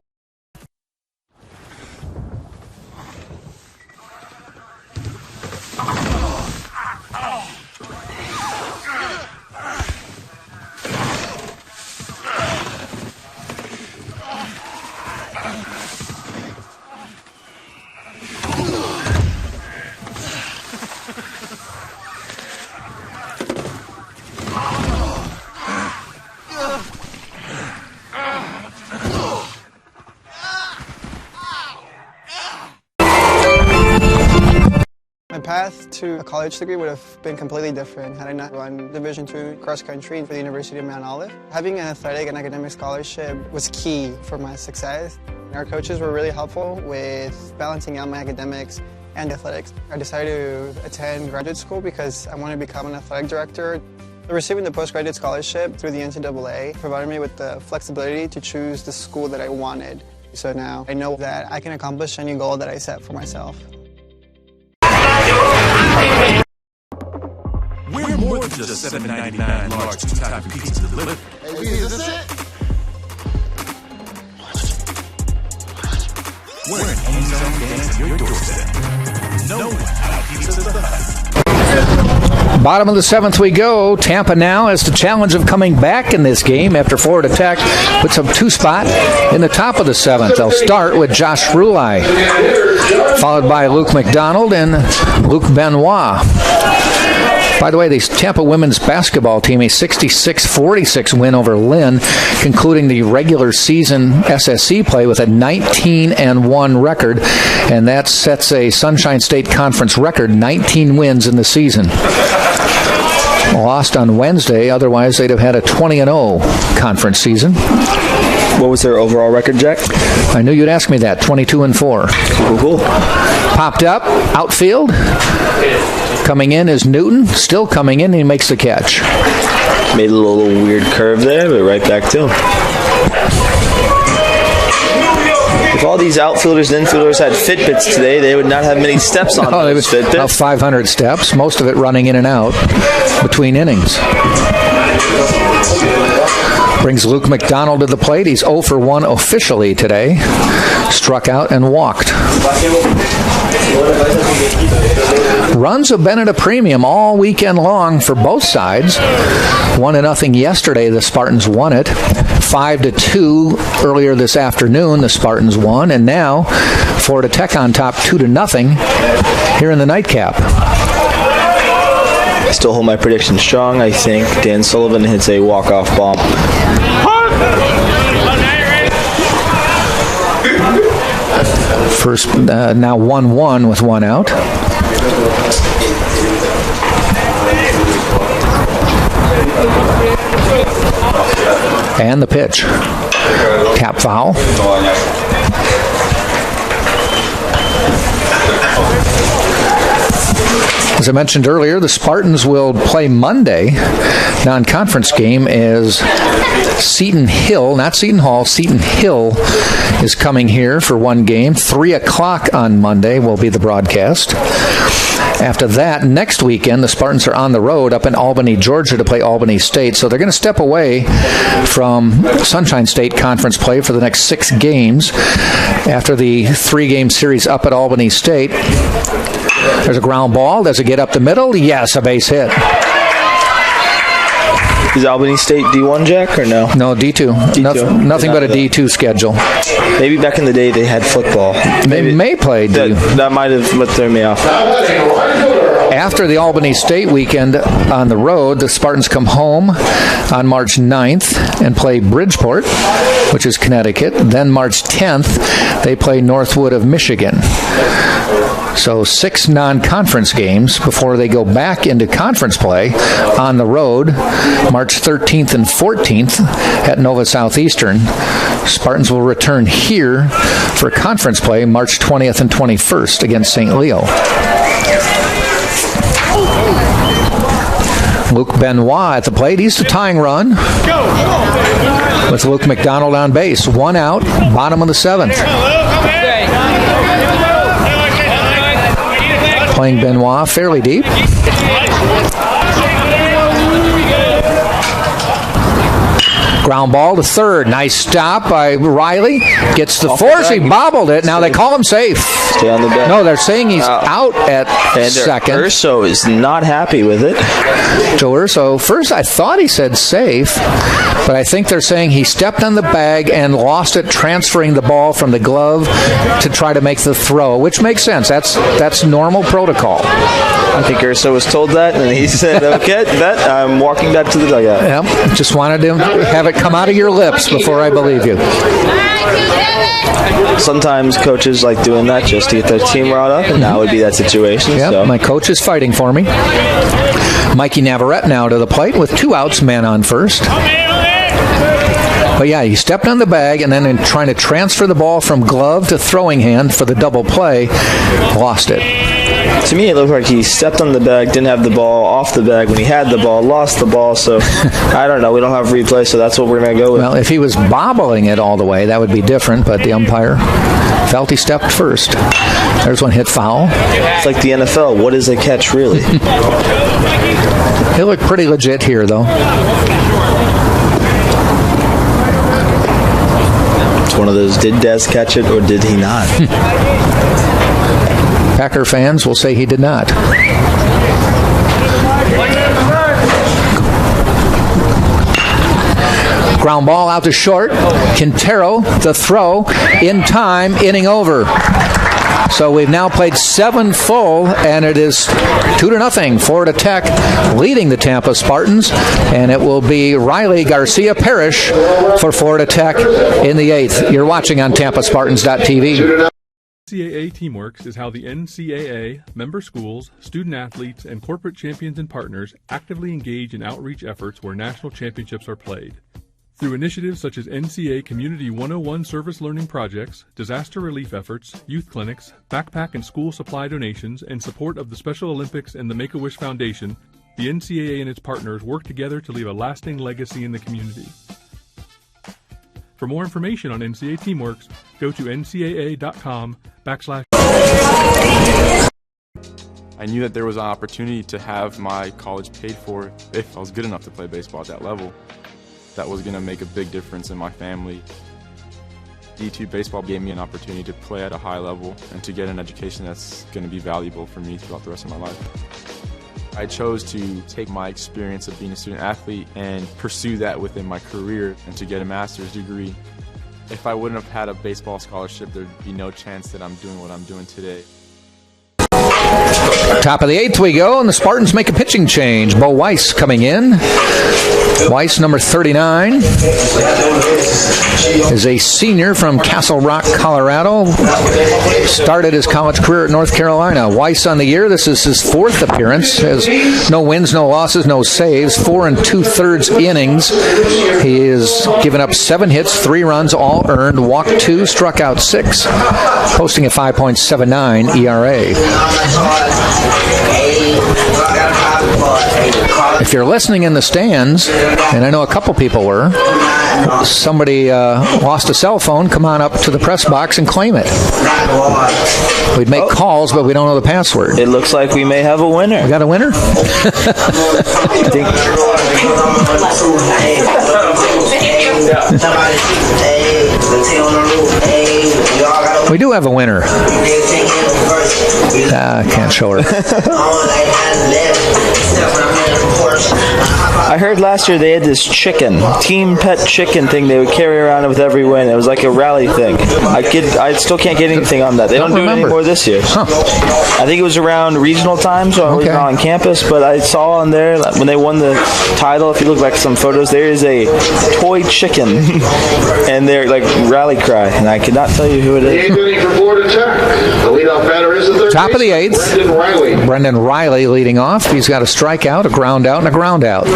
My path to a college degree would have been completely different had I not run Division II cross country for the University of Mount Olive. Having an athletic and academic scholarship was key for my success. Our coaches were really helpful with balancing out my academics and athletics. I decided to attend graduate school because I wanted to become an athletic director. Receiving the postgraduate scholarship through the NCAA provided me with the flexibility to choose the school that I wanted. So now I know that I can accomplish any goal that I set for myself. We're more than just $7.99 large two-type pizza delivered. Hey, is this it? We're an hometown dance at your doorstep. No one out Pizza the Hut. Bottom of the 7th we go. Tampa now has the challenge of coming back in this game after Florida Tech puts up 2 spot in the top of the 7th. They'll start with Josh Rulai, followed by Luke McDonald and Luke Benoit. By the way, the Tampa women's basketball team, a 66-46 win over Lynn, concluding the regular season SSC play with a 19-1 record, and that sets a Sunshine State Conference record, 19 wins in the season. Lost on Wednesday, otherwise they'd have had a 20-0 conference season. What was their overall record, Jack? I knew you'd ask me that, 22-4. Cool. Popped up, outfield. Coming in is Newton, still coming in, and he makes the catch. Made a little weird curve there, but right back to him. If all these outfielders and infielders had Fitbits today, they would not have many steps on those Fitbits. About 500 steps, most of it running in and out between innings. Brings Luke McDonald to the plate. He's 0 for 1 officially today. Struck out and walked. Runs have been at a premium all weekend long for both sides. 1-0 yesterday, the Spartans won it. 5-2 earlier this afternoon, the Spartans won. And now, Florida Tech on top 2-0 here in the nightcap. I still hold my prediction strong. I think Dan Sullivan hits a walk-off bomb. First, now 1-1 with 1 out. And the pitch. Tap foul. As I mentioned earlier, the Spartans will play Monday. Non-conference game is Seton Hill, not Seton Hall. Seton Hill is coming here for one game. 3 o'clock on Monday will be the broadcast. After that, next weekend, the Spartans are on the road up in Albany, Georgia to play Albany State. So they're going to step away from Sunshine State Conference play for the next 6 games. After the 3-game series up at Albany State, there's a ground ball. Does it get up the middle? Yes, a base hit. Is Albany State D1, Jack, or no? No, D2. D2. Nothing but a D2 schedule. Maybe back in the day they had football. They may play D. That might have thrown me off. After the Albany State weekend on the road, the Spartans come home on March 9th and play Bridgeport, which is Connecticut. Then March 10th, they play Northwood of Michigan. So 6 non-conference games before they go back into conference play on the road, March 13th and 14th at Nova Southeastern. Spartans will return here for conference play March 20th and 21st against St. Leo. Luke Benoit at the plate. He's the tying run with Luke McDonald on base. 1 out, bottom of the 7th. Playing Benoit fairly deep. Ground ball to third. Nice stop by Riley. Gets the force. He bobbled it. Now they call him safe. Stay on the bag. No, they're saying he's out at second. Urso is not happy with it. Joe Urso, first I thought he said safe, but I think they're saying he stepped on the bag and lost it, transferring the ball from the glove to try to make the throw, which makes sense. That's normal protocol. I think Urso was told that, and he said, okay, I'm walking back to the dugout. Yep, just wanted to have it come out of your lips before I believe you. Sometimes coaches like doing that just to get their team riled up, and that would be that situation. Yep, so. My coach is fighting for me. Mikey Navarrete now to the plate with 2 outs, man on first. But yeah, he stepped on the bag, and then in trying to transfer the ball from glove to throwing hand for the double play, lost it. To me, it looked like he stepped on the bag, didn't have the ball off the bag. When he had the ball, lost the ball. So, I don't know. We don't have replay, so that's what we're going to go with. Well, if he was bobbling it all the way, that would be different. But the umpire felt he stepped first. There's one hit foul. It's like the NFL. What is a catch, really? He looked pretty legit here, though. It's one of those, did Dez catch it or did he not? Packer fans will say he did not. Ground ball out to short. Quintero, the throw, in time, inning over. So we've now played 7 full, and it is 2-0. Florida Tech leading the Tampa Spartans, and it will be Riley Garcia Parrish for Florida Tech in the 8th. You're watching on TampaSpartans.tv. NCAA Teamworks is how the NCAA, member schools, student athletes, and corporate champions and partners actively engage in outreach efforts where national championships are played. Through initiatives such as NCAA Community 101 service learning projects, disaster relief efforts, youth clinics, backpack and school supply donations, and support of the Special Olympics and the Make-A-Wish Foundation, the NCAA and its partners work together to leave a lasting legacy in the community. For more information on NCAA Teamworks, go to ncaa.com/. I knew that there was an opportunity to have my college paid for if I was good enough to play baseball at that level. That was going to make a big difference in my family. D2 baseball gave me an opportunity to play at a high level and to get an education that's going to be valuable for me throughout the rest of my life. I chose to take my experience of being a student athlete and pursue that within my career and to get a master's degree. If I wouldn't have had a baseball scholarship, there'd be no chance that I'm doing what I'm doing today. Top of the 8th we go, and the Spartans make a pitching change. Bo Weiss coming in. Weiss, number 39, is a senior from Castle Rock, Colorado. Started his college career at North Carolina. Weiss on the year. This is his 4th appearance. Has no wins, no losses, no saves. 4 2/3 innings. He has given up 7 hits, 3 runs, all earned. Walked 2, struck out 6, posting a 5.79 ERA. If you're listening in the stands, and I know a couple people were, somebody lost a cell phone, come on up to the press box and claim it. We'd make calls, but we don't know the password. It looks like we may have a winner. We got a winner? We do have a winner. Can't show her. I heard last year they had this chicken, team pet chicken thing they would carry around with every win. It was like a rally thing. I still can't get anything on that. They don't do it anymore this year. Huh. I think it was around regional time, so I was not on campus, but I saw on there when they won the title, if you look back at some photos, there is a toy chicken and they're like rally cry, and I could not tell you who it is. Top of the 8th, Brendan Riley leading off. He's got a strikeout, a ground out, and a ground out.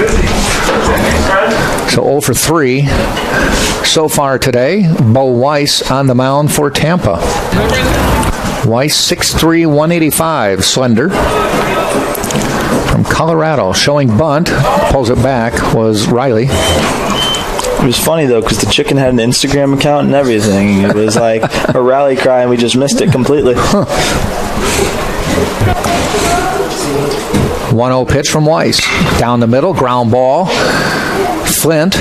So 0 for 3 so far today. Bo Weiss on the mound for Tampa. Weiss 6'3", 185, slender. From from Colorado. Showing bunt, pulls it back, was Riley. It was funny, though, because the chicken had an Instagram account and everything. It was like a rally cry, and we just missed it completely. 1-0 pitch from Weiss. Down the middle, ground ball. Flint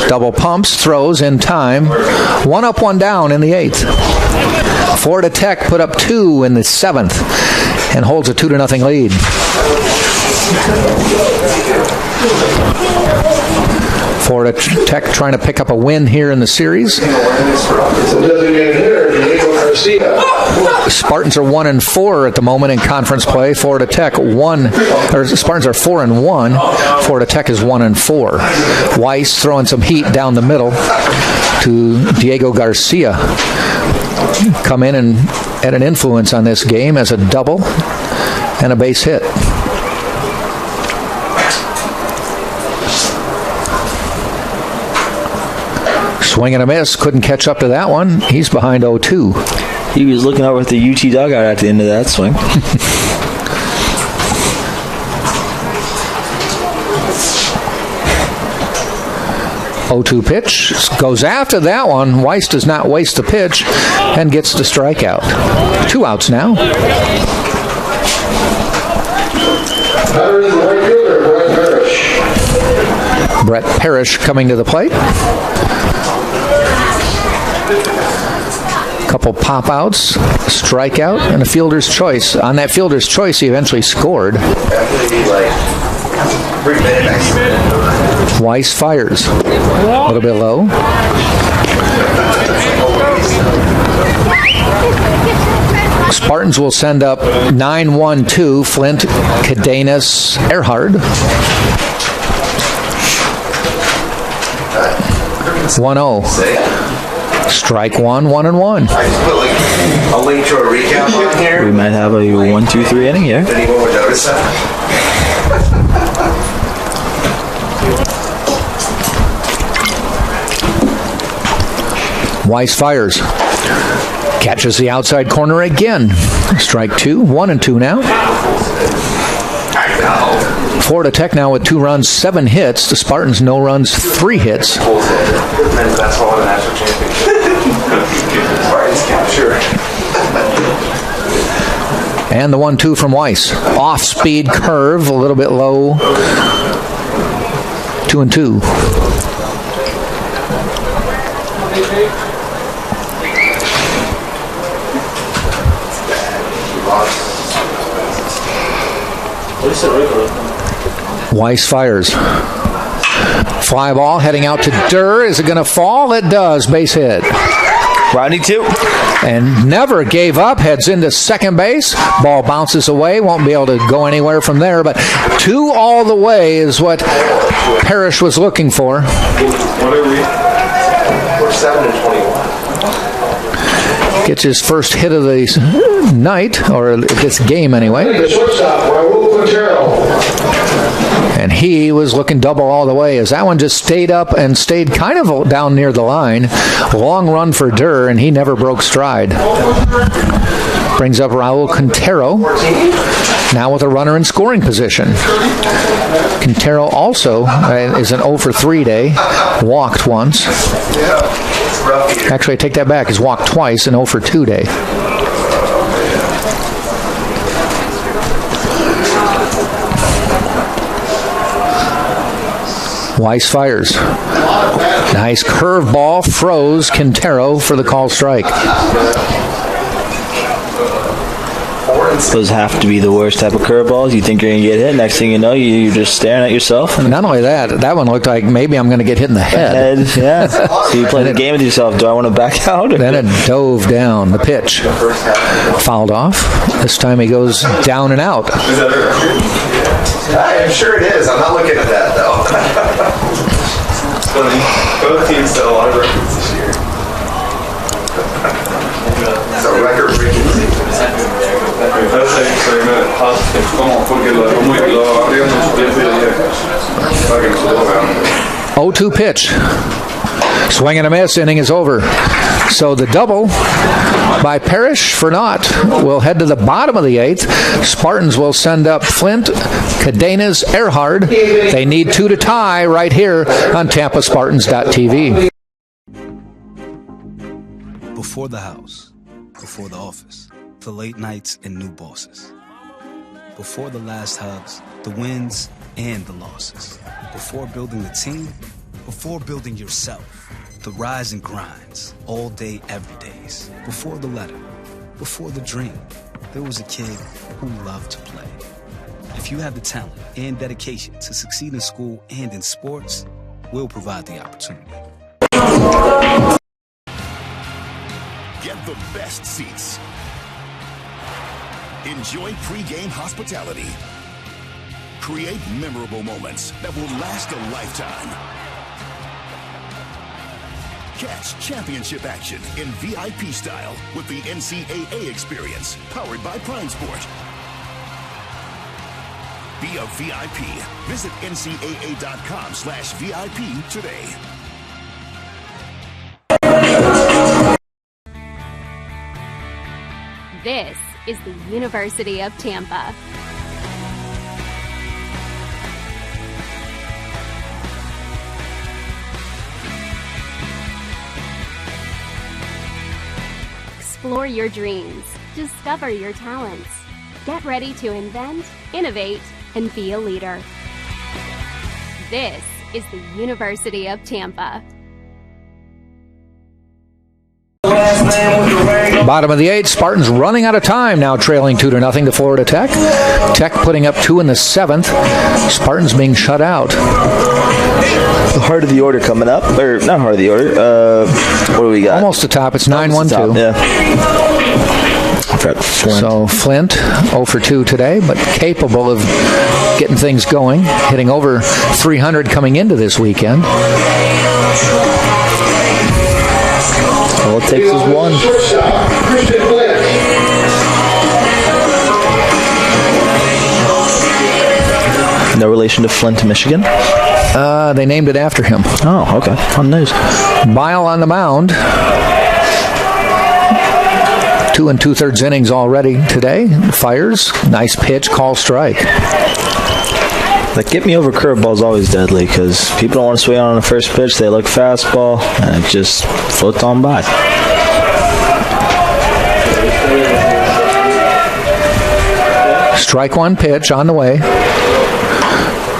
double pumps, throws in time. 1 up, 1 down in the 8th. Florida Tech put up 2 in the 7th and holds a 2-0 lead. Florida Tech trying to pick up a win here in the series. Spartans are 1-4 at the moment in conference play. Spartans are 4-1. Florida Tech is 1-4. Weiss throwing some heat down the middle to Diego Garcia. Come in and had an influence on this game as a double and a base hit. Swing and a miss. Couldn't catch up to that one. He's behind 0-2. He was looking over at the UT dugout at the end of that swing. 0-2 pitch. Goes after that one. Weiss does not waste the pitch and gets the strikeout. 2 outs now. Brett Parrish coming to the plate. Couple pop outs, strikeout, and a fielder's choice. On that fielder's choice, he eventually scored. Weiss fires. A little bit low. Spartans will send up 9-1-2, Flint, Cadenas, Earhard. 1-0. Strike 1, 1-1. I'll link to a recap on here. We might have a 1-2-3 inning here. Anyone would notice that? Weiss fires. Catches the outside corner again. Strike 2, 1-2 now. Florida Tech now with 2 runs, 7 hits. The Spartans no runs, 3 hits. Men's basketball in the national championship. Spartans capture. And the 1-2 from Weiss. Off-speed curve, a little bit low. 2-2. Weiss fires. Fly ball heading out to Durr. Is it going to fall? It does. Base hit. Rodney 2. And never gave up. Heads into second base. Ball bounces away. Won't be able to go anywhere from there. But 2 all the way is what Parrish was looking for. We're 7-21. Gets his first hit of the night, or this game anyway. And he was looking double all the way as that one just stayed up and stayed kind of down near the line. Long run for Durr, and he never broke stride. Brings up Raul Quintero, now with a runner in scoring position. Quintero also is an 0-for-3 day, walked once. Actually, I take that back. He's walked twice, an 0-for-2 day. Weiss fires. Nice curveball, froze Quintero for the call strike. Those have to be the worst type of curveballs. You think you're going to get hit. Next thing you know, you're just staring at yourself. Not only that, that one looked like maybe I'm going to get hit in the head. Yeah. So you play the game with yourself. Do I want to back out? Then it dove down. The pitch fouled off. This time he goes down and out. I'm sure it is. I'm not looking at that, though. Both teams set a lot of records this year. It's a record-breaking season. 0-2 pitch. Swing and a miss. Inning is over. So the double by Parrish for naught will head to the bottom of the 8th. Spartans will send up Flint, Cadenas, Erhard. They need 2 to tie right here on TampaSpartans.tv. Before the house, before the office, the late nights and new bosses. Before the last hugs, the wins and the losses. Before building the team, before building yourself. The rise and grinds, all day, every days. Before the letter, before the dream, there was a kid who loved to play. If you have the talent and dedication to succeed in school and in sports, we'll provide the opportunity. Get the best seats. Enjoy pre-game hospitality. Create memorable moments that will last a lifetime. Catch championship action in VIP style with the NCAA experience, powered by Prime Sport. Be a VIP. Visit ncaa.com/VIP today. This is the University of Tampa. Explore your dreams. Discover your talents. Get ready to invent, innovate, and be a leader. This is the University of Tampa. Bottom of the 8th, Spartans running out of time now, trailing 2-0 to Florida Tech. Tech putting up 2 in the 7th. Spartans being shut out. The heart of the order coming up, or not heart of the order. What do we got? Almost the top. It's 9-1-2. Yeah. So Flint 0 for 2 today, but capable of getting things going, hitting over 300 coming into this weekend. All it takes is one. No relation to Flint, Michigan? They named it after him. Oh, okay. Fun news. Bile on the mound. 2 2/3 innings already today. Fires. Nice pitch. Call strike. Like, get me over curveball is always deadly because people don't want to swing on the first pitch. They look fastball, and it just floats on by. Strike 1 pitch on the way.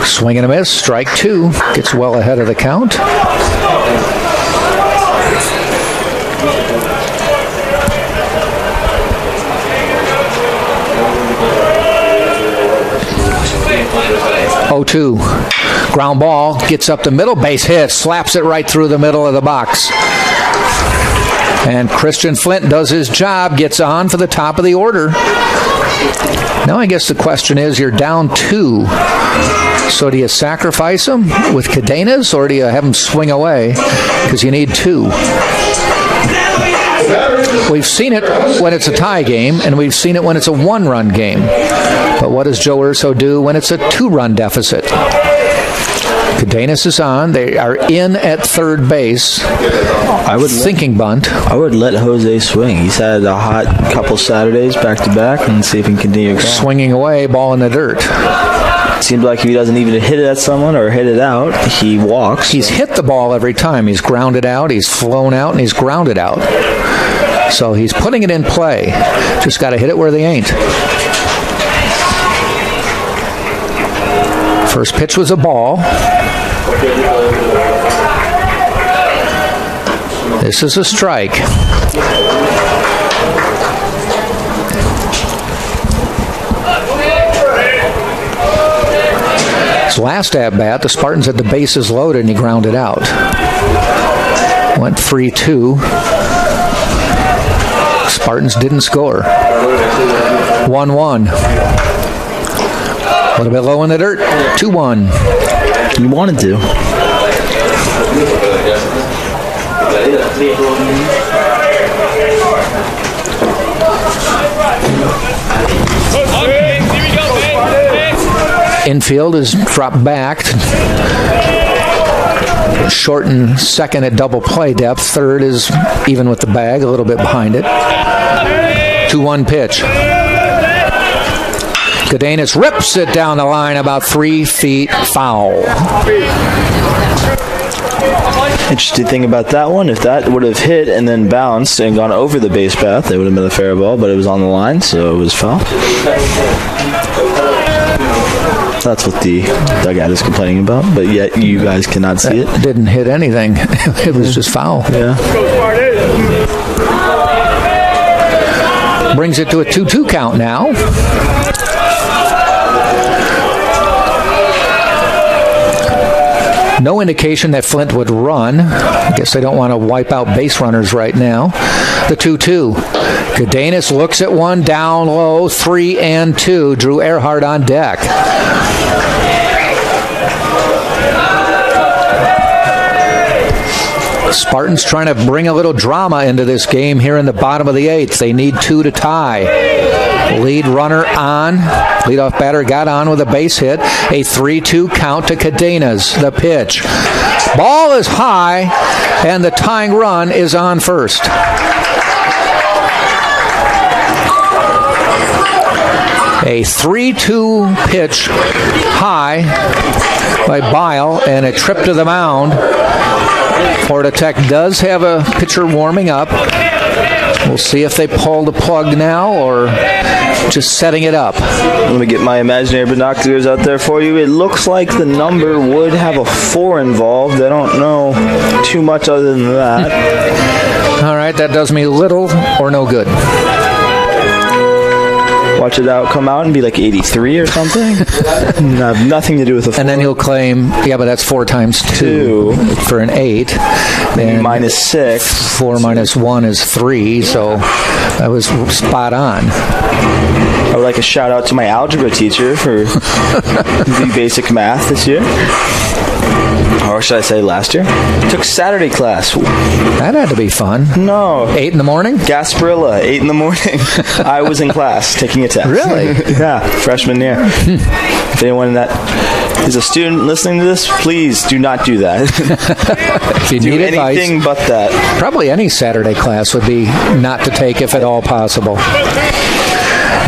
Swing and a miss. Strike 2. Gets well ahead of the count. Oh-2. Ground ball. Gets up the middle. Base hit. Slaps it right through the middle of the box. And Christian Flint does his job. Gets on for the top of the order. Now I guess the question is, you're down 2. So do you sacrifice him with Cadenas, or do you have him swing away? Because you need 2. We've seen it when it's a tie game, and we've seen it when it's a 1-run game. But what does Joe Urso do when it's a 2-run deficit? Cadenas is on. They are in at third base. Thinking bunt. I would let Jose swing. He's had a hot couple Saturdays back-to-back and see if he can continue going. Swinging away, ball in the dirt. Seems like if he doesn't even hit it at someone or hit it out, he walks. He's hit the ball every time. He's grounded out, he's flown out, and he's grounded out. So he's putting it in play. Just got to hit it where they ain't. First pitch was a ball. This is a strike. His last at-bat, the Spartans had the bases loaded and he grounded out. Went 3-2. Spartans didn't score. 1-1. A little bit low in the dirt. 2-1. You wanted to. Infield is dropped back. shorten second at double play depth. Third is even with the bag, a little bit behind it. 2-1 pitch. Cadenas rips it down the line about 3 feet foul. Interesting thing about that one, if that would have hit and then bounced and gone over the base path, it would have been a fair ball, but it was on the line, so it was foul. That's what the dugout is complaining about, but yet you guys cannot see it. Didn't hit anything. It was just foul. Yeah. Brings it to a 2-2 count now. No indication that Flint would run. I guess they don't want to wipe out base runners right now. The 2-2. Cadenas looks at one, down low, 3-2. Drew Earhart on deck. Spartans trying to bring a little drama into this game here in the bottom of the 8th. They need 2 to tie. Lead runner on. Leadoff batter got on with a base hit. A 3-2 count to Cadenas. The pitch. Ball is high, and the tying run is on first. A 3-2 pitch high by Bile, and a trip to the mound. Florida Tech does have a pitcher warming up. We'll see if they pull the plug now or just setting it up. Let me get my imaginary binoculars out there for you. It looks like the number would have a 4 involved. I don't know too much other than that. All right, that does me little or no good. Watch it come out and be like 83 or something. Have nothing to do with the 4. And then he'll claim, yeah, but that's 4 times 2 for an 8. And minus 6. 4 minus 1 is 3, so that was spot on. I would like a shout out to my algebra teacher for the basic math this year. Or should I say last year? Took Saturday class. That had to be fun. No. 8 in the morning? Gasparilla, 8 in the morning. I was in class taking a test. Really? Yeah, freshman year. If anyone that is a student listening to this, please do not do that. If you do need anything advice, but that. Probably any Saturday class would be not to take if at all possible.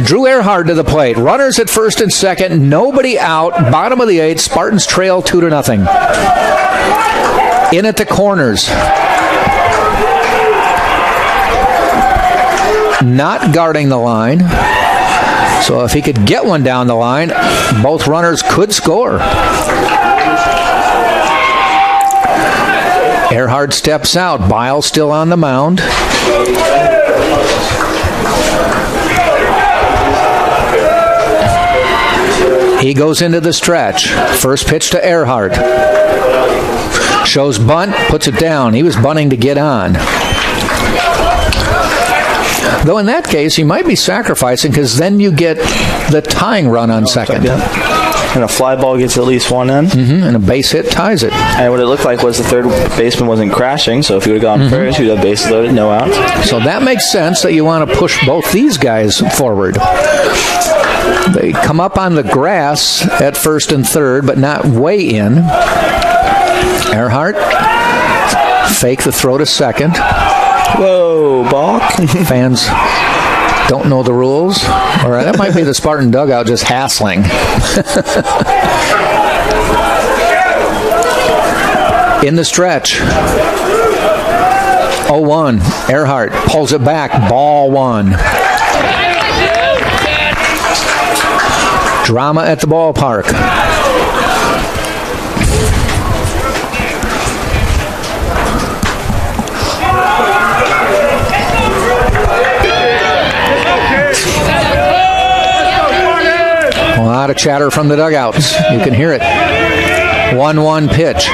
Drew Earhart to the plate. Runners at first and second. Nobody out. Bottom of the 8th. Spartans trail 2-0. In at the corners. Not guarding the line. So if he could get one down the line, both runners could score. Earhart steps out. Bile still on the mound. He goes into the stretch. First pitch to Earhart. Shows bunt, puts it down. He was bunting to get on. Though in that case, you might be sacrificing because then you get the tying run on second. And a fly ball gets at least one in. And a base hit ties it. And what it looked like was the third baseman wasn't crashing, so if he would have gone first, he'd have base loaded, no outs. So that makes sense that you want to push both these guys forward. They come up on the grass at first and third, but not way in. Earhart, fake the throw to second. Whoa, balk. Fans don't know the rules. All right, that might be the Spartan dugout just hassling. In the stretch. 0-1. Earhart pulls it back. Ball 1. Drama at the ballpark. A lot of chatter from the dugouts. You can hear it. 1-1 pitch.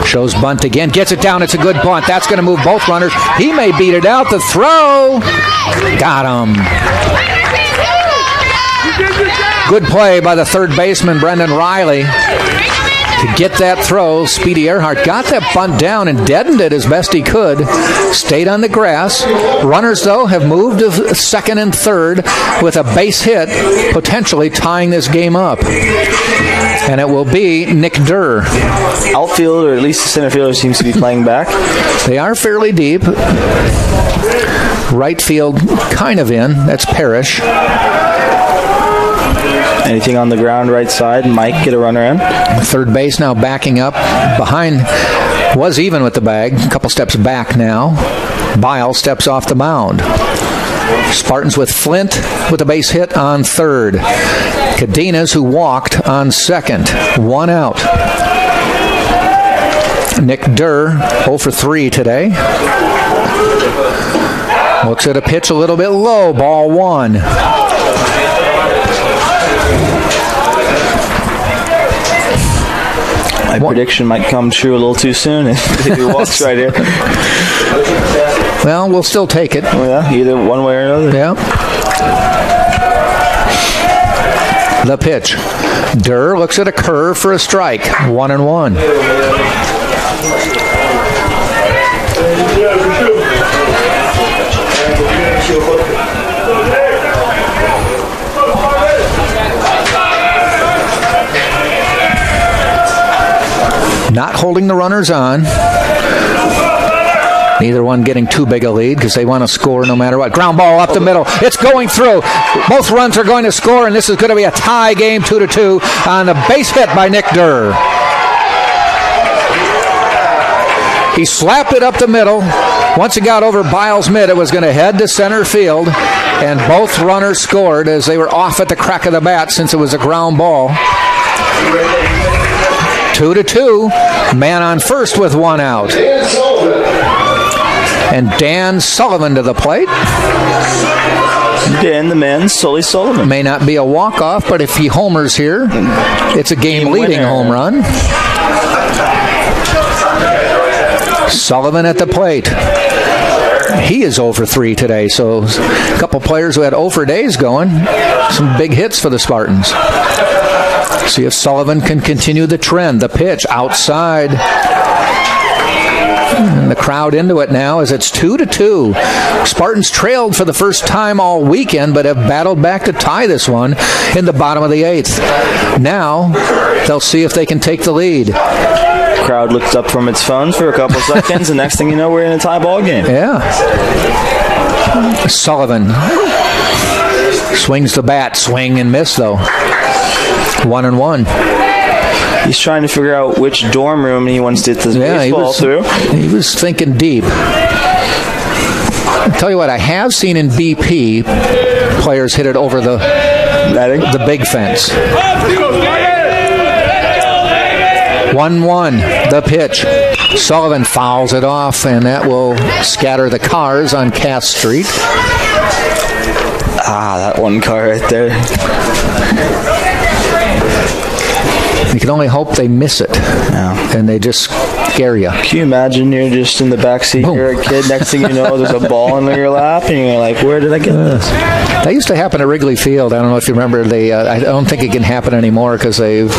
Shows bunt again. Gets it down. It's a good bunt. That's going to move both runners. He may beat it out. The throw. Got him. Good play by the third baseman, Brendan Riley, to get that throw. Speedy Earhart got that bunt down and deadened it as best he could. Stayed on the grass. Runners, though, have moved to second and third with a base hit, potentially tying this game up. and it will be Nick Durr. Outfield, or at least the center fielder, seems to be playing back. They are fairly deep. Right field kind of in. That's Parrish. Anything on the ground right side? Mike get a runner in. Third base now backing up. Behind was even with the bag. A couple steps back now. Bile steps off the mound. Spartans with Flint with a base hit on third. Cadenas, who walked, on second. 1 out. Nick Durr, 0 for 3 today. Looks at a pitch a little bit low. Ball 1. My prediction might come true a little too soon if he walks right here. Well, we'll still take it. Oh, yeah, either one way or another. Yeah. The pitch. Durr looks at a curve for a strike. 1-1. Not holding the runners on. Neither one getting too big a lead because they want to score no matter what. Ground ball up the middle. It's going through. Both runs are going to score, and this is going to be a tie game, 2-2, on a base hit by Nick Durr. He slapped it up the middle. Once it got over Biles' mid, it was going to head to center field, and both runners scored as they were off at the crack of the bat since it was a ground ball. 2-2. Man on first with 1 out. And Dan Sullivan to the plate. Dan, the man, Sully Sullivan. May not be a walk-off, but if he homers here, it's a game-leading home run. Sullivan at the plate. He is 0 for 3 today, so a couple players who had 0 for days going. Some big hits for the Spartans. See if Sullivan can continue the trend. The pitch outside. And the crowd into it now as it's 2-2. Spartans trailed for the first time all weekend, but have battled back to tie this one in the bottom of the 8th. Now they'll see if they can take the lead. Crowd looks up from its phones for a couple seconds, and next thing you know, we're in a tie ball game. Yeah. Sullivan swings the bat. Swing and miss, though. 1-1. He's trying to figure out which dorm room he wants to hit this baseball through. He was thinking deep. I'll tell you what, I have seen in BP players hit it over the big fence. 1-1, the pitch. Sullivan fouls it off, and that will scatter the cars on Cass Street. That one car right there. You can only hope they miss it, and they just scare you. Can you imagine you're just in the backseat, you're a kid, next thing you know, there's a ball in your lap, and you're like, where did I get this? That used to happen at Wrigley Field. I don't know if you remember. I don't think it can happen anymore because they've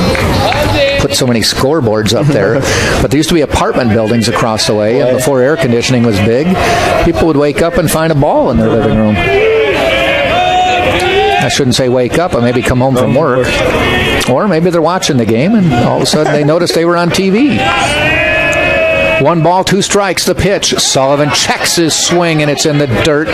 put so many scoreboards up there. But there used to be apartment buildings across the way, and before air conditioning was big, people would wake up and find a ball in their living room. I shouldn't say wake up, but maybe come home from work. Or maybe they're watching the game, and all of a sudden they notice they were on TV. 1 ball, 2 strikes, the pitch. Sullivan checks his swing, and it's in the dirt.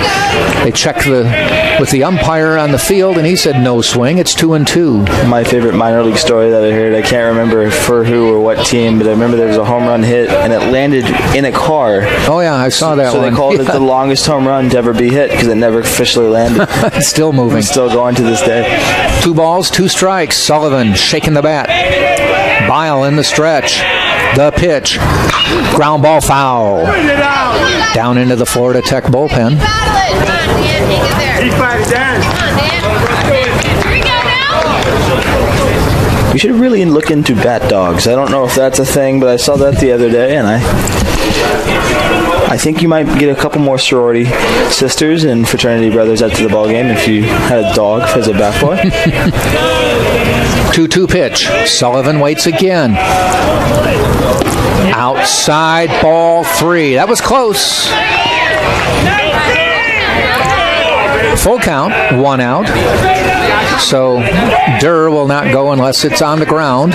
They check with the umpire on the field, and he said no swing. It's 2-2. My favorite minor league story that I heard, I can't remember for who or what team, but I remember there was a home run hit, and it landed in a car. Oh, yeah, I saw that one. So they called it the longest home run to ever be hit because it never officially landed. It's still moving. It's still going to this day. 2 balls, 2 strikes. Sullivan shaking the bat. Bile in the stretch. The pitch. Ground ball foul. Down into the Florida Tech bullpen. We should really look into bat dogs. I don't know if that's a thing, but I saw that the other day, and I think you might get a couple more sorority sisters and fraternity brothers out to the ball game if you had a dog as a bat boy. 2-2 pitch. Sullivan waits again. Outside, ball 3. That was close. Full count, 1 out. So Durr will not go unless it's on the ground.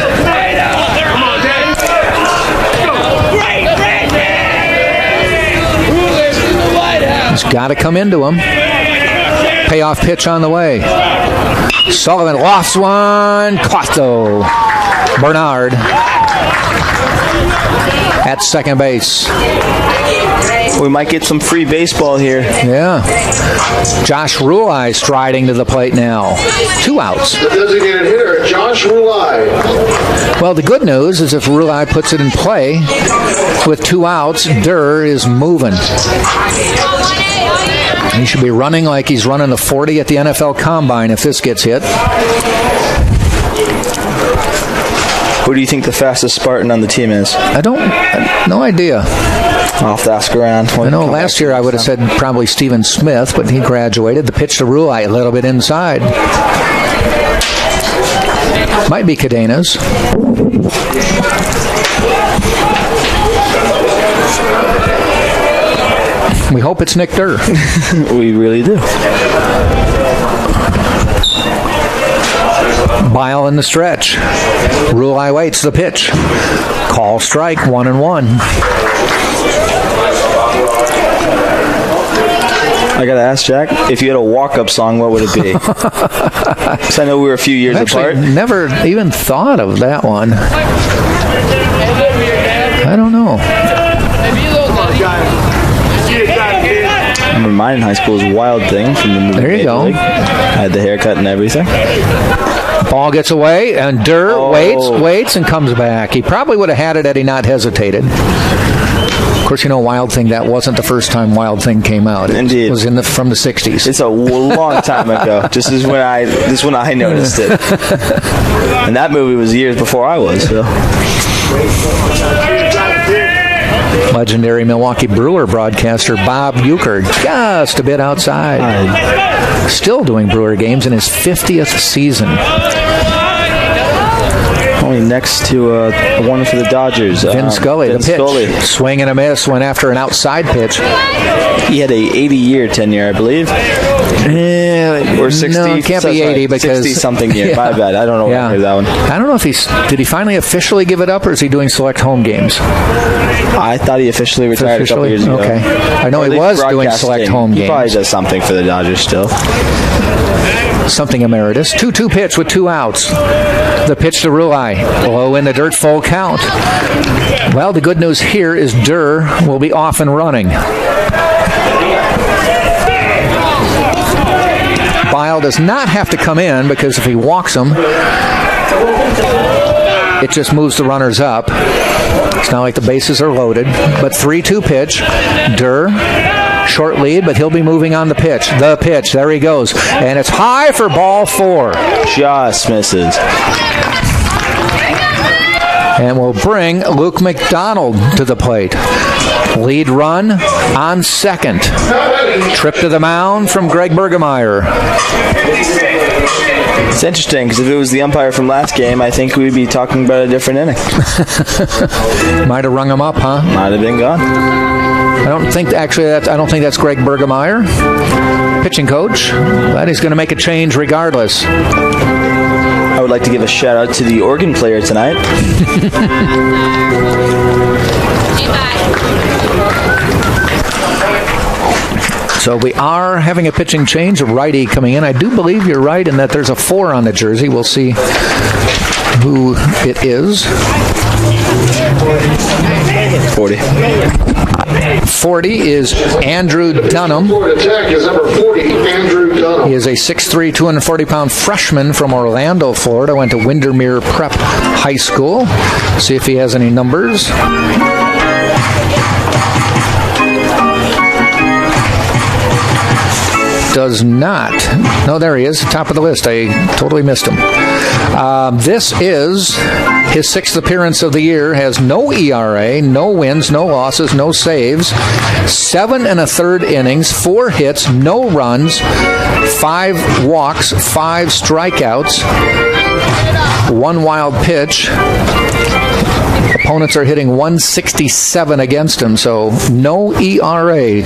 He's got to come into him. Payoff pitch on the way. Sullivan lofts one. Caught though. Bernard at second base. We might get some free baseball here. Yeah. Josh Rulai striding to the plate now. 2 outs. The designated hitter, Josh Rulai. Well, the good news is if Rulai puts it in play with 2 outs, Durr is moving. He should be running like he's running the 40 at the NFL Combine if this gets hit. Who do you think the fastest Spartan on the team is? No idea. I'll have to ask around. I know last year I would have said probably Stephen Smith, but he graduated. The pitch to Rulai a little bit inside. Might be Cadenas. We hope it's Nick Durr. We really do. Bile in the stretch. Rulai waits the pitch. Call strike, 1-1. I gotta ask Jack, if you had a walk-up song, what would it be? Because I know we were a few years apart. Never even thought of that one. I don't know. I remember mine in high school was Wild Thing from the movie. There you go. I had the haircut and everything. Ball gets away, and Durr waits, and comes back. He probably would have had it had he not hesitated. Of course, you know Wild Thing, that wasn't the first time Wild Thing came out. Indeed. It was from the 60s. It's a long time ago. This is when I noticed it. And that movie was years before I was. So. Legendary Milwaukee Brewer broadcaster Bob Euchre, just a bit outside. Still doing Brewer games in his 50th season. Only next to one for the Dodgers. Vin Scully, the pitch. Scully. Swing and a miss, went after an outside pitch. He had a 80-year tenure, I believe. Or 60. No, it can't be 80 because 60-something year. Yeah. My bad. I don't know where that one. I don't know if did he finally officially give it up, or is he doing select home games? I thought he officially retired a couple years ago. Okay. I know he was doing select home games. He probably does something for the Dodgers still. Something emeritus. 2-2 pitch with 2 outs. The pitch to Rulai. Low in the dirt, full count. Well, the good news here is Durr will be off and running. Bile does not have to come in because if he walks him, it just moves the runners up. It's not like the bases are loaded. But 3-2 pitch. Durr, short lead, but he'll be moving on the pitch. The pitch, there he goes. And it's high for ball 4. Just misses. And we'll bring Luke McDonald to the plate. Lead run on second. Trip to the mound from Greg Bergemeyer. It's interesting because if it was the umpire from last game, I think we'd be talking about a different inning. Might have rung him up, huh? Might have been gone. I don't think that's Greg Bergemeyer, pitching coach, but he's going to make a change regardless. I would like to give a shout out to the organ player tonight. So we are having a pitching change, a righty coming in. I do believe you're right in that there's a 4 on the jersey. We'll see who it is. 40. 40 is Andrew Dunham. Attack is number 40, Andrew Dunham. He is a 6'3", 240-pound freshman from Orlando, Florida. Went to Windermere Prep High School. See if he has any numbers. Does not. No, there he is, top of the list. I totally missed him. This is his 6th appearance of the year. Has no ERA, no wins, no losses, no saves. 7 1/3 innings, 4 hits, no runs, 5 walks, 5 strikeouts, 1 wild pitch. Opponents are hitting 167 against him, so no ERA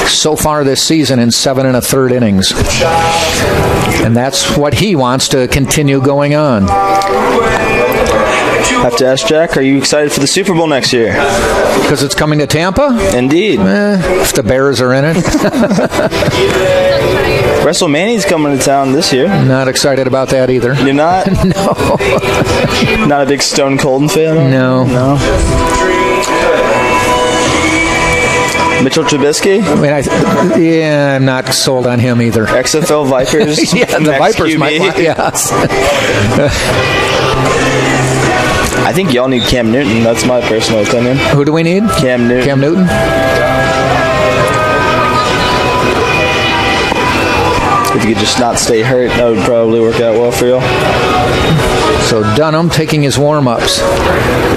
so far this season in 7 1/3 innings. And that's what he wants to continue going on. Have to ask Jack, are you excited for the Super Bowl next year? Because it's coming to Tampa? Indeed. If the Bears are in it. WrestleMania's coming to town this year. Not excited about that either. You're not? No. Not a big Stone Cold fan? No. No. Mitchell Trubisky? I mean, I'm not sold on him either. XFL Vipers? Yeah, the Vipers might want, yes. I think y'all need Cam Newton. That's my personal opinion. Who do we need? Cam Newton. Cam Newton? If you could just not stay hurt, that would probably work out well for you. So Dunham taking his warm-ups.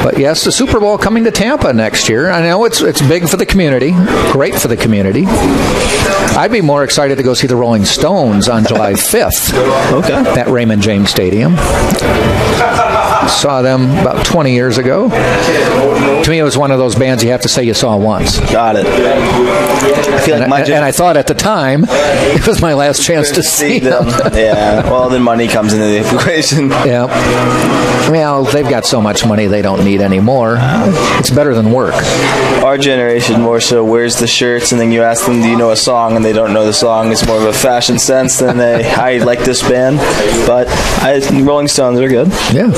But yes, the Super Bowl coming to Tampa next year. I know it's big for the community, great for the community. I'd be more excited to go see the Rolling Stones on July 5th at Raymond James Stadium. Saw them about 20 years ago. To me, it was one of those bands you have to say you saw once. Got it. I feel like and I thought at the time it was my last chance to see them. Yeah, well, then money comes into the equation. Yeah. Well, they've got so much money they don't need any more. It's better than work. Our generation more so wears the shirts, and then you ask them, do you know a song, and they don't know the song. It's more of a fashion sense than I like this band. But Rolling Stones are good. Yeah.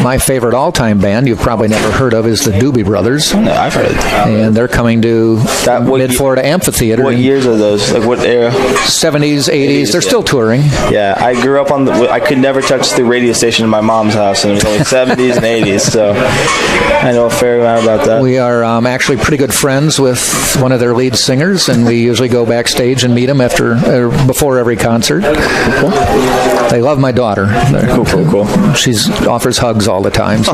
My favorite all-time band you've probably never heard of is the Doobie Brothers. No, I've heard of it. And they're coming to Mid-Florida Amphitheater. What years are those? Like what era? 70s, 80s. They're still touring. Yeah, I grew up I could never touch the radio station in my mom's house, and it was only 70s and 80s, so I know a fair amount about that. We are actually pretty good friends with one of their lead singers, and we usually go backstage and meet him before every concert. Cool. They love my daughter. Cool. She offers hugs all the time. So.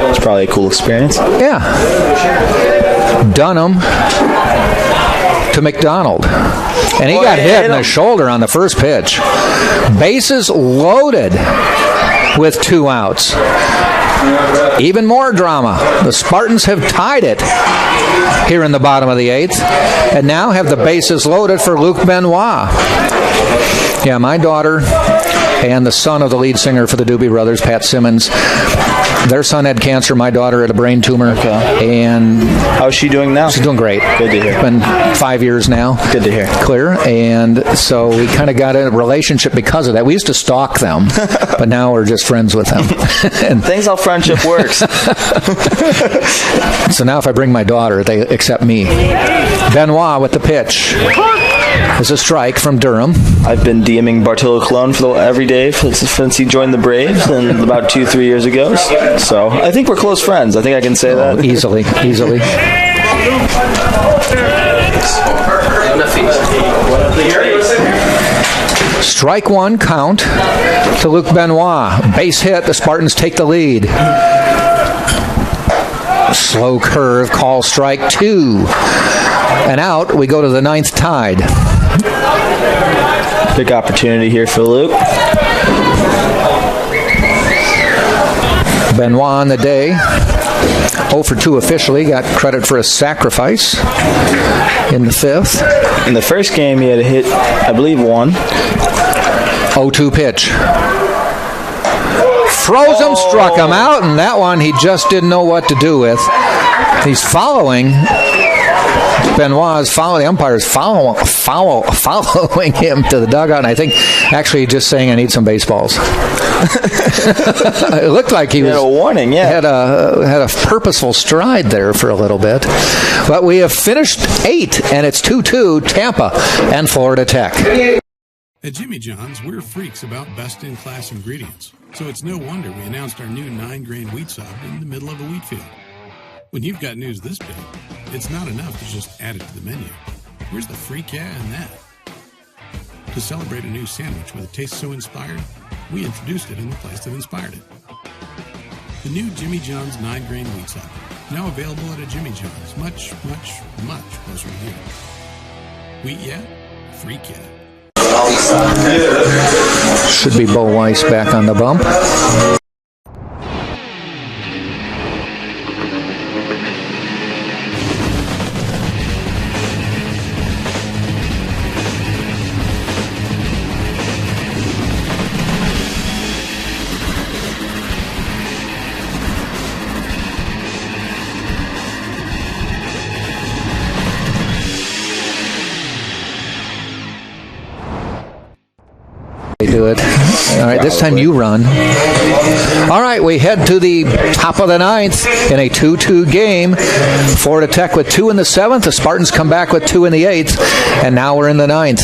It's probably a cool experience. Yeah. Dunham to McDonald. And he got hit in the shoulder on the first pitch. Bases loaded with 2 outs. Even more drama. The Spartans have tied it here in the bottom of the 8th and now have the bases loaded for Luc Benoit. Yeah, my daughter and the son of the lead singer for the Doobie Brothers, Pat Simmons, their son had cancer, my daughter had a brain tumor. Okay. And how's she doing now? She's doing great. Good to hear. It's been 5 years now. Good to hear. Clear. And so we kind of got a relationship because of that. We used to stalk them, but now we're just friends with them. And thanks how friendship works. So now if I bring my daughter, they accept me. Benoit with the pitch. It's a strike from Durham. I've been DMing Bartolo Colon every day since he joined the Braves and about 2-3 years ago. So I think we're close friends. I think I can say that. Easily. Strike one count to Luc Benoit. Base hit. The Spartans take the lead. Slow curve. Call strike 2. And out. We go to the 9th tied. Big opportunity here for Luke. Benoit on the day. 0 for 2 officially. Got credit for a sacrifice in the 5th. In the first game, he had a hit, I believe, 1. 0-2 pitch. Froze him, struck him out, and that one he just didn't know what to do with. He's following. Benoit's following. The umpire's following him to the dugout, and I think actually just saying, I need some baseballs. It looked like he had a warning, yeah. Had a purposeful stride there for a little bit. But we have finished 8, and it's 2-2, Tampa and Florida Tech. At Jimmy John's, we're freaks about best-in-class ingredients, so it's no wonder we announced our new 9-grain wheat sub in the middle of a wheat field. When you've got news this big, it's not enough to just add it to the menu. Where's the freak yeah in that? To celebrate a new sandwich with a taste so inspired, we introduced it in the place that inspired it. The new Jimmy John's 9-grain wheat sub, now available at a Jimmy John's, much, much, much closer to you. Wheat yeah, freak yeah. Should be Bo Weiss back on the bump. They do it. All right, this time you run. All right, we head to the top of the ninth in a 2-2 game. Florida Tech with 2 in the 7th. The Spartans come back with 2 in the 8th. And now we're in the 9th.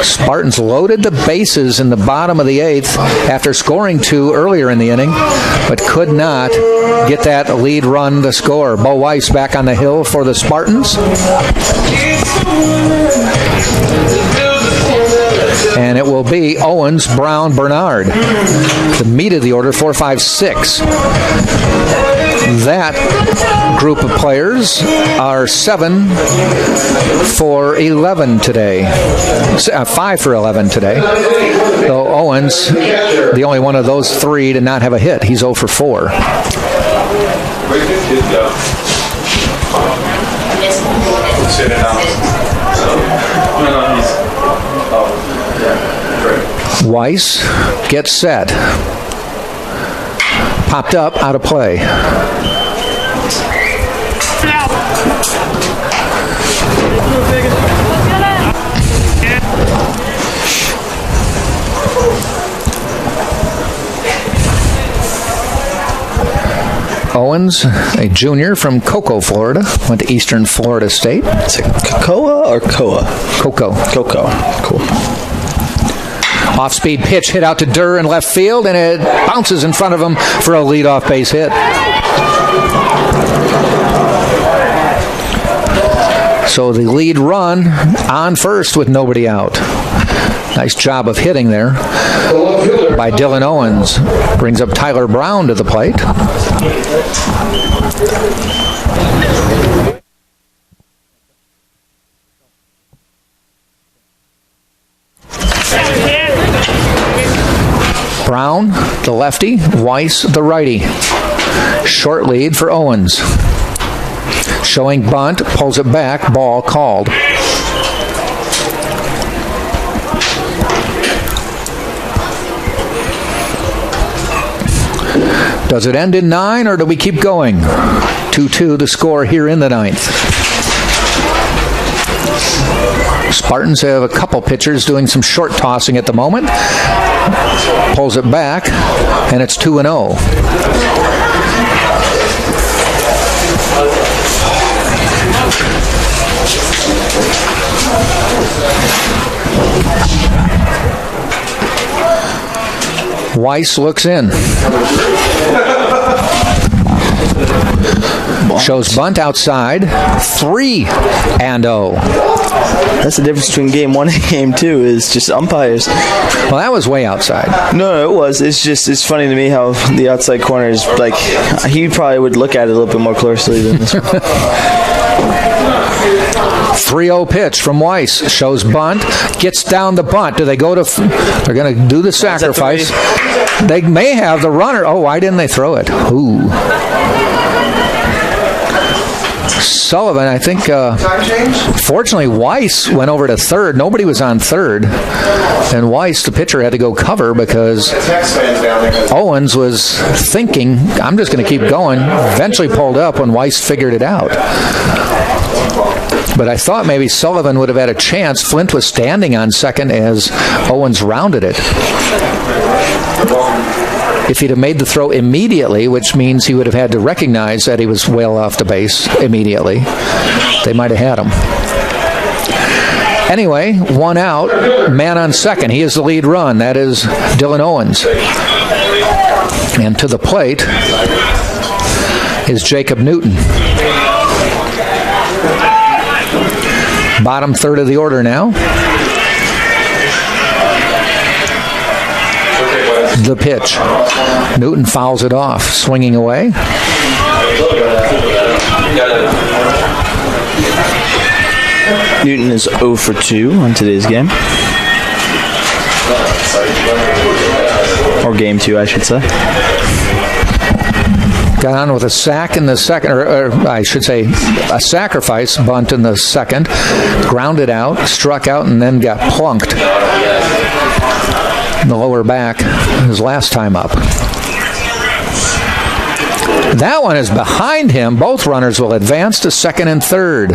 Spartans loaded the bases in the bottom of the 8th after scoring 2 earlier in the inning, but could not get that lead run to score. Bo Weiss back on the hill for the Spartans. And it will be Owens, Brown, Bernard. The meat of the order, 4, 5, 6. That group of players are 7 for 11 today. 5 for 11 today. So Owens, the only one of those 3 to not have a hit. He's 0 for 4. Weiss gets set. Popped up, out of play. Owens, a junior from Cocoa, Florida, went to Eastern Florida State. Is it Cocoa or Coa? Cocoa. Cocoa. Cool. Off-speed pitch hit out to Durr in left field, and it bounces in front of him for a leadoff base hit. So the lead run on first with nobody out. Nice job of hitting there by Dylan Owens. Brings up Tyler Brown to the plate. Brown, the lefty. Weiss, the righty. Short lead for Owens. Showing bunt, pulls it back, ball called. Does it end in 9, or do we keep going? 2-2 the score here in the 9th. Spartans have a couple pitchers doing some short tossing at the moment. Pulls it back, and it's 2-0. Weiss looks in. Shows bunt outside. 3-0. That's the difference between game 1 and game 2 is just umpires. Well, that was way outside. No, it was. It's funny to me how the outside corner is like, he probably would look at it a little bit more closely than this one. 3-0 pitch from Weiss. Shows bunt. Gets down the bunt. Do they go to... They're going to do the sacrifice. They may have the runner. Oh, why didn't they throw it? Ooh. Sullivan, I think, fortunately, Weiss went over to third. Nobody was on third. And Weiss, the pitcher, had to go cover because Owens was thinking, I'm just going to keep going. Eventually pulled up when Weiss figured it out. But I thought maybe Sullivan would have had a chance. Flint was standing on second as Owens rounded it. If he'd have made the throw immediately, which means he would have had to recognize that he was well off the base immediately, they might have had him. Anyway, 1 out, man on second. He is the lead run. That is Dylan Owens. And to the plate is Jacob Newton. Bottom third of the order now. The pitch. Newton fouls it off, swinging away. Newton is 0 for 2 on today's game. Or game 2, I should say. Got on with a sack in the second, or I should say a sacrifice bunt in the second. Grounded out, struck out, and then got plunked in the lower back his last time up. That one is behind him. Both runners will advance to second and third.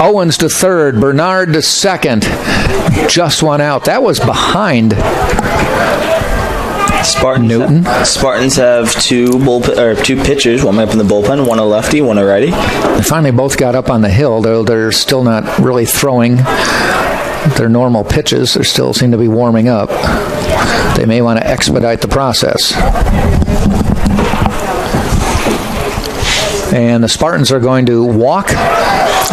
Owens to third, Bernard to second. Just one out. That was behind Newton. Spartans have two pitchers, one up in the bullpen, one a lefty, one a righty. They finally both got up on the hill, though they're still not really throwing their normal pitches. They still seem to be warming up. They may want to expedite the process. And the Spartans are going to walk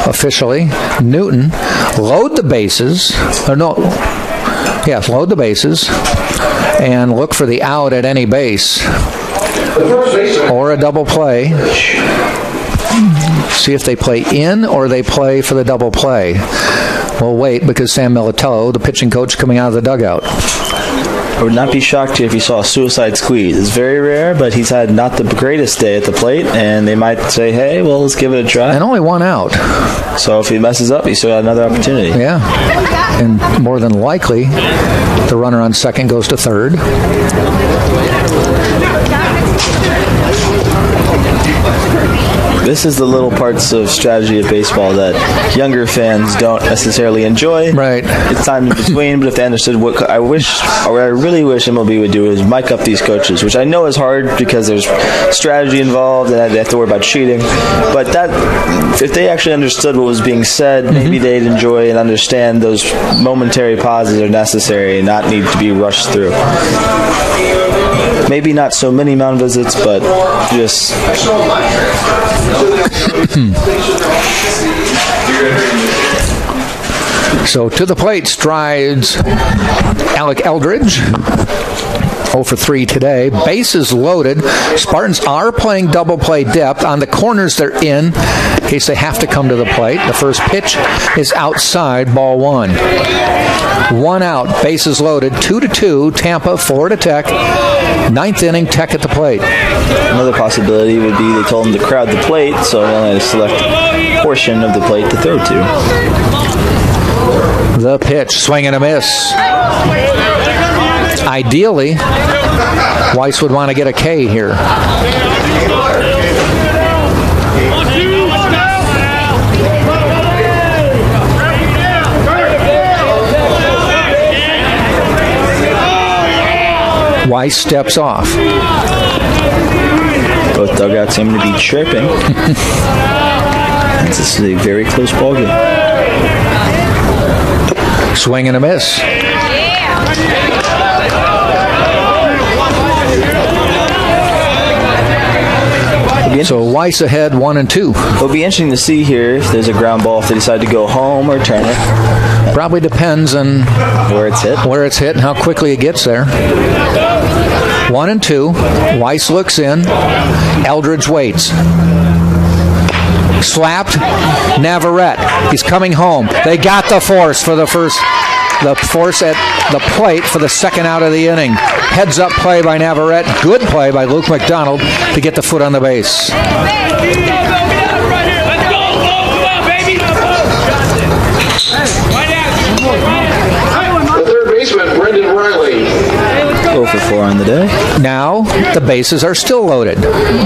officially. Newton, load the bases. Load the bases and look for the out at any base or a double play. See if they play in or they play for the double play. We'll wait because Sam Militello, the pitching coach, coming out of the dugout. I would not be shocked here if you saw a suicide squeeze. It's very rare, but he's had not the greatest day at the plate, and they might say, hey, well, let's give it a try. And only one out. So if he messes up, he still got another opportunity. Yeah. And more than likely, the runner on second goes to third. This is the little parts of strategy of baseball that younger fans don't necessarily enjoy. Right. It's time in between, but if they understood what I really wish MLB would do is mic up these coaches, which I know is hard because there's strategy involved and they have to worry about cheating. But that, if they actually understood what was being said, maybe they'd enjoy and understand those momentary pauses are necessary and not need to be rushed through. Maybe not so many mound visits, but just... So to the plate strides Alec Eldridge. 0 for 3 today. Bases loaded. Spartans are playing double play depth. On the corners they're in case they have to come to the plate. The first pitch is outside, ball 1. 1 out, bases loaded, 2-2, Tampa, Florida Tech. 9th inning, Tech at the plate. Another possibility would be they told them to crowd the plate, so they only had to select a portion of the plate to throw to. The pitch, swing and a miss. Ideally, Weiss would want to get a K here. Weiss steps off. Both dugouts seem to be chirping. This is a very close ball game. Swing and a miss. So Weiss ahead 1-2. It'll be interesting to see here if there's a ground ball, if they decide to go home or turn it. Probably depends on where it's hit and how quickly it gets there. 1-2. Weiss looks in. Eldridge waits. Slapped. Navarrete. He's coming home. They got the force for the first. The force at the plate for the second out of the inning. Heads up play by Navarrete. Good play by Luke McDonald to get the foot on the base. The third baseman, Brendan Riley. 0 for 4 on the day. Now the bases are still loaded.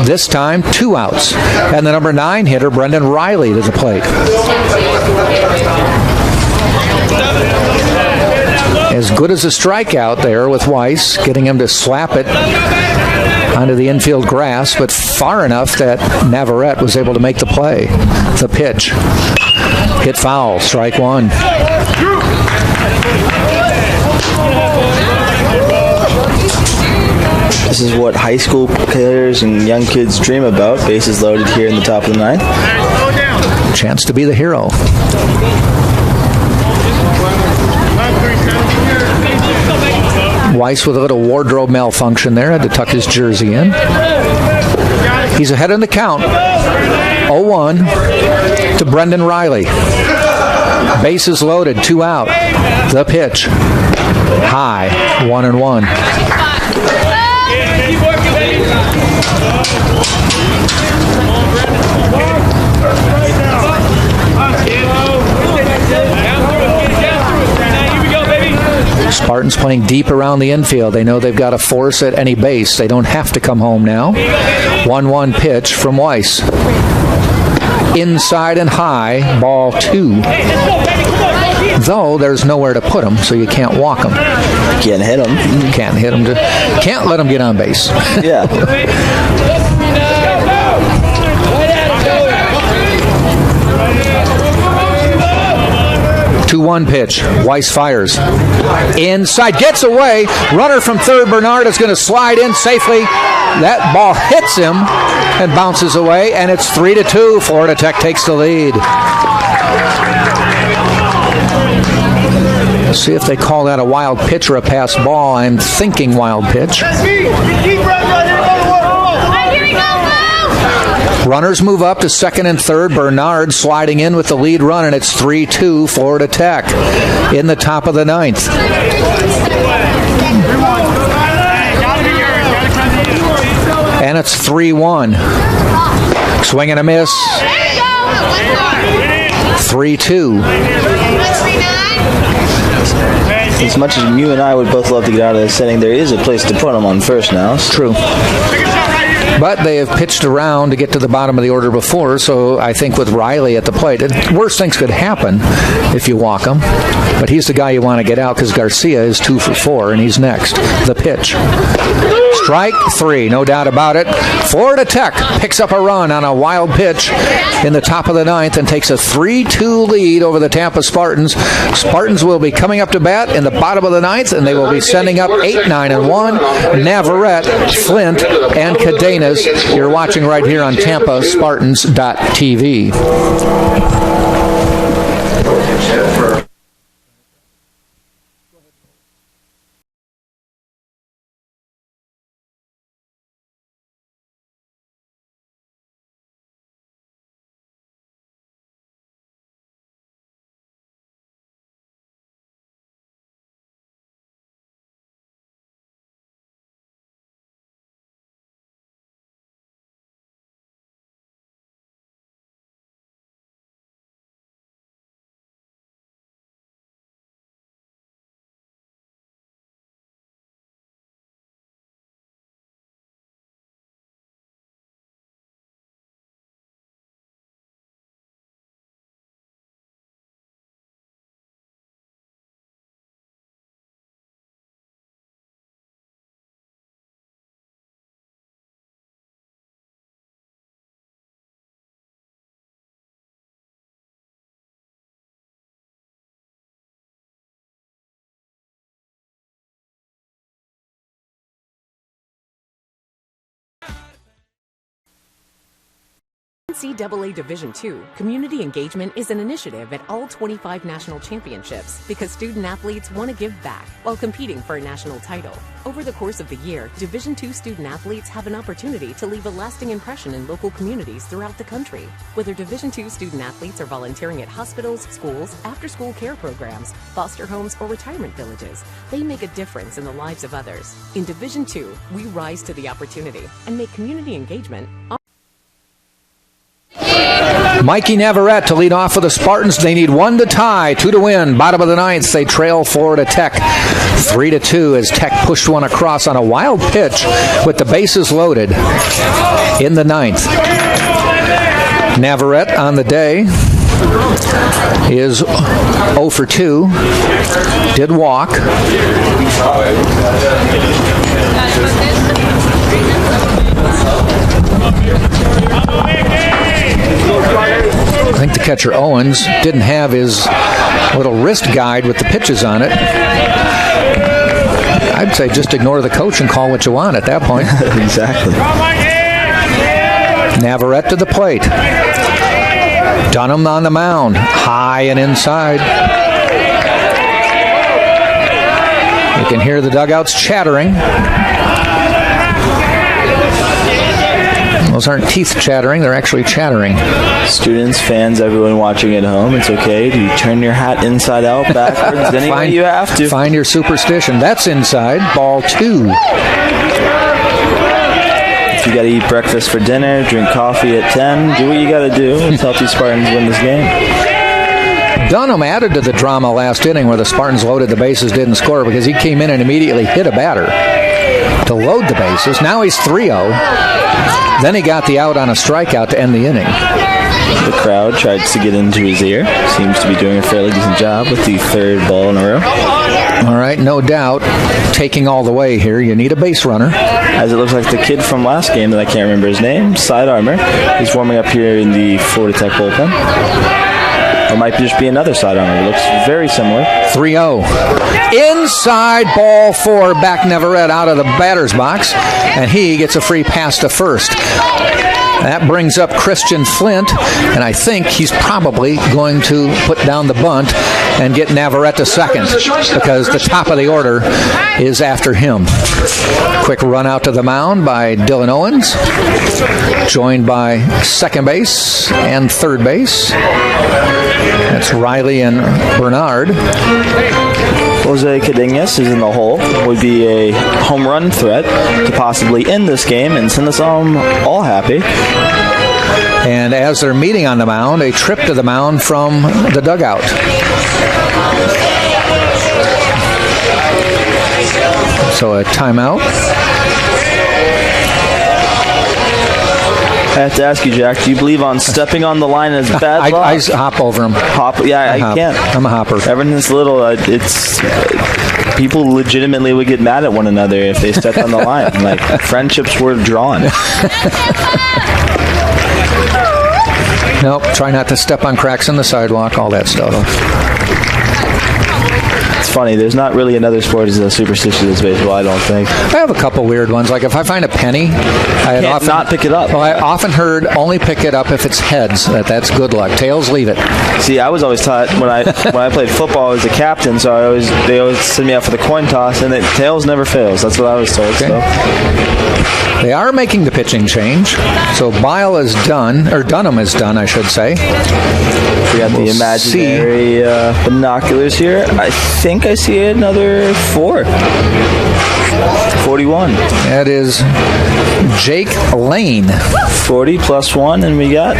This time 2 outs. And the number 9 hitter, Brendan Riley, to the plate. As good as a strikeout there with Weiss, getting him to slap it onto the infield grass, but far enough that Navarrete was able to make the play. The pitch. Hit foul, strike 1. This is what high school players and young kids dream about. Bases loaded here in the top of the 9th. Chance to be the hero. Weiss with a little wardrobe malfunction there. Had to tuck his jersey in. He's ahead in the count. 0-1 to Brendan Riley. Bases loaded, 2 out. The pitch. High, 1-1. Spartans playing deep around the infield. They know they've got to force at any base. They don't have to come home now. 1-1 pitch from Weiss. Inside and high, ball 2. Though there's nowhere to put them, so you can't walk them. Can't hit them. Can't hit them. Can't let them get on base. Yeah. 2-1 pitch. Weiss fires. Inside. Gets away. Runner from third, Bernard, is going to slide in safely. That ball hits him and bounces away, and it's 3-2. Florida Tech takes the lead. See if they call that a wild pitch or a pass ball. I'm thinking wild pitch. Runners move up to second and third. Bernard sliding in with the lead run, and it's 3-2 Florida Tech in the top of the 9th. And it's 3-1. Swing and a miss. 3-2. As much as you and I would both love to get out of this inning, there is a place to put them on first now. True. But they have pitched around to get to the bottom of the order before, so I think with Riley at the plate, worse things could happen if you walk him. But he's the guy you want to get out because Garcia is 2 for 4, and he's next. The pitch. Strike 3, no doubt about it. Florida Tech picks up a run on a wild pitch in the top of the 9th and takes a 3-2 lead over the Tampa Spartans. Spartans will be coming up to bat in the bottom of the 9th, and they will be sending up 8-9-1. Navarrete, Flint, and Cadenas. You're watching right here on TampaSpartans.tv. NCAA Division II, community engagement is an initiative at all 25 national championships because student-athletes want to give back while competing for a national title. Over the course of the year, Division II student-athletes have an opportunity to leave a lasting impression in local communities throughout the country. Whether Division II student-athletes are volunteering at hospitals, schools, after-school care programs, foster homes, or retirement villages, they make a difference in the lives of others. In Division II, we rise to the opportunity and make community engagement Mikey Navarrete to lead off for the Spartans. They need 1 to tie, 2 to win. Bottom of the 9th, they trail Florida Tech 3-2 as Tech pushed one across on a wild pitch with the bases loaded in the 9th. Navarrete on the day is 0 for 2. Did walk. I think the catcher Owens didn't have his little wrist guide with the pitches on it. I'd say just ignore the coach and call what you want at that point. Exactly. Navarrete to the plate. Dunham on the mound. High and inside. You can hear the dugouts chattering. Those aren't teeth chattering, they're actually chattering. Students, fans, everyone watching at home, it's okay to turn your hat inside out, backwards, any way you have to. Find your superstition. That's inside. Ball 2. If you got to eat breakfast for dinner, drink coffee at 10, do what you got to do. Let's help these Spartans win this game. Dunham added to the drama last inning where the Spartans loaded the bases, didn't score because he came in and immediately hit a batter to load the bases. Now he's 3-0. Then he got the out on a strikeout to end the inning. The crowd tried to get into his ear. Seems to be doing a fairly decent job with the third ball in a row. All right, no doubt. Taking all the way here. You need a base runner. As it looks like the kid from last game that I can't remember his name, Side Armor, he's warming up here in the Florida Tech bullpen. Or might just be another Side Armor. It looks very similar. 3-0. Inside, ball 4. Back Neverett out of the batter's box. And he gets a free pass to first. That brings up Christian Flint, and I think he's probably going to put down the bunt and get Navarrete to second because the top of the order is after him. Quick run out to the mound by Dylan Owens, joined by second base and third base. That's Riley and Bernard. Jose Cadenas is in the hole. Would be a home run threat to possibly end this game and send us home all happy. And as they're meeting on the mound, a trip to the mound from the dugout. So a timeout. I have to ask you, Jack, do you believe on stepping on the line as bad luck? I hop over him. I can't. I'm a hopper. Ever since little, people legitimately would get mad at one another if they stepped on the line. Like, friendships were drawn. Nope, try not to step on cracks in the sidewalk, all that stuff. It's funny, there's not really another sport as superstitious as baseball, I don't think. I have a couple weird ones. Like if I find a penny, I can't not pick it up. Well, I often heard only pick it up if it's heads. That's good luck. Tails, leave it. See, I was always taught when I played football, I was a captain, so they always send me out for the coin toss, and tails never fails. That's what I was told. Okay. So. They are making the pitching change. So Bile is done, or Dunham is done, I should say. We got the imaginary binoculars here. I think I see another 4. 41. That is Jake Lane. 40 plus 1, and we got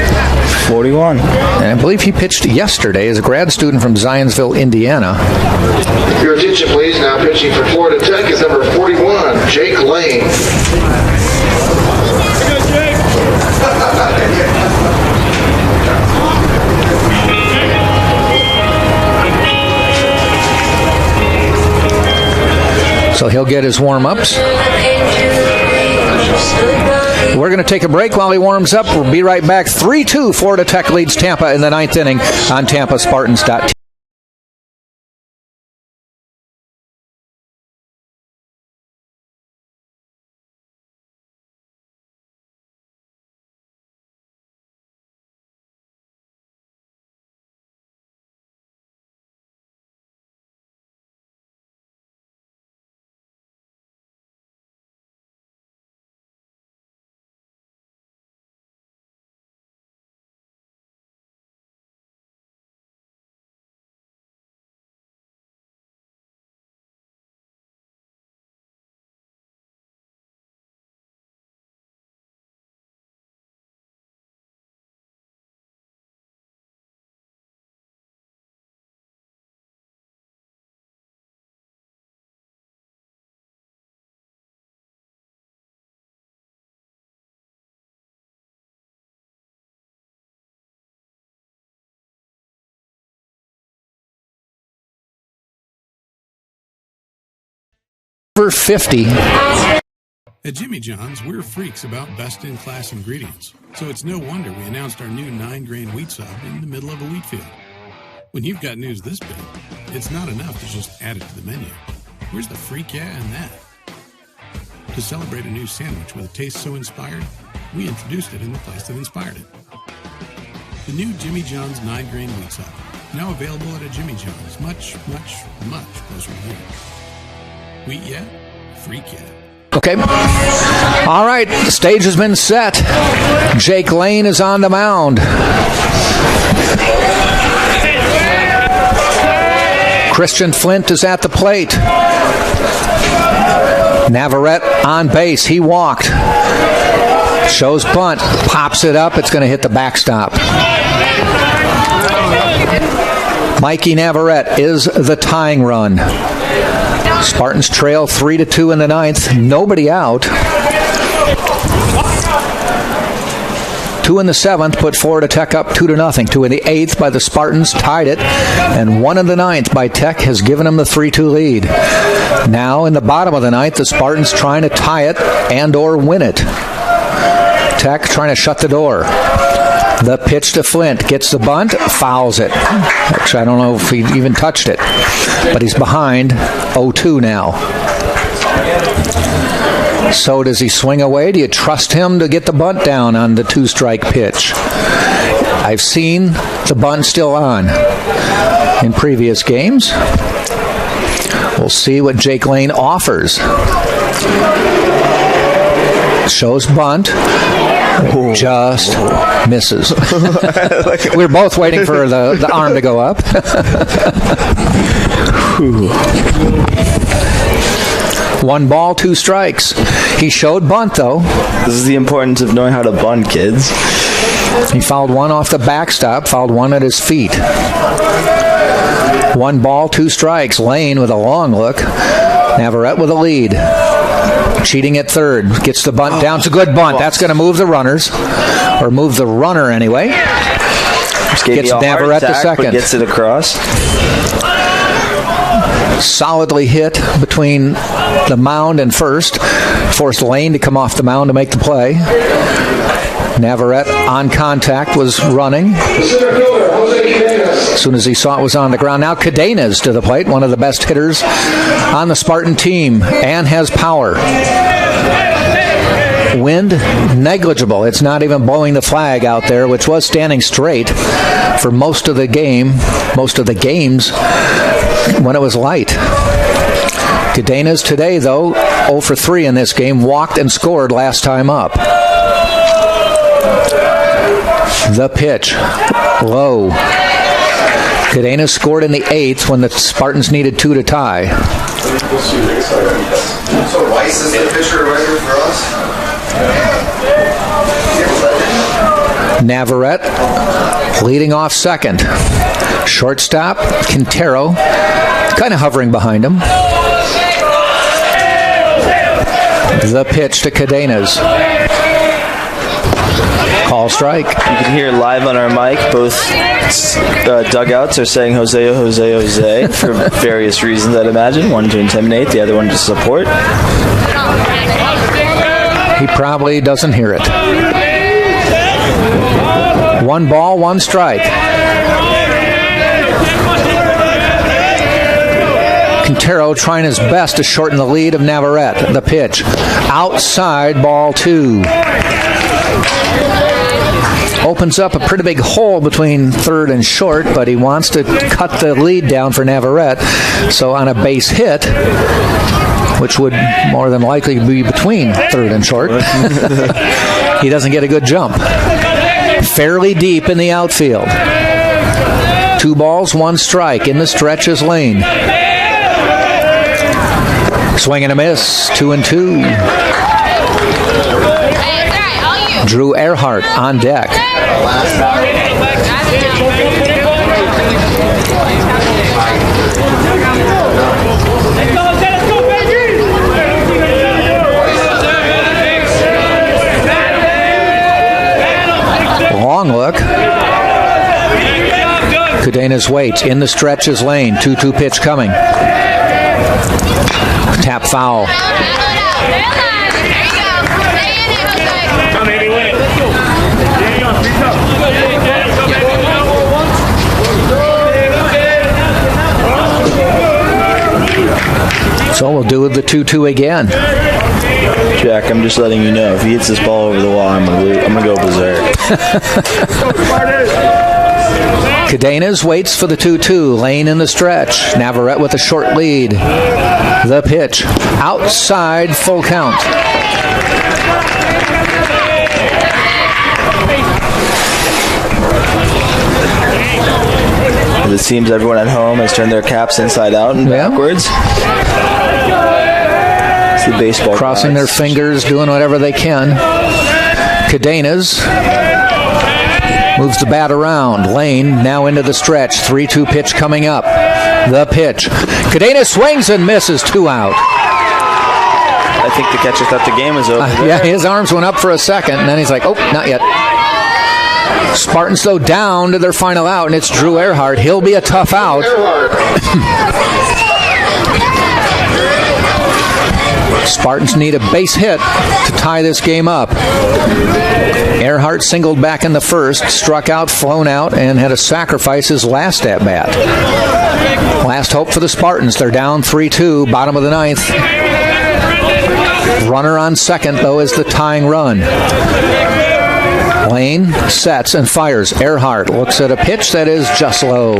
41. And I believe he pitched yesterday as a grad student from Zionsville, Indiana. Your attention, please. Now pitching for Florida Tech is number 41, Jake Lane. So he'll get his warm-ups. We're going to take a break while he warms up. We'll be right back. 3-2, Florida Tech leads Tampa in the 9th inning on TampaSpartans.tv. Over 50. At Jimmy John's, we're freaks about best-in-class ingredients, so it's no wonder we announced our new 9-grain wheat sub in the middle of a wheat field. When you've got news this big, it's not enough to just add it to the menu. Where's the freak yeah in that? To celebrate a new sandwich with a taste so inspired, we introduced it in the place that inspired it. The new Jimmy John's 9-grain wheat sub, now available at a Jimmy John's, much, much, much closer to you. Wheat yeah, freak yeah. Okay. All right, the stage has been set. Jake Lane is on the mound. Christian Flint is at the plate. Navarrete on base. He walked. Shows bunt. Pops it up. It's going to hit the backstop. Mikey Navarrete is the tying run. Spartans trail 3-2 in the ninth. Nobody out. 2 in the seventh put Florida Tech up 2-0. 2 in the eighth by the Spartans tied it, and 1 in the ninth by Tech has given them the 3-2 lead. Now in the bottom of the ninth, the Spartans trying to tie it and or win it. Tech trying to shut the door. The pitch to Flint, gets the bunt, fouls it. Actually, I don't know if he even touched it, but he's behind 0-2 now. So does he swing away? Do you trust him to get the bunt down on the 2-strike pitch? I've seen the bunt still on in previous games. We'll see what Jake Lane offers. Shows bunt. Just misses. We're both waiting for the arm to go up. 1 ball, 2 strikes. He showed bunt, though. This is the importance of knowing how to bunt, kids. He fouled 1 off the backstop, fouled 1 at his feet. 1 ball, 2 strikes. Lane with a long look. Navarrete with a lead. Cheating at third. Gets the bunt down. It's a good bunt. That's going to move the runners. Or move the runner, anyway. Gets Navarrete to second. Gets it across. Solidly hit between the mound and first. Forced Lane to come off the mound to make the play. Navarrete on contact was running. As soon as he saw it was on the ground. Now Cadenas to the plate, one of the best hitters on the Spartan team, and has power. Wind negligible. It's not even blowing the flag out there, which was standing straight for most of the games when it was light. Cadenas today, though, 0 for 3 in this game, walked and scored last time up. The pitch, low. Cadenas scored in the 8th when the Spartans needed 2 to tie. So Weiss is the pitcher record for us? Navarrete leading off second. Shortstop, Quintero, kind of hovering behind him. The pitch to Cadenas. Call strike. You can hear live on our mic, both dugouts are saying Jose, Jose, Jose for various reasons, I'd imagine. One to intimidate, the other one to support. He probably doesn't hear it. 1 ball, 1 strike. Quintero trying his best to shorten the lead of Navarrete. The pitch. Outside, ball 2. Opens up a pretty big hole between third and short, but he wants to cut the lead down for Navarrete. So on a base hit, which would more than likely be between third and short, he doesn't get a good jump. Fairly deep in the outfield. 2 balls, 1 strike. In the stretch is Lane. Swing and a miss. 2-2. Drew Earhart on deck. Long look. Cadenas waits. In the stretch is Lane. 2-2 pitch coming. Tap foul. So we'll do the 2-2 again. Jack, I'm just letting you know, if he hits this ball over the wall, I'm gonna go berserk. Cadenas waits for the 2-2. Lane in the stretch. Navarrete with a short lead. The pitch. Outside, full count. It seems everyone at home has turned their caps inside out and backwards. It's the baseball crossing their fingers, doing whatever they can. Cadenas moves the bat around. Lane now into the stretch. 3-2 pitch coming up. The pitch. Cadenas swings and misses. 2 out. I think the catcher thought the game was over. Yeah, his arms went up for a second, and then he's like, oh, not yet. Spartans, though, down to their final out, and it's Drew Earhart. He'll be a tough out. Spartans need a base hit to tie this game up. Earhart singled back in the first, struck out, flown out, and had to sacrifice his last at-bat. Last hope for the Spartans. They're down 3-2, bottom of the 9th. Runner on second, though, is the tying run. Lane sets and fires. Earhart looks at a pitch that is just low.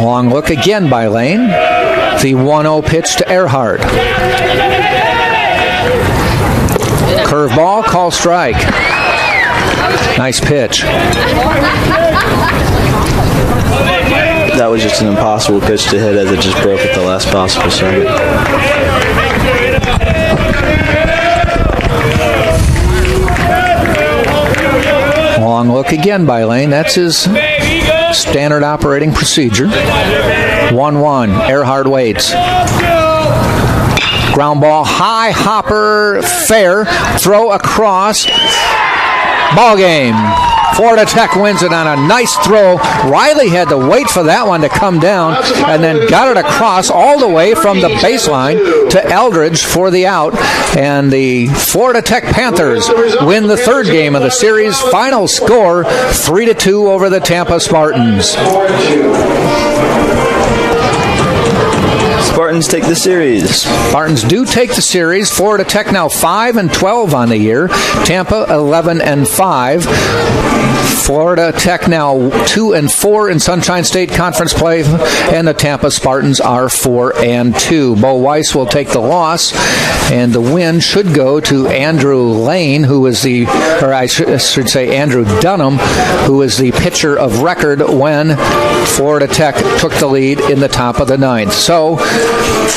Long look again by Lane. The 1-0 pitch to Earhart. Curveball, call strike. Nice pitch. That was just an impossible pitch to hit as it just broke at the last possible second. Long look again by Lane. That's his standard operating procedure. 1-1. Earhart waits. Ground ball, high hopper, fair. Throw across. Ball game. Florida Tech wins it on a nice throw. Riley had to wait for that one to come down and then got it across all the way from the baseline to Eldridge for the out. And the Florida Tech Panthers win the third game of the series. Final score 3-2 over the Tampa Spartans. Spartans take the series. Spartans do take the series. Florida Tech now 5-12 on the year. Tampa 11-5. Florida Tech now 2-4 in Sunshine State Conference play, and the Tampa Spartans are 4-2. Bo Weiss will take the loss, and the win should go to Andrew Lane, who is Andrew Dunham, who is the pitcher of record when Florida Tech took the lead in the top of the 9th. So,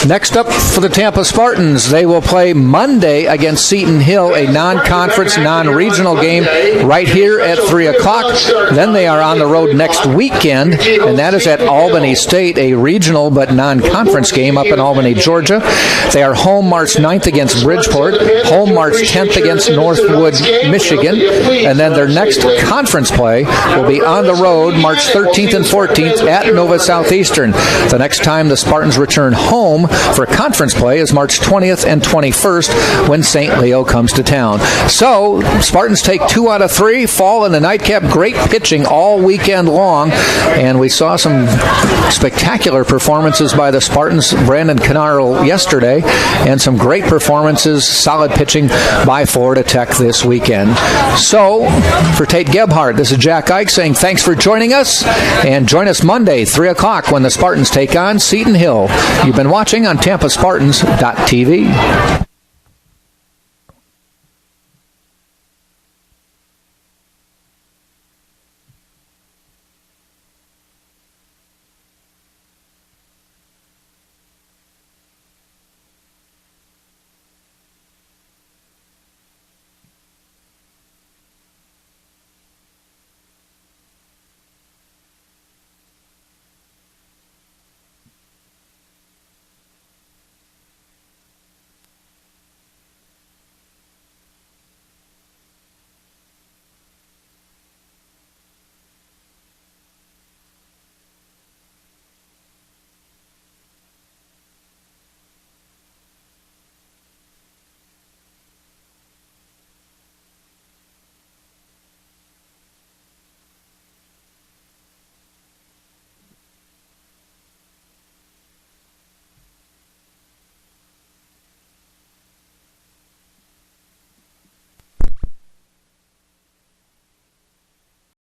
next up for the Tampa Spartans, they will play Monday against Seton Hill, a non-conference, non-regional game right here at 3 o'clock. Then they are on the road next weekend, and that is at Albany State, a regional but non-conference game up in Albany, Georgia. They are home March 9th against Bridgeport, home March 10th against Northwood, Michigan, and then their next conference play will be on the road March 13th and 14th at Nova Southeastern. The next time the Spartans return home for conference play is March 20th and 21st when St. Leo comes to town. So, Spartans take 2 out of 3, fall in the nightcap. Great pitching all weekend long, and we saw some spectacular performances by the Spartans. Brandon Cannaro yesterday, and some great performances, solid pitching by Florida Tech this weekend. So, for Tate Gebhardt, this is Jack Ike saying thanks for joining us, and join us Monday, 3 o'clock, when the Spartans take on Seton Hill. You've been watching on TampaSpartans.tv.